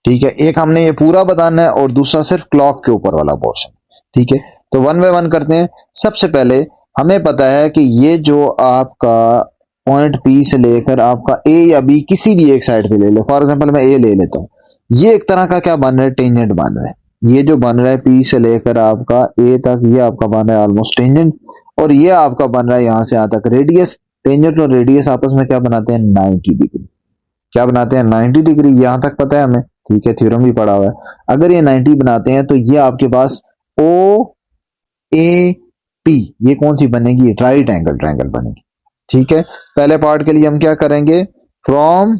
ठीक है, एक हमने ये पूरा बताना है और दूसरा सिर्फ क्लॉक के ऊपर वाला पोर्शन। ठीक है, तो वन बाय वन करते हैं। सबसे पहले हमें पता है कि ये जो आपका पॉइंट पी से लेकर आपका ए या बी किसी भी एक साइड पे ले लो, फॉर एग्जांपल मैं ए ले लेता हूं, ये एक तरह का क्या बन रहा है, टेंजेंट बन रहा है। ये जो बन रहा है पी से लेकर आपका ए तक, ये आपका बन रहा है ऑलमोस्ट टेंजेंट, और ये आपका बन रहा है यहां से यहां तक रेडियस। टेंजेंट और रेडियस आपस में क्या बनाते हैं 90 डिग्री, क्या बनाते हैं 90 डिग्री, यहां तक पता है हमें। ठीक है, थ्योरम भी पढ़ा हुआ है। अगर ये 90 बनाते हैं तो ये आपके पास ओ ए पी, ये कौन सी बनेगी, राइट एंगल ट्रायंगल बनेगी। ठीक है, पहले पार्ट के लिए हम क्या करेंगे, फ्रॉम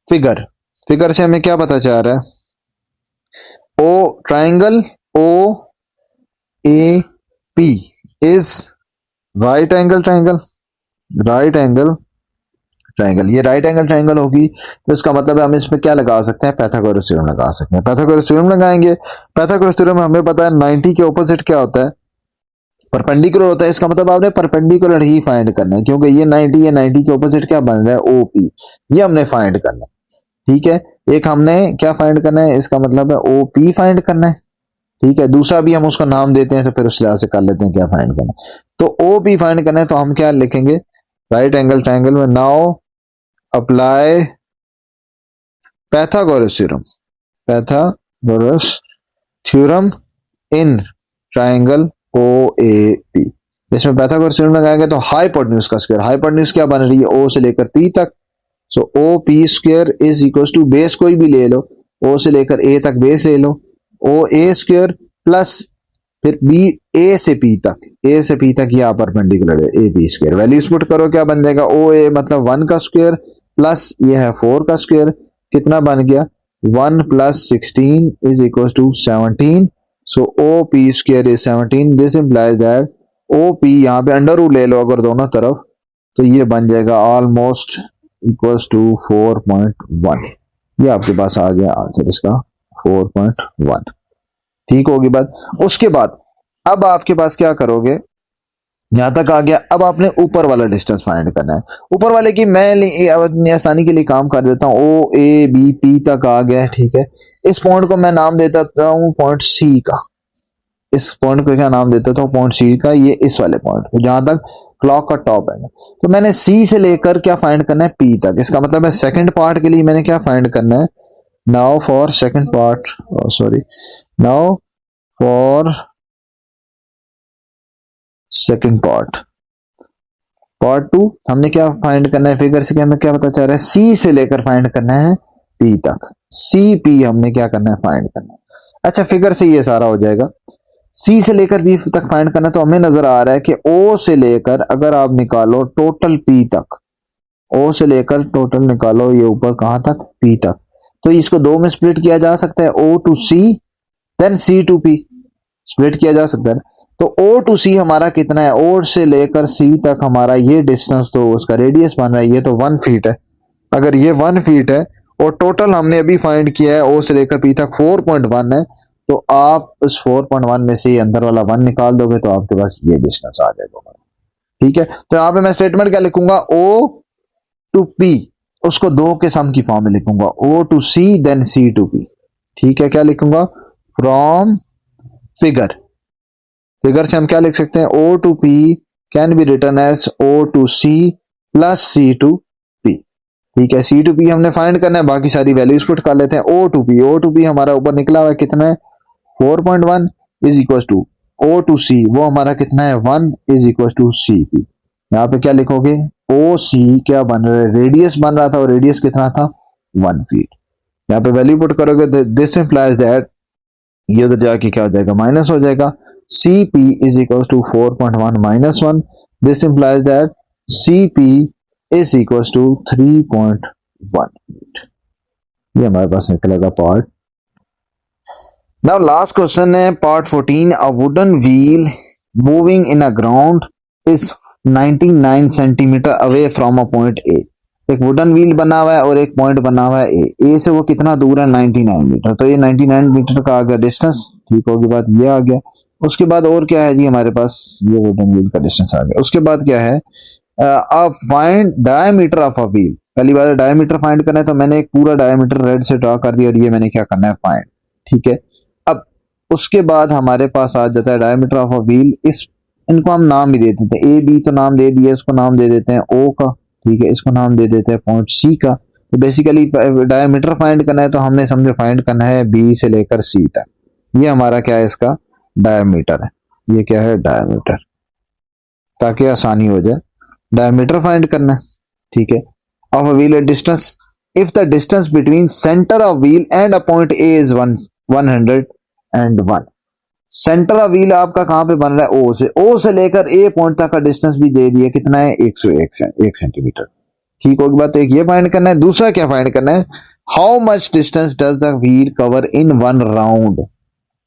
फिगर, फिगर से हमें क्या पता चल रहा है, O triangle O A P is right angle triangle, right angle triangle, ये राइट एंगल ट्राइंगल होगी, तो इसका मतलब है हम इसमें क्या लगा सकते हैं, पाइथागोरस थ्योरम लगा सकते हैं। पाइथागोरस थ्योरम लगाएंगे, पाइथागोरस थ्योरम में हमें पता है 90 के ऑपोजिट क्या होता है, परपेंडिकुलर होता है। इसका मतलब आपने परपेंडिकुलर ही फाइंड करना है, क्योंकि ये 90 के ऑपोजिट क्या बन रहा है ओपी, ये हमने फाइंड करना है। ठीक है, एक हमने क्या फाइंड करना है, इसका मतलब है ओपी फाइंड करना है। ठीक है, दूसरा भी हम उसका नाम देते हैं तो फिर उस लिहाज से कर लेते हैं क्या फाइंड करना है। तो ओपी फाइंड करना है, तो हम क्या लिखेंगे, राइट एंगल ट्राइंगल में now apply Pythagoras theorem, Pythagoras theorem in triangle O A P. इसमें पाइथागोरस थ्योरम लगाएंगे तो हाइपोटेन्यूज का स्क्वायर, हाइपोटेन्यूज क्या बन रही है, ओ से लेकर पी तक। So O P square is equal to base कोई भी ले लो, ओ से लेकर ए तक बेस ले लो, ओ ए स्क्वायर प्लस फिर बी ए से पी तक, ए से पी तक ये परपेंडिकुलर है A B square. Values put करो क्या बन जाएगा, ओ ए मतलब 1 का स्क्वायर प्लस ये है 4 का स्क्वायर, कितना बन गया 1 plus 16 is equal to 17। So O P square is 17। This implies that O P, यहाँ पे अंडर रूट ले लो अगर दोनों तरफ, तो ये बन जाएगा ऑलमोस्ट इक्वल्स टू 4.1। ये आपके पास आ गया आंसर इसका 4.1। ठीक होगी बात। उसके बाद अब आपके पास क्या करोगे, यहां तक आ गया, अब आपने ऊपर वाला डिस्टेंस फाइंड करना है। ऊपर वाले की मैं अपनी आसानी के लिए काम कर देता हूं, ओ ए बी पी तक आ गया, ठीक है। इस पॉइंट को मैं नाम देता हूं पॉइंट सी का, इस पॉइंट को क्या नाम देता हूं पॉइंट सी का, ये इस वाले पॉइंट को जहां तक क्लॉक का टॉप है। तो मैंने सी से लेकर क्या फाइंड करना है पी तक, इसका मतलब है सेकंड पार्ट के लिए मैंने क्या फाइंड करना है, now for second part, sorry now for second part, part 2 हमने क्या फाइंड करना है, फिगर से हमें क्या पता चल रहा है, सी से लेकर फाइंड करना है पी तक, सी पी हमने क्या करना है फाइंड करना है। अच्छा फिगर से ये सारा हो जाएगा, सी से लेकर बी तक फाइंड करना, तो हमें नजर आ रहा है कि ओ से लेकर अगर आप निकालो टोटल पी तक, ओ से लेकर टोटल निकालो ये ऊपर कहां तक पी तक, तो इसको दो में स्प्लिट किया जा सकता है, O to C then C to P, split किया जा सकता है। तो ओ टू सी हमारा कितना है, ओ से लेकर सी तक हमारा ये डिस्टेंस, तो उसका रेडियस बन रहा है, ये तो 1 फीट है। अगर ये 1 फीट है और टोटल हमने अभी फाइंड किया है ओ से लेकर पी तक 4.1 है, तो आप उस 4.1 में से अंदर वाला 1 निकाल दोगे तो आपके पास ये डिस्टेंस आ जाएगा। ठीक है, तो यहां पे मैं स्टेटमेंट क्या लिखूंगा, ओ टू पी, उसको दो के सम की फॉर्म में लिखूंगा, O to C then C to P. ठीक है, क्या लिखूंगा, फ्रॉम फिगर, फिगर से हम क्या लिख सकते हैं, O to P can be written as O to C plus C to P. ठीक है, सी टू पी हमने फाइंड करना है, बाकी सारी वैल्यूज पुट कर लेते हैं। O to P, O to P हमारा ऊपर निकला हुआ है कितना है 4.1 is equal to O to C, वो हमारा कितना है 1 is equal to C P. यहाँ पे क्या लिखोगे, ओ सी क्या बन रहा है, रेडियस बन रहा था और रेडियस कितना था 1 फीट। यहाँ पे वैल्यू पुट करोगे, दिस इंप्लाइज दैट ये उधर जाके क्या हो जाएगा माइनस हो जाएगा, CP is equals to 4.1 minus 1. This implies that CP is equals to 3.1. ये हमारे पास निकलेगा पार्ट। Now last question है part 14. A wooden wheel moving in a ground is 99 centimeter away from a point A. एक wooden wheel बना हुआ है और एक पॉइंट बना हुआ है ए से वो कितना दूर है 99 मीटर, तो ये 99 मीटर का आ गया डिस्टेंस। ठीक होगी बात, ये आ गया। उसके बाद और क्या है जी हमारे पास, ये वुडन व्हील का डिस्टेंस आ गया। उसके बाद क्या है, आप find diameter of a wheel. पहली बार डायमीटर फाइंड करना है तो मैंने एक पूरा डायमीटर रेड से ड्रॉ कर दिया और ये मैंने क्या करना है फाइंड। ठीक है, अब उसके बाद हमारे पास आ जाता है डायमीटर ऑफ अ व्हील। इस इनको हम नाम भी दे देते हैं, ए बी तो नाम दे दिया, इसको नाम दे देते हैं ओ का। ठीक है, इसको नाम दे देते हैं पॉइंट सी का। तो बेसिकली डायमीटर फाइंड करना है तो हमने समझो फाइंड करना है बी से लेकर सी तक। ये हमारा क्या है, इसका डायमीटर है। ये क्या है डायमीटर, ताकि आसानी हो जाए डायमीटर फाइंड करना है। ठीक है, of a wheel at distance if the distance between centre of wheel and a point A is 101। Centre of wheel आपका कहां पे बन रहा है, ओ से लेकर ए पॉइंट तक का डिस्टेंस भी दे दिया, कितना है 101 सेंटीमीटर। ठीक होगी बात, एक ये फाइंड करना है। दूसरा क्या फाइंड करना है, how much distance does the wheel cover in 1 round.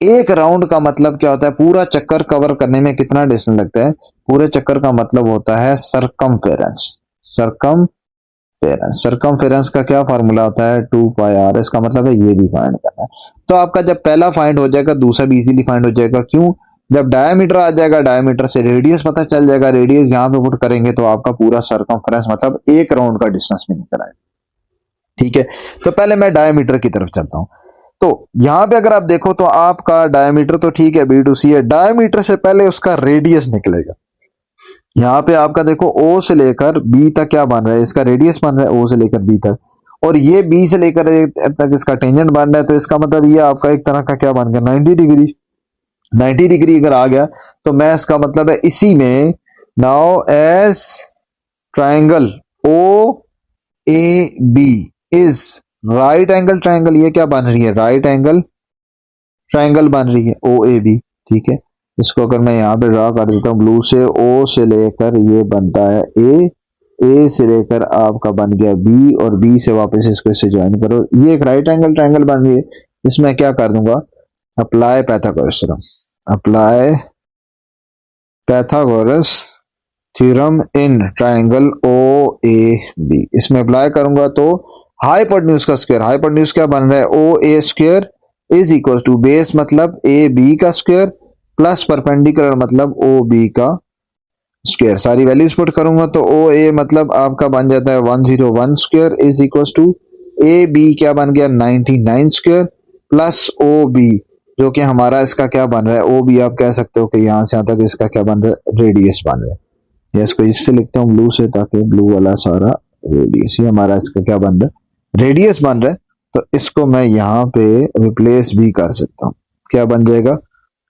एक राउंड का मतलब क्या होता है, पूरा चक्कर कवर करने में कितना डिस्टेंस लगता है। पूरे चक्कर का मतलब होता है सरकमफेरेंस। सरकमफेरेंस का क्या फार्मूला होता है 2πr। इसका मतलब है ये भी फाइंड करना है। तो आपका जब पहला फाइंड हो जाएगा दूसरा भी इजीली फाइंड हो जाएगा। क्यों, जब डायमीटर आ जाएगा डायमीटर से रेडियस पता चल जाएगा, रेडियस यहां पे पुट करेंगे तो आपका पूरा सरकमफेरेंस मतलब एक राउंड का डिस्टेंस भी निकल आएगा। ठीक है, तो पहले मैं डायमीटर की तरफ चलता हूं। तो यहां पे अगर आप देखो तो आपका डायमीटर तो ठीक है बी टू सी है, डायमीटर से पहले उसका रेडियस निकलेगा। यहाँ पे आपका देखो ओ से लेकर बी तक क्या बन रहा है, इसका रेडियस बन रहा है ओ से लेकर बी तक, और ये बी से लेकर तक इसका टेंजेंट बन रहा है। तो इसका मतलब ये आपका एक तरह का क्या बन गया 90 डिग्री। 90 डिग्री अगर आ गया तो मैं इसका मतलब है इसी में now as triangle O A B is right angle triangle, ये क्या बन रही है, राइट एंगल ट्राइंगल बन रही है ओ ए बी, ठीक है। इसको अगर मैं यहाँ पे ड्रा कर देता हूँ ब्लू से, ओ से लेकर ये बनता है ए से लेकर आपका बन गया बी, और बी से वापस इसको इससे ज्वाइन करो, ये एक राइट एंगल ट्राइंगल बन रही है। इसमें क्या कर दूंगा, apply Pythagoras theorem, apply Pythagoras theorem in triangle O A B, इसमें अप्लाई करूंगा तो हाइपोटेन्यूज का स्क्वायर, हाइपोटेन्यूज क्या बन रहा है O A square is equal to base मतलब ए बी का स्क्वायर प्लस परपेंडिकुलर मतलब ओ बी का स्क्वायर, सारी वैल्यूज पुट करूंगा तो ओ ए मतलब आपका बन जाता है 101 square is equal to A B क्या बन गया 99 स्क्वायर प्लस ओ बी जो कि हमारा इसका क्या बन रहा है, ओ बी आप कह सकते हो कि यहां से यहां तक इसका क्या बन रहा है, रेडियस बन रहा है। या इसको इससे लिखता हूँ ब्लू से ताकि ब्लू वाला सारा रेडियस ही हमारा इसका क्या बन रहा है, रेडियस बन रहा है। तो इसको मैं यहाँ पे रिप्लेस भी कर सकता हूँ, क्या बन जाएगा,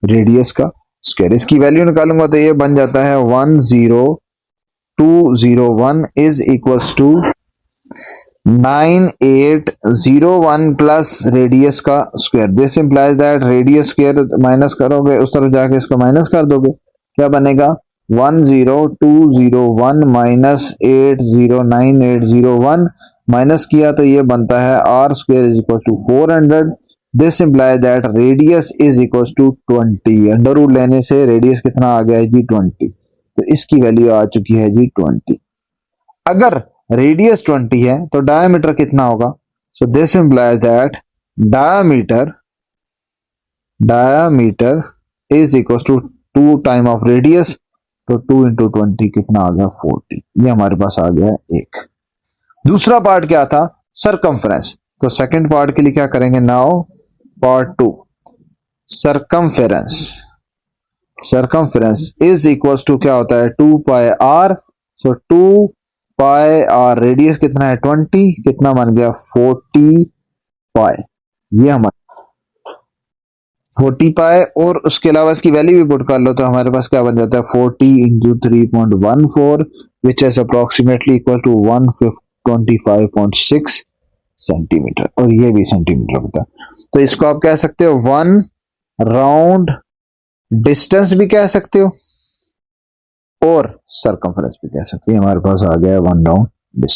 रेडियस का स्क्वायर। इसकी वैल्यू निकालूंगा तो ये बन जाता है 10201 is equals to 9801 plus radius का square. This implies that radius square minus करोगे उस तरफ जाके इसको माइनस कर दोगे, क्या बनेगा 10201 माइनस 809801 माइनस किया तो ये बनता है R square is equal to 400। This implies that radius is equal to 20, under root लेने से रेडियस कितना आ गया है जी 20, तो इसकी वैल्यू आ चुकी है जी 20। अगर रेडियस 20 है तो डायमीटर कितना होगा, so this implies that diameter diameter is equal to 2 time of radius, तो 2 इंटू 20 कितना आ गया 40, ये हमारे पास आ गया एक। दूसरा पार्ट क्या था, सरकमफ्रेंस, तो सेकंड पार्ट के लिए क्या करेंगे now part 2, circumference, circumference is equal to क्या होता है 2 pi r, so 2 pi r radius कितना है 20, कितना बन गया 40 पाई, ये हमारा 40 पाए, और उसके अलावा इसकी वैल्यू भी पुट कर लो तो हमारे पास क्या बन जाता है 40 into 3.14 which is approximately equal to 125.6 centimetre, और ये भी सेंटीमीटर होता है। तो इसको आप कह सकते हो 1 राउंड डिस्टेंस भी कह सकते हो और सरकमफ्रेंस भी कह सकते हो, हमारे पास आ गया 1 राउंड डिस्टेंस।